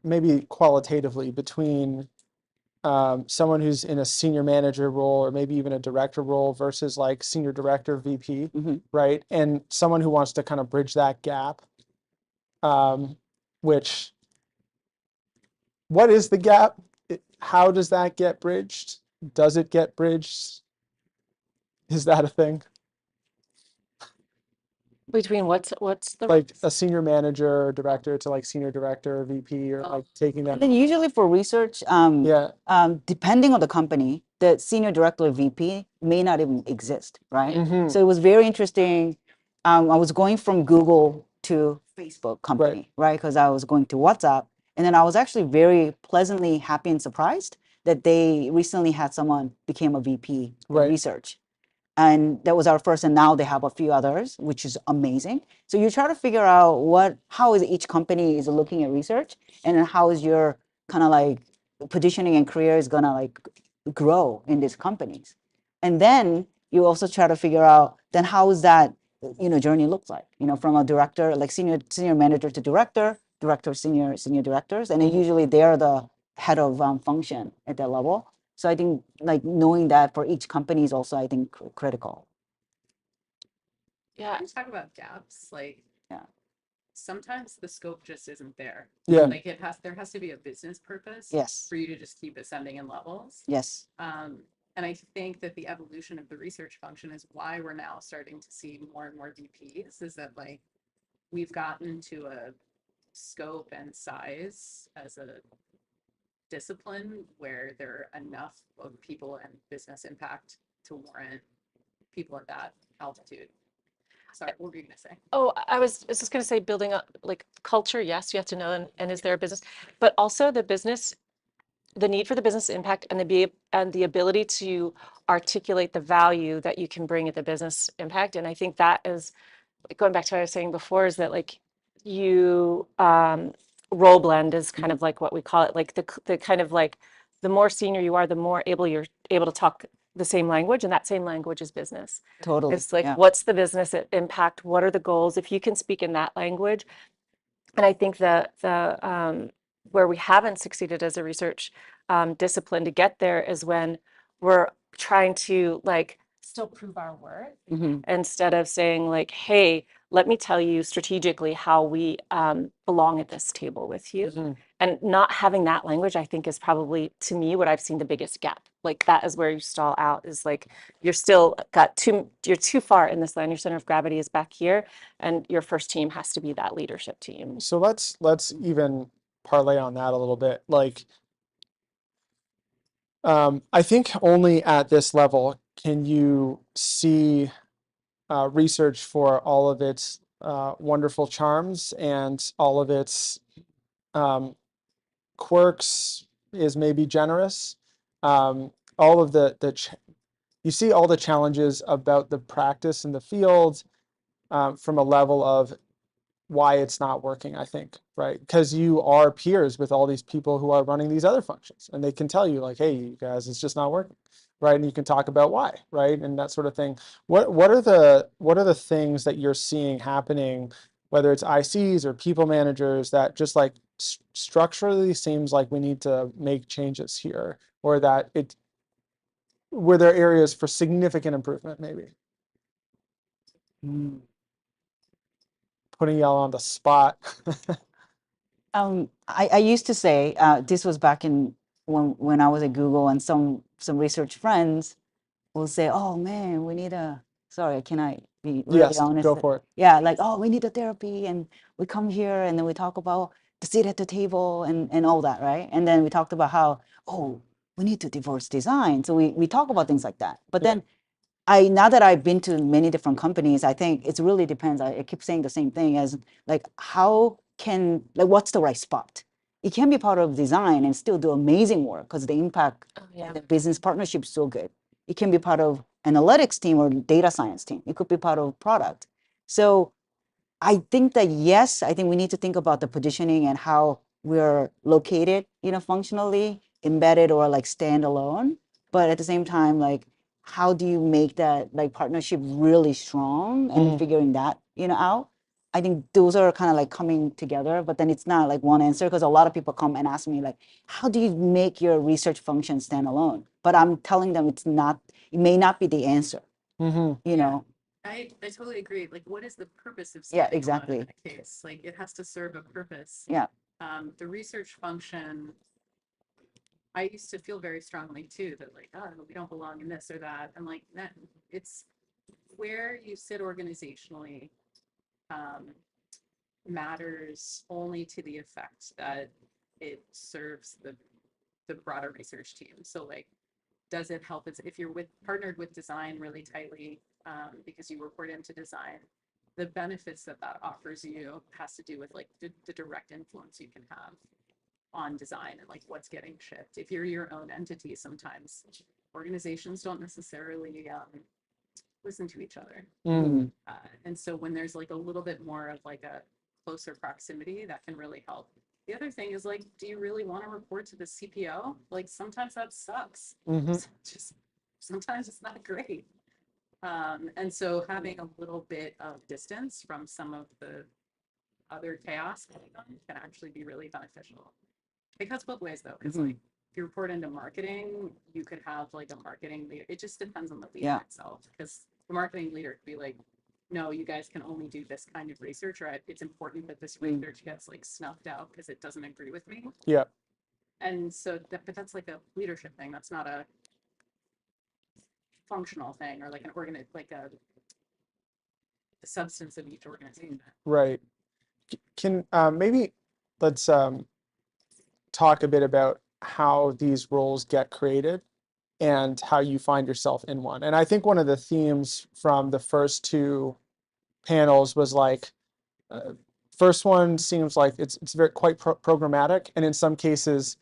maybe qualitatively between someone who's in a senior manager role or maybe even a director role versus like senior director, VP, right? And someone who wants to kind of bridge that gap, which, what is the gap? How does that get bridged? Does it get bridged? Is that a thing? Between what's the Like a senior manager or director to like senior director or VP, or like taking them. And then usually for research, depending on the company, the senior director or VP may not even exist, right? So it was very interesting. I was going from Google to Facebook company, right? Because I was going to WhatsApp. And then I was actually very pleasantly happy and surprised that they recently had someone became a VP of research. And that was our first, and now they have a few others, which is amazing. So you try to figure out how is each company is looking at research, and then how is your kind of like positioning and career is gonna like grow in these companies. And then you also try to figure out then how is that journey looks like, from a director, like senior manager to director, senior directors, and then usually they're the head of function at that level. So I think like knowing that for each company is also, I think, critical. Yeah. Talk about gaps, like sometimes the scope just isn't there. Yeah. Like there has to be a business purpose for you to just keep ascending in levels. Yes. And I think that the evolution of the research function is why we're now starting to see more and more VPs, is that like we've gotten to a scope and size as a discipline where there are enough of people and business impact to warrant people at that altitude. Sorry, what were you going to say? Oh, I was just going to say, building up like culture. Yes, you have to know, and is there a business, but also the need for the business impact and the ability to articulate the value that you can bring at the business impact. And I think that is going back to what I was saying before, is that like you role blend is kind of like what we call it, like the kind of like the more senior you are, the more you're able to talk the same language, and that same language is business. Totally. It's like, what's the business impact? What are the goals? If you can speak in that language. And I think the where we haven't succeeded as a research discipline to get there is when we're trying to like still prove our worth Mm-hmm. instead of saying like, hey, let me tell you strategically how we belong at this table with you. Mhm. And not having that language, I think, is probably, to me, what I've seen the biggest gap. Like that is where you stall out, is like you're still you're too far in this line. Your center of gravity is back here, and your first team has to be that leadership team. So let's even parlay on that a little bit. Like, I think only at this level can you see research for all of its wonderful charms and all of its um, quirks is maybe generous. All of you see all the challenges about the practice in the field from a level of why it's not working, I think, right? Because you are peers with all these people who are running these other functions, and they can tell you like, hey, you guys, it's just not working, right? And you can talk about why, right? And that sort of thing. What are the things that you're seeing happening, whether it's ICs or people managers, that just like structurally seems like we need to make changes here, or that were there areas for significant improvement, maybe? Putting y'all on the spot. I used to say, this was back in when I was at Google, and some research friends will say, "Oh man, we need a." Sorry, can I be really Yes, honest? go for it. Yeah, like, "Oh, we need a therapy," and we come here and then we talk about the seat at the table and all that, right? And then we talked about how, oh, we need to divorce design. So we talk about things like that. But then now that I've been to many different companies, I think it really depends. I keep saying the same thing as like, what's the right spot? It can be part of design and still do amazing work because the impact and the business partnership is so good. It can be part of analytics team or data science team. It could be part of product. So I think that yes, I think we need to think about the positioning and how we're located, functionally embedded or like standalone. But at the same time, like, how do you make that like partnership really strong and figuring that, out? I think those are kind of like coming together, but then it's not like one answer because a lot of people come and ask me like, how do you make your research function standalone? But I'm telling them it may not be the answer, you know? I totally agree. Like, what is the purpose of Yeah, standing alone exactly. in that case? Like, it has to serve a purpose. Yeah. The research function, I used to feel very strongly too that like, oh, we don't belong in this or that. And like that, it's where you sit organizationally matters only to the effect that it serves the broader research team. So like, does it help? If you're partnered with design really tightly because you report into design, the benefits that offers you has to do with like the direct influence you can have on design and like what's getting shipped. If you're your own entity, sometimes organizations don't necessarily listen to each other. And so when there's like a little bit more of like a closer proximity, that can really help. The other thing is like, do you really want to report to the CPO? Like sometimes that sucks. Just sometimes it's not great. And so having a little bit of distance from some of the other chaos going on can actually be really beneficial. It cuts both ways though, because like if you report into marketing, you could have like a marketing leader. It just depends on the leader itself, because the marketing leader could be like, no, you guys can only do this kind of research, or it's important that this research gets like snuffed out because it doesn't agree with me. Yeah. And so but that's like a leadership thing. That's not a functional thing or like the substance of each organization. Right. Can maybe let's talk a bit about how these roles get created and how you find yourself in one. And I think one of the themes from the first two panels was like, first one seems like it's very quite programmatic, and in some cases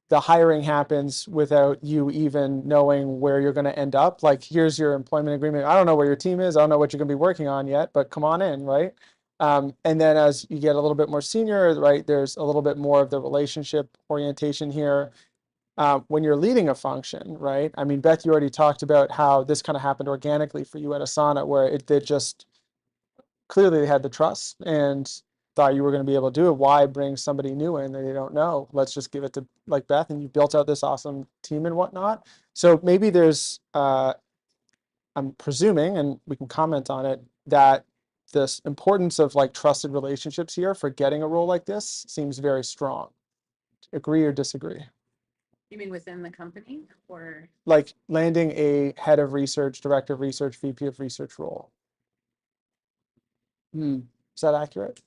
the hiring happens without you even knowing where you're going to end up. Like, here's your employment agreement. I don't know where your team is. I don't know what you're going to be working on yet, but come on in, right? And then as you get a little bit more senior, right, there's a little bit more of the relationship orientation here. When you're leading a function, right? I mean, Beth, you already talked about how this kind of happened organically for you at Asana, where it did just clearly they had the trust and thought you were going to be able to do it. Why bring somebody new in that they don't know? Let's just give it to like Beth, and you built out this awesome team and whatnot. So maybe there's I'm presuming, and we can comment on it, that this importance of like trusted relationships here for getting a role like this seems very strong. Agree or disagree? You mean within the company or? Like landing a head of research, director of research, VP of research role. Is that accurate?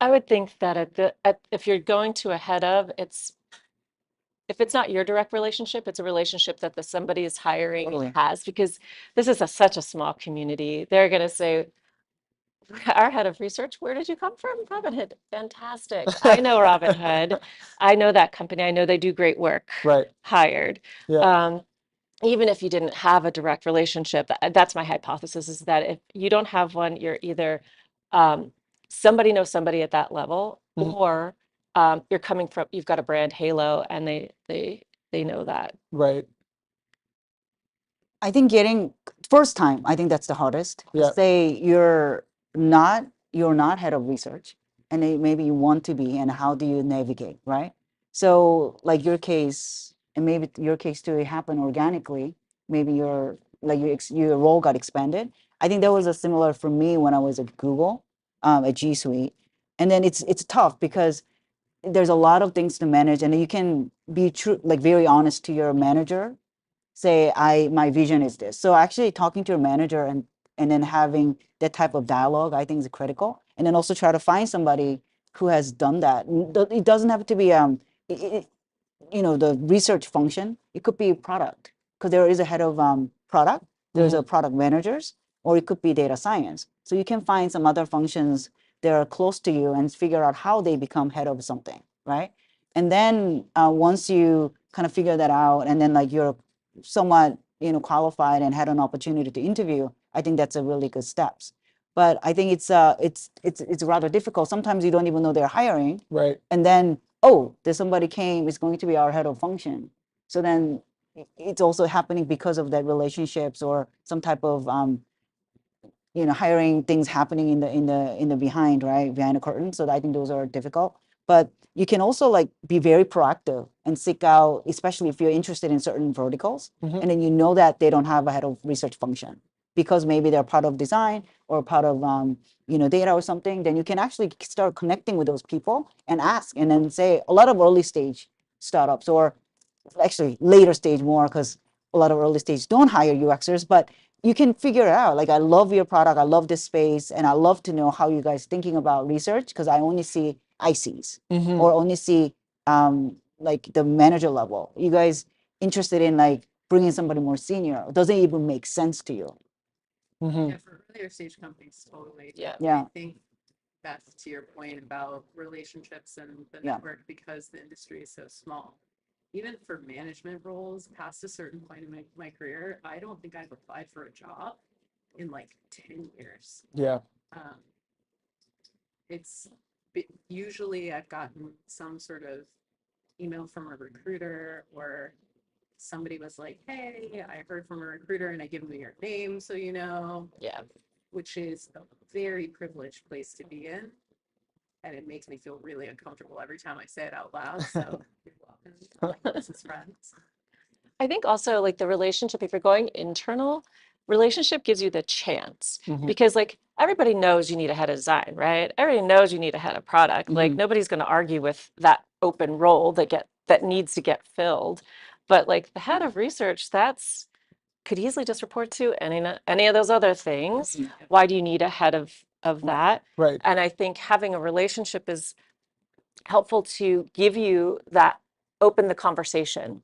I would think that if you're going to a head of, if it's not your direct relationship, it's a relationship that the somebody is hiring Totally. has, because this is such a small community. They're going to say, our head of research, where did you come from? Robinhood. Fantastic. I know Robinhood. I know that company. I know they do great work. Right. Hired. Yeah. Even if you didn't have a direct relationship, that's my hypothesis, is that if you don't have one, you're either somebody knows somebody at that level, or you're coming from, you've got a brand halo and they know that. Right. I think getting first time, I think that's the hardest. Yeah. Say you're not head of research, and maybe you want to be, and how do you navigate, right? So like your case, and maybe your case too, it happened organically. Maybe your your role got expanded. I think that was a similar for me when I was at Google, at G Suite, and then it's tough because there's a lot of things to manage, and you can be true, like very honest to your manager, say my vision is this. So actually talking to your manager and then having that type of dialogue, I think is critical. And then also try to find somebody who has done that. It doesn't have to be the research function. It could be product, because there is a head of product, there's a product managers, or it could be data science. So you can find some other functions that are close to you and figure out how they become head of something, right? And then once you kind of figure that out, and then like you're somewhat qualified and had an opportunity to interview, I think that's a really good steps. But I think it's rather difficult. Sometimes you don't even know they're hiring, Right. and then, oh, there's somebody came, is going to be our head of function. So then it's also happening because of that relationships or some type of hiring things happening in the behind, right, behind the curtain. So I think those are difficult. But you can also like be very proactive and seek out, especially if you're interested in certain verticals, and then you know that they don't have a head of research function because maybe they're part of design or part of data or something. Then you can actually start connecting with those people and ask, and then say a lot of early stage startups, or actually later stage more, because a lot of early stage don't hire UXers, but you can figure it out. Like, I love your product, I love this space, and I love to know how you guys thinking about research, because I only see ICs or only see like the manager level. You guys interested in like bringing somebody more senior? Doesn't even make sense to you. Yeah, for earlier stage companies, totally. Yeah. Yeah. I think that's to your point about relationships and the Yeah. network, because the industry is so small. Even for management roles past a certain point in my career, I don't think I've applied for a job in like 10 years. Yeah. It's usually I've gotten some sort of email from a recruiter, or somebody was like, hey, I heard from a recruiter, and I give them your name so you know. Yeah. Which is a very privileged place to be in. And it makes me feel really uncomfortable every time I say it out loud. So you're welcome, my closest friends. I think also like the relationship, if you're going internal, relationship gives you the chance, because like everybody knows you need a head of design, right? Everybody knows you need a head of product. Like nobody's going to argue with that open role that needs to get filled. But like the head of research, that's could easily just report to any of those other things. Why do you need a head of that? Right. And I think having a relationship is helpful to give you that, open the conversation.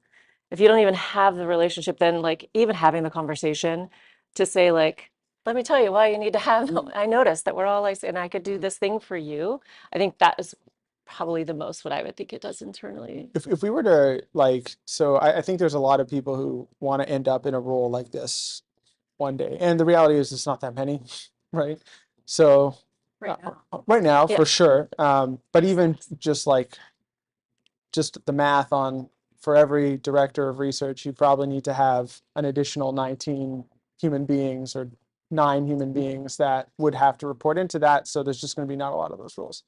If you don't even have the relationship, then like even having the conversation to say like, let me tell you why you need to have, I noticed that we're all like, and I could do this thing for you. I think that is probably the most what I would think it does internally. If we were to like, so I think there's a lot of people who want to end up in a role like this one day. And the reality is it's not that many, right? So right now Yeah. for sure. But even just the math on, for every director of research, you probably need to have an additional 19 human beings or 9 human beings that would have to report into that. So there's just going to be not a lot of those roles.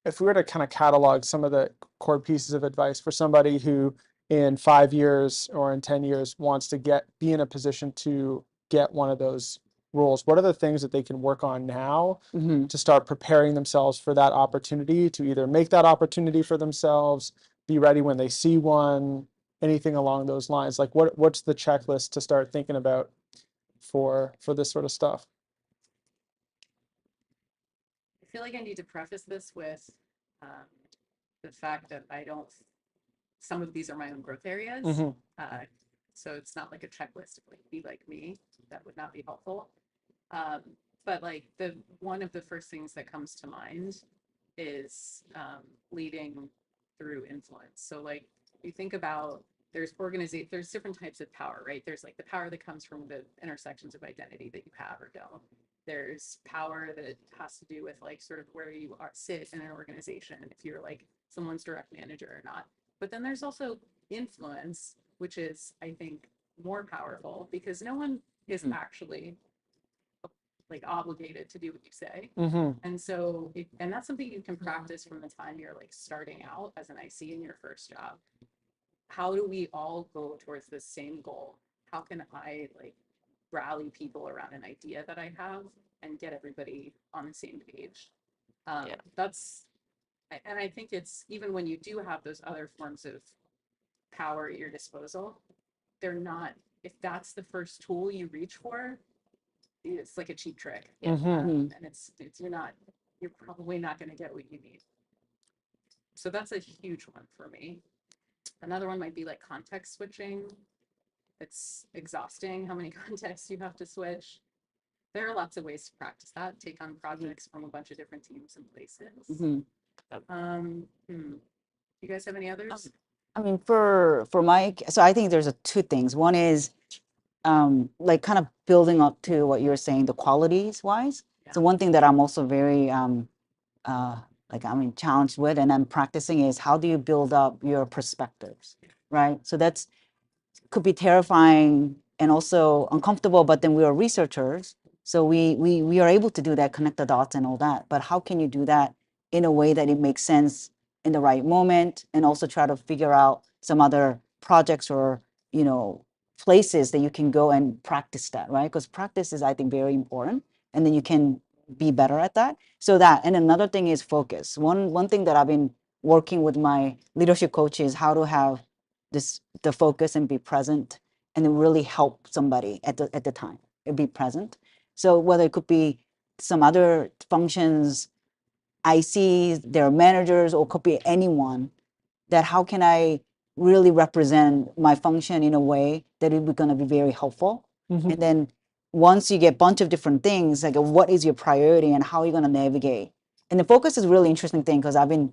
If we were to kind of catalog some of the core pieces of advice for somebody who in 5 years or in 10 years wants to be in a position to get one of those roles, what are the things that they can work on now to start preparing themselves for that opportunity, to either make that opportunity for themselves, be ready when they see one, anything along those lines? Like what's the checklist to start thinking about for this sort of stuff? I feel like I need to preface this with the fact that some of these are my own growth areas. So it's not like a checklist of like, be like me. That would not be helpful. But like one of the first things that comes to mind is leading through influence. So like you think about there's different types of power, right? There's like the power that comes from the intersections of identity that you have or don't. There's power that has to do with like sort of where you sit in an organization, if you're like someone's direct manager or not. But then there's also influence, which is, I think, more powerful because no one is actually like obligated to do what you say. And so, and that's something you can practice from the time you're like starting out as an IC in your first job. How do we all go towards the same goal? How can I like rally people around an idea that I have and get everybody on the same page? And I think it's even when you do have those other forms of power at your disposal, they're not, if that's the first tool you reach for, it's like a cheap trick. And you're probably not going to get what you need. So that's a huge one for me. Another one might be like context switching. It's exhausting how many contexts you have to switch. There are lots of ways to practice that. Take on projects from a bunch of different teams and places. You guys have any others? I mean, for so I think there's two things. One is like kind of building up to what you were saying, the qualities wise. So one thing that I'm also very challenged with and I'm practicing is how do you build up your perspectives, right? So that's could be terrifying and also uncomfortable, but then we are researchers, so we are able to do that, connect the dots and all that. But how can you do that in a way that it makes sense in the right moment, and also try to figure out some other projects or places that you can go and practice that, right? Because practice is, I think, very important, and then you can be better at that. So that, and another thing is focus. One thing that I've been working with my leadership coach is how to have the focus and be present and then really help somebody at the time and be present. So whether it could be some other functions, ICs, their managers, or could be anyone, that how can I really represent my function in a way that it would going to be very helpful. And then once you get a bunch of different things, like what is your priority and how are you going to navigate? And the focus is a really interesting thing because I've been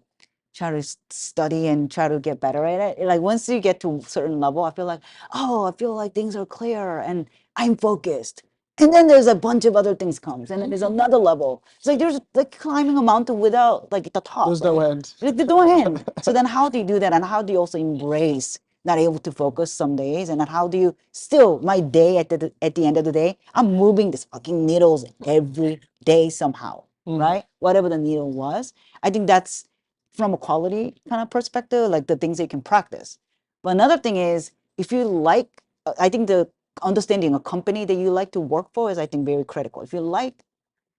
trying to study and try to get better at it. Like once you get to a certain level, I feel like things are clear and I'm focused. And then there's a bunch of other things comes, and then there's another level. It's like there's like climbing a mountain without like the top. There's no end. There's no end. So then how do you do that? And how do you also embrace not able to focus some days? And then how do you still, my day at the end of the day, I'm moving these fucking needles every day somehow, right? Whatever the needle was. I think that's from a quality kind of perspective, like the things that you can practice. But another thing is, if you like, I think the understanding a company that you like to work for is, I think, very critical. If you like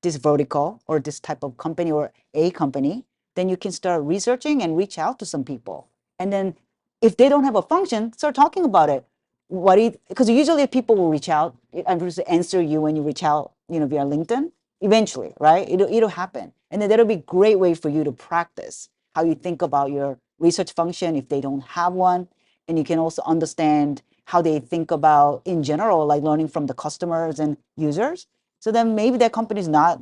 this vertical or this type of company or a company, then you can start researching and reach out to some people. And then if they don't have a function, start talking about it. Because usually people will reach out and just answer you when you reach out, via LinkedIn, eventually, right? It'll happen. And then that'll be a great way for you to practice how you think about your research function if they don't have one. And you can also understand how they think about, in general, like learning from the customers and users. So then maybe that company is not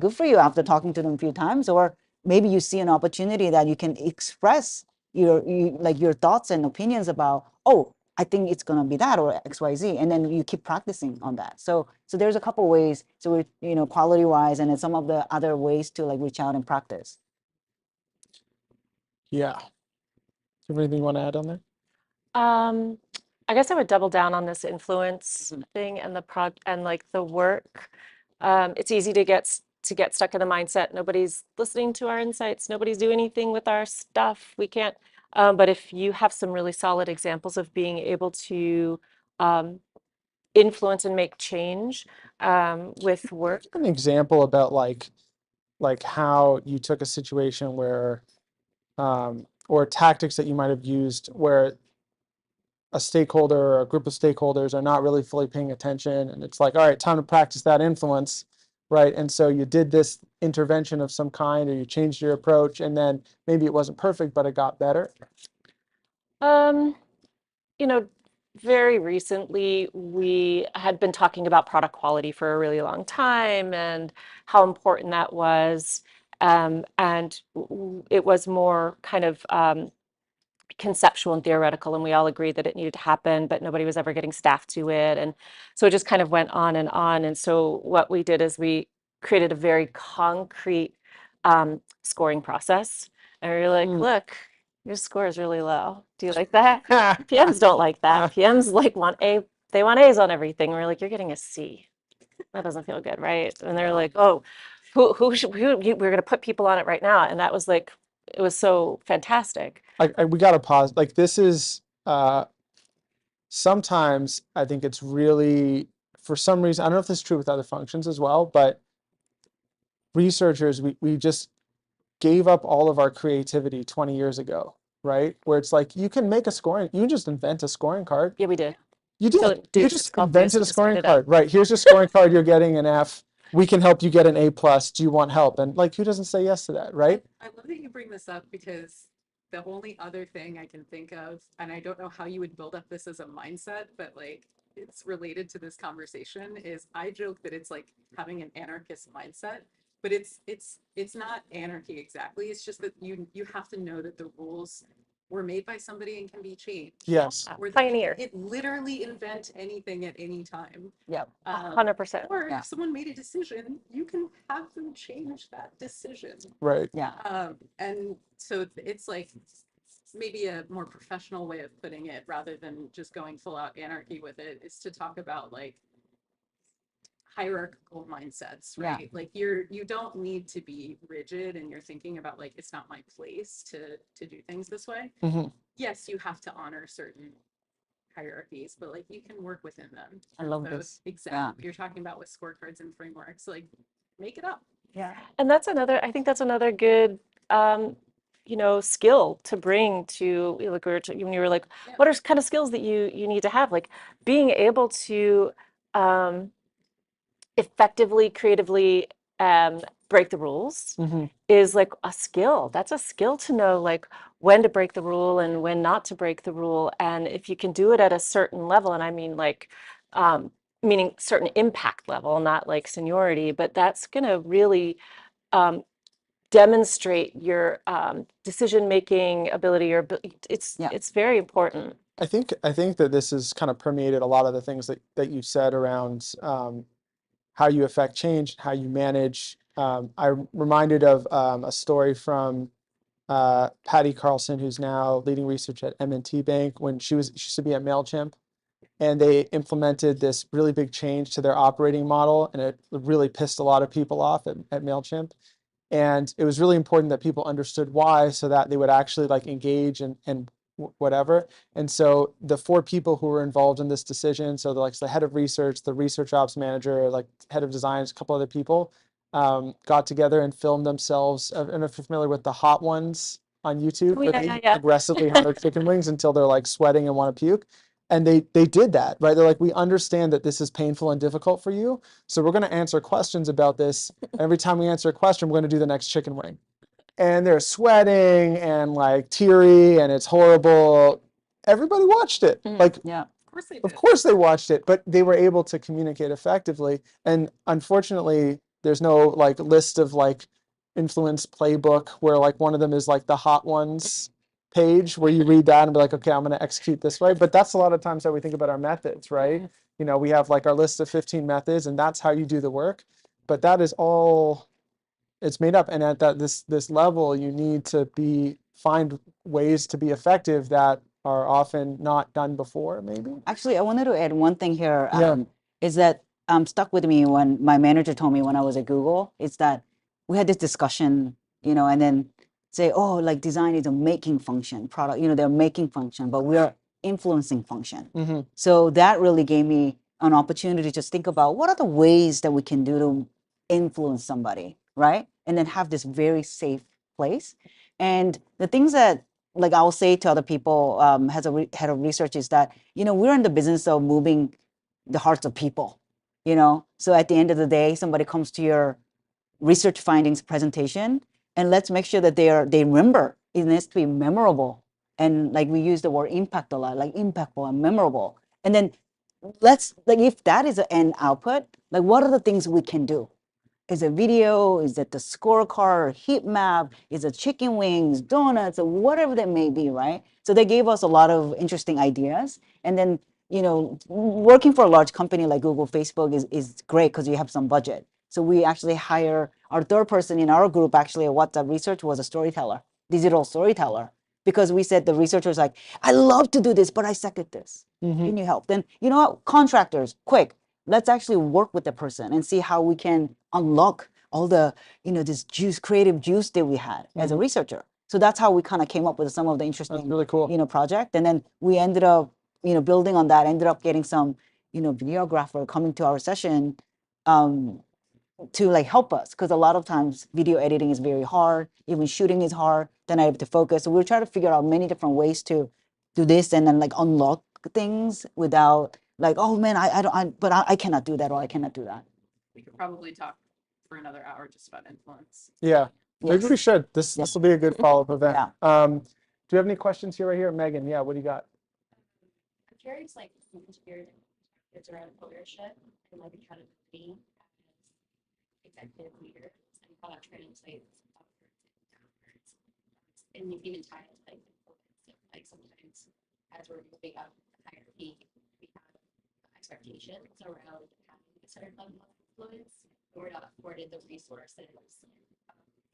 good for you after talking to them a few times, or maybe you see an opportunity that you can express your thoughts and opinions about, oh, I think it's gonna be that or XYZ, and then you keep practicing on that. So there's a couple ways. So we're quality wise, and then some of the other ways to like reach out and practice. Yeah. Do you have anything you want to add on there? I guess I would double down on this influence thing and and like the work. It's easy to get stuck in the mindset. Nobody's listening to our insights. Nobody's doing anything with our stuff. We can't. But if you have some really solid examples of being able to influence and make change with work. An example about like how you took a situation where or tactics that you might have used where a stakeholder or a group of stakeholders are not really fully paying attention, and it's like, all right, time to practice that influence, right? And so you did this intervention of some kind, or you changed your approach, and then maybe it wasn't perfect, but it got better. You know, very recently, we had been talking about product quality for a really long time and how important that was. It was more kind of conceptual and theoretical, and we all agreed that it needed to happen, but nobody was ever getting staff to it. And so it just kind of went on and on. And so what we did is we created a very concrete scoring process. And we were like, look, your score is really low. Do you like that? PMs don't like that. PMs want they want A's on everything. We're like, you're getting a C. That doesn't feel good, right? And they're like, oh, we're going to put people on it right now. And that was like, it was so fantastic. We got to pause. Like this is sometimes I think it's really, for some reason, I don't know if this is true with other functions as well, but researchers, we just gave up all of our creativity 20 years ago, right? Where it's like, you can make a scoring, you can just invent a scoring card. Yeah, we did. You did. So You just invented a scoring card, right? Here's your scoring card. You're getting an F. We can help you get an A+. Do you want help? And like, who doesn't say yes to that, right? I love that you bring this up because the only other thing I can think of, and I don't know how you would build up this as a mindset, but like it's related to this conversation, is I joke that it's like having an anarchist mindset, but it's not anarchy exactly. It's just that you have to know that the rules were made by somebody and can be changed. Yes. Pioneer. It literally invent anything at any time. Yeah. 100%. Or Yeah. if someone made a decision, you can have them change that decision. Right. Yeah. And so it's like maybe a more professional way of putting it, rather than just going full out anarchy with it, is to talk about like hierarchical mindsets, Yeah. right? Like you don't need to be rigid and you're thinking about like, it's not my place to do things this way. Mhm. Yes, you have to honor certain hierarchies, but like you can work within them. I love So this. exactly. You're talking about with scorecards and frameworks, like make it up. Yeah. And I think that's another good, skill to bring to, like when you were like, what are kind of skills that you need to have? Like being able to effectively, creatively break the rules Mhm. is like a skill. That's a skill to know like when to break the rule and when not to break the rule. And if you can do it at a certain level, and I mean like meaning certain impact level, not like seniority, but that's gonna really demonstrate your decision-making ability. It's very important. I think that this has kind of permeated a lot of the things that you said around how you affect change, how you manage. I'm reminded of a story from Patty Carlson, who's now leading research at M&T Bank, when she used to be at MailChimp, and they implemented this really big change to their operating model, and it really pissed a lot of people off at MailChimp. And it was really important that people understood why, so that they would actually like engage and whatever. And so the 4 people who were involved in this decision, so the head of research, the research ops manager, like head of design, a couple other people, got together and filmed themselves. I don't know if you're familiar with the hot ones on YouTube, where they aggressively hunt their chicken wings until they're like sweating and want to puke. And they did that, right? They're like, we understand that this is painful and difficult for you, so we're going to answer questions about this. Every time we answer a question, we're going to do the next chicken wing. And they're sweating and like teary, and it's horrible. Everybody watched it. Like, Yeah. of course they watched it, but they were able to communicate effectively. And unfortunately, there's no like list of like influence playbook where like one of them is like the hot ones page where you read that and be like, okay, I'm going to execute this way. But that's a lot of times how we think about our methods, right? You know, we have like our list of 15 methods, and that's how you do the work. But that is all, it's made up. And at this level, you need to find ways to be effective that are often not done before, maybe. Actually, I wanted to add one thing here. Yeah. Is that stuck with me when my manager told me when I was at Google, is that we had this discussion, and then say, oh, like design is a making function, product, they're making function, but we are influencing function. So that really gave me an opportunity to think about what are the ways that we can do to influence somebody, right? And then have this very safe place. And the things that like I'll say to other people as a head of research is that, we're in the business of moving the hearts of people, So at the end of the day, somebody comes to your research findings presentation, and let's make sure that they remember. It needs to be memorable. And like we use the word impact a lot, like impactful and memorable. And then let's like if that is an end output, like what are the things we can do? Is it video? Is it the scorecard, heat map? Is it chicken wings, donuts, or whatever that may be, right? So they gave us a lot of interesting ideas. And then, working for a large company like Google, Facebook is great because you have some budget. So we actually hire our third person in our group, actually, at WhatsApp Research was a storyteller, digital storyteller, because we said the researchers like, I love to do this, but I suck at this. Can you help? Then, you know what? Contractors, quick, let's actually work with the person and see how we can unlock all the, this creative juice that we had as a researcher. So that's how we kind of came up with some of the interesting, That's really cool. Project. And then we ended up, building on that, ended up getting some, videographer coming to our session to like help us, because a lot of times video editing is very hard, even shooting is hard, then I have to focus. So we're trying to figure out many different ways to do this and then like unlock things without like, oh man, I cannot do that, or I cannot do that. We could probably talk for another hour just about influence. Yeah, maybe Yes. we should. This will be a good follow-up event. Yeah. Do you have any questions here right here? Megan, yeah, what do you got? I'm curious, like, from your perspectives around ownership and like accountability as executive leaders and how that translates upwards and downwards. And you even tie it to like influence. Like sometimes as we're moving up the hierarchy, we have expectations around having a certain level of influence. We're not afforded the resources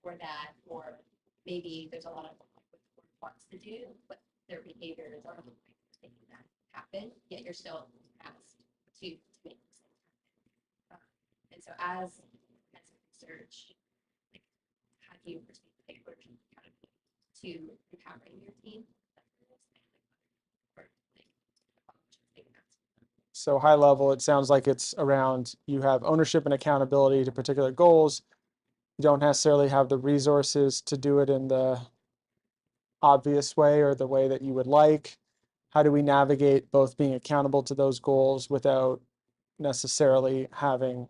for that, or maybe there's a lot of what the board wants to do, but their behaviors are making that happen, yet you're still asked to make these things happen. And so as research, like, how do you perceive the ownership accountability to empowering your team? So high level, it sounds like it's around you have ownership and accountability to particular goals. You don't necessarily have the resources to do it in the obvious way or the way that you would like. How do we navigate both being accountable to those goals without necessarily having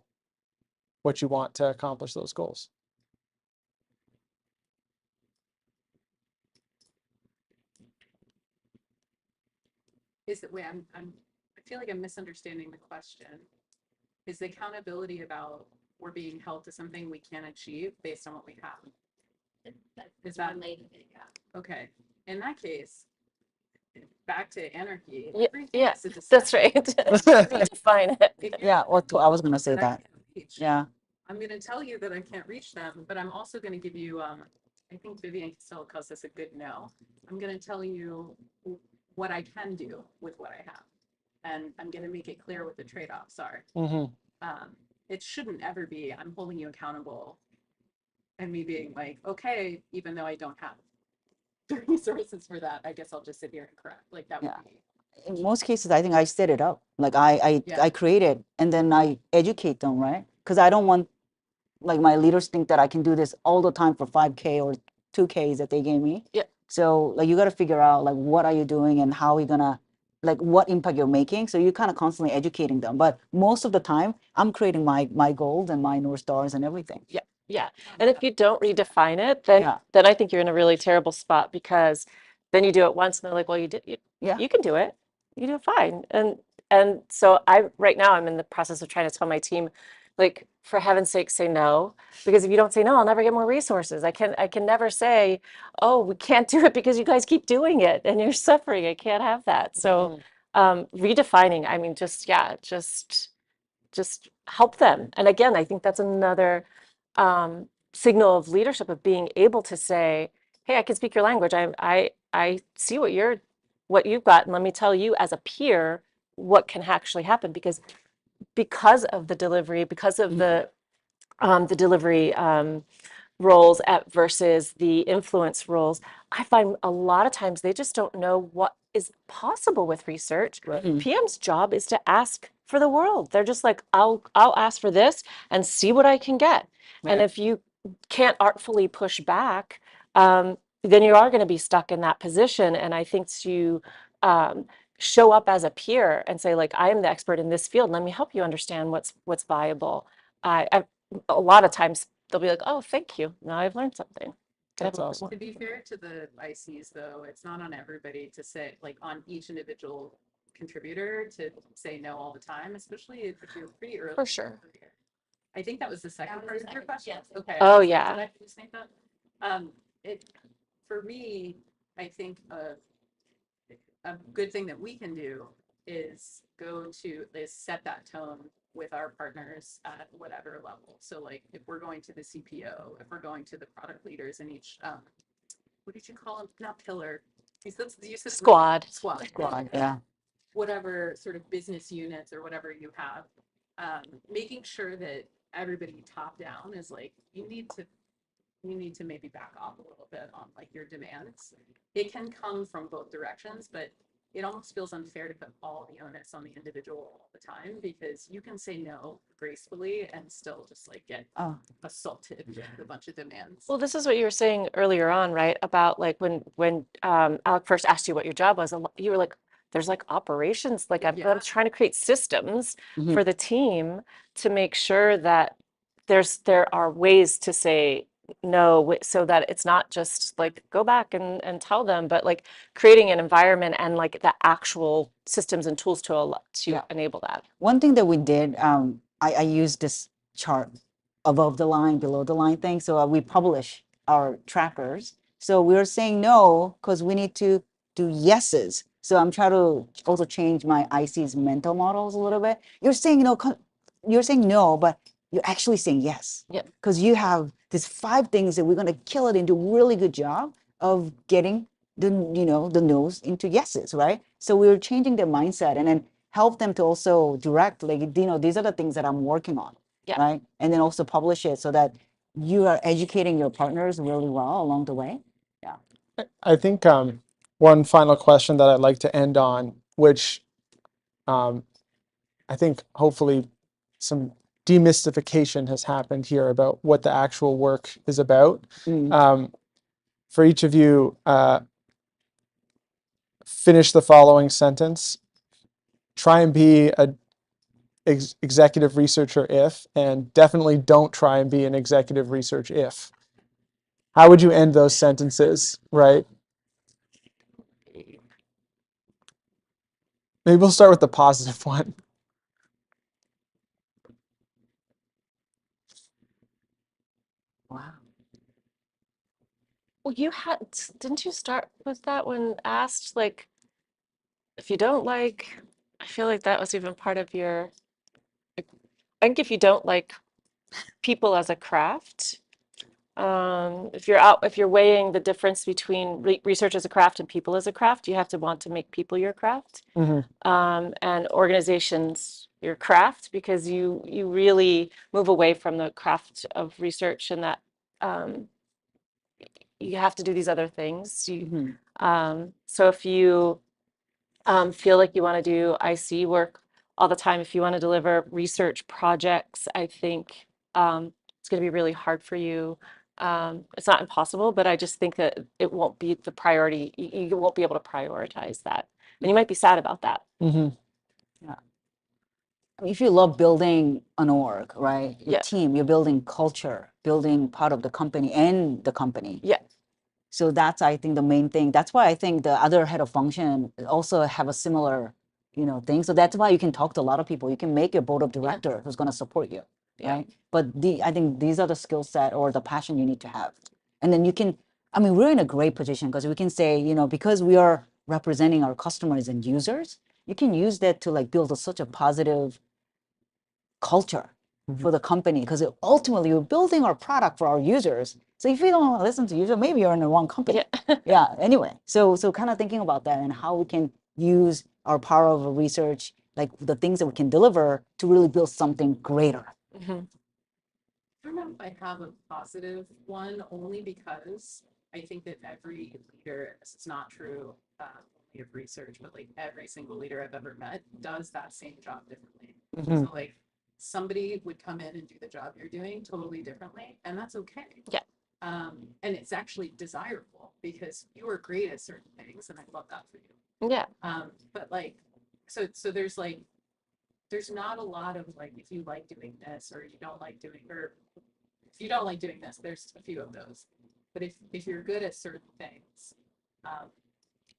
what you want to accomplish those goals? Is that way I feel like I'm misunderstanding the question. Is the accountability about we're being held to something we can't achieve based on what we have? Is that okay? In that case, back to anarchy. Yeah, that's right. Redefine it. Yeah, or I was gonna say that. Yeah. I'm going to tell you that I can't reach them, but I'm also going to give you, I think Vivian Castello calls this a good no. I'm going to tell you what I can do with what I have. And I'm going to make it clear what the trade-offs are. It shouldn't ever be, I'm holding you accountable and me being like, okay, even though I don't have the resources for that, I guess I'll just sit here and correct. Like that would be. In most cases, I think I set it up. Like I create it and then I educate them, right? Because I don't want like my leaders think that I can do this all the time for 5K or 2Ks that they gave me. Yeah. So like you got to figure out like what are you doing and how are you gonna like what impact you're making. So you're kind of constantly educating them. But most of the time, I'm creating my goals and my North Stars and everything. Yeah. Yeah. And if you don't redefine it, then I think you're in a really terrible spot, because then you do it once and they're like, well, you can do it. You do it fine. And so right now I'm in the process of trying to tell my team, like, for heaven's sake, say no, because if you don't say no, I'll never get more resources. I can never say, oh, we can't do it because you guys keep doing it and you're suffering. I can't have that. So redefining, I mean, just help them. And again, I think that's another signal of leadership, of being able to say, hey, I can speak your language. I see what you've got, and let me tell you as a peer what can actually happen, because of the delivery, because of the delivery roles versus the influence roles, I find a lot of times they just don't know what is possible with research. PM's job is to ask for the world. They're just like, I'll ask for this and see what I can get. And if you can't artfully push back, then you are going to be stuck in that position. And I think to show up as a peer and say, like, I am the expert in this field. Let me help you understand what's viable. A lot of times they'll be like, oh, thank you. Now I've learned something. That's awesome. To be fair to the ICs, though, it's not on everybody to say, like, on each individual contributor to say no all the time, especially if you're pretty early. For sure. I think that was the second part of your question. Yes. Okay. Oh, Did yeah. I just think that? For me, I think a good thing that we can do is set that tone with our partners at whatever level. So like if we're going to the CPO, if we're going to the product leaders in each, what did you call them? Not pillar. You said Squad. Squad. Yeah. Whatever sort of business units or whatever you have, making sure that everybody top down is like, you need to maybe back off a little bit on like your demands. It can come from both directions, but it almost feels unfair to put all the onus on the individual all the time, because you can say no gracefully and still just like get assaulted with a bunch of demands. Well, this is what you were saying earlier on, right? About like when Alec first asked you what your job was, you were like, there's like operations, like I'm trying to create systems for the team to make sure that there are ways to say no, so that it's not just like go back and tell them, but like creating an environment and like the actual systems and tools to enable that. One thing that we did, I used this chart above the line, below the line thing. So we publish our trackers. So we're saying no because we need to do yeses. So I'm trying to also change my IC's mental models a little bit. You're saying no, but you're actually saying yes. Yeah. Because you have these 5 things that we're going to kill it and do a really good job of getting the no's into yeses, right? So we're changing their mindset and then help them to also direct, like, these are the things that I'm working on, right? And then also publish it so that you are educating your partners really well along the way. Yeah. I think one final question that I'd like to end on, which I think hopefully some demystification has happened here about what the actual work is about. For each of you, finish the following sentence. Try and be a executive researcher if, and definitely don't try and be an executive research if. How would you end those sentences, right? Maybe we'll start with the positive one. Wow. Well, didn't you start with that when asked, like, if you don't like, I feel like that was even part of your, I think if you don't like people as a craft, if you're weighing the difference between research as a craft and people as a craft, you have to want to make people your craft, and organizations your craft, because you really move away from the craft of research, and that you have to do these other things. So if you feel like you want to do IC work all the time, if you want to deliver research projects, I think it's going to be really hard for you. It's not impossible, but I just think that it won't be the priority. You won't be able to prioritize that. And you might be sad about that. Yeah. I mean, if you love building an org, right? Your team, you're building culture, building part of the company and the company. Yeah. So that's, I think, the main thing. That's why I think the other head of function also have a similar, thing. So that's why you can talk to a lot of people. You can make your board of director who's going to support you, right? But I think these are the skill set or the passion you need to have. And then we're in a great position because we can say, because we are representing our customers and users, you can use that to like build such a positive culture for the company, because ultimately we're building our product for our users. So if you don't want to listen to users, maybe you're in the wrong company. Anyway, so kind of thinking about that and how we can use our power of research, like the things that we can deliver to really build something greater. I don't know if I have a positive one, only because I think that every leader, it's not true only of research, but like every single leader I've ever met does that same job differently. Mhm. So like somebody would come in and do the job you're doing totally differently, and that's okay. Yeah. And it's actually desirable because you are great at certain things, and I love that for you. Yeah. But like, so there's like, there's not a lot of like, if you like doing this or you don't like doing, or if you don't like doing this, there's a few of those. But if you're good at certain things,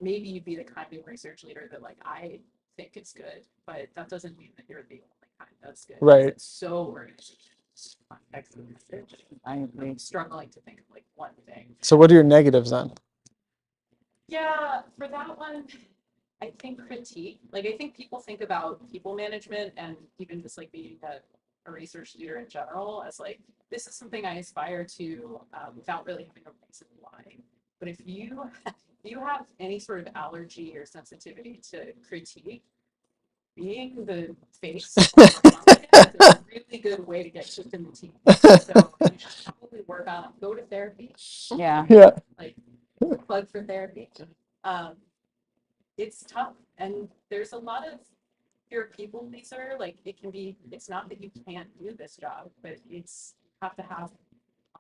maybe you'd be the kind of research leader that like I think is good, but that doesn't mean that you're the only kind that's good. Right. It's so organizations context of research. I agree. I'm struggling to think of like one thing. So what are your negatives then? Yeah, for that one, I think critique. Like I think people think about people management and even just like being a research leader in general as like, this is something I aspire to without really having a reason why. But if you have any sort of allergy or sensitivity to critique, being the face of is a really good way to get kicked in the teeth. So you should probably work on it. Go to therapy. Yeah. Yeah. Like plug for therapy. It's tough, and there's a lot of, if you're a people pleaser, like it can be, it's not that you can't do this job, but it's, you have to have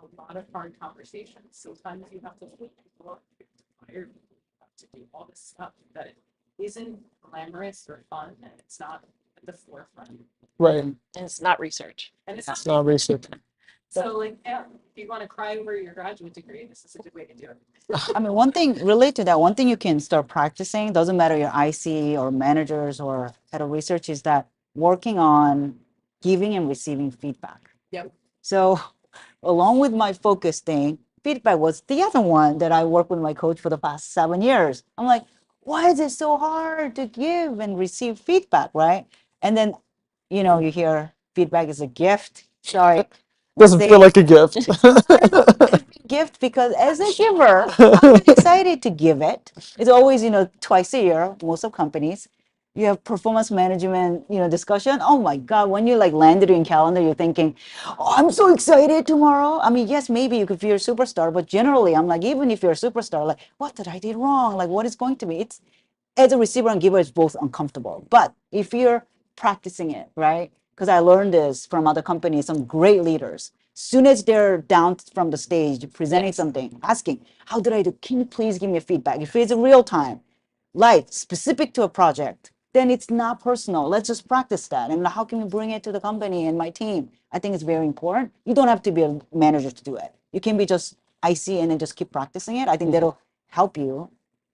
a lot of hard conversations. Sometimes you have to put people up, you have to fire people, you have to do all this stuff that isn't glamorous or fun, and it's not at the forefront. Right. And it's not research. And it's It's not research. so like, yeah, if you want to cry over your graduate degree, this is a good way to do it. I mean, one thing related to that, one thing you can start practicing, doesn't matter your IC or managers or head of research, is that working on giving and receiving feedback. Yep. So along with my focus thing, feedback was the other one that I worked with my coach for the past 7 years. I'm like, why is it so hard to give and receive feedback, right? And then, you hear feedback is a gift. Sorry. Doesn't feel like a gift. Gift because as a giver, I'm excited to give it. It's always, twice a year, most of companies. You have performance management, discussion. Oh my God, when you like landed in calendar, you're thinking, oh, I'm so excited tomorrow. I mean, yes, maybe you could be a superstar, but generally I'm like, even if you're a superstar, like, what did I do wrong? Like, what is going to be? It's, as a receiver and giver, it's both uncomfortable. But if you're practicing it, right? Because I learned this from other companies, some great leaders. Soon as they're down from the stage presenting something, asking, how did I do? Can you please give me a feedback? If it's real time, live, specific to a project, then it's not personal. Let's just practice that. And how can we bring it to the company and my team? I think it's very important. You don't have to be a manager to do it. You can be just IC and then just keep practicing it. I think that'll help you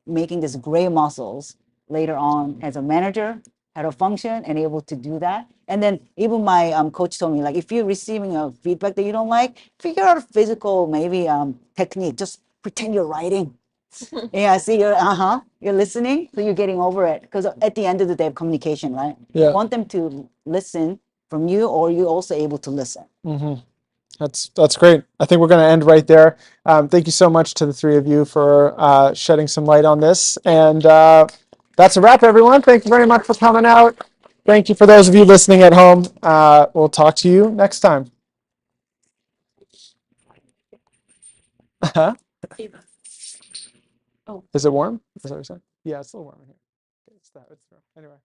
making these gray muscles later on as a manager, head of function, and able to do that. And then even my coach told me, like, if you're receiving a feedback that you don't like, figure out a physical maybe technique. Just pretend you're writing. Yeah, see, you're listening, so you're getting over it. Because at the end of the day, communication, right? Yeah. You want them to listen from you, or you're also able to listen. Mm-hmm. That's great. I think we're going to end right there. Thank you so much to the three of you for shedding some light on this. And that's a wrap, everyone. Thank you very much for coming out. Thank you for those of you listening at home. We'll talk to you next time. Huh? Oh. Is it warm? Is that what you're saying? Yeah, it's a little warm in here. It's that. Anyway.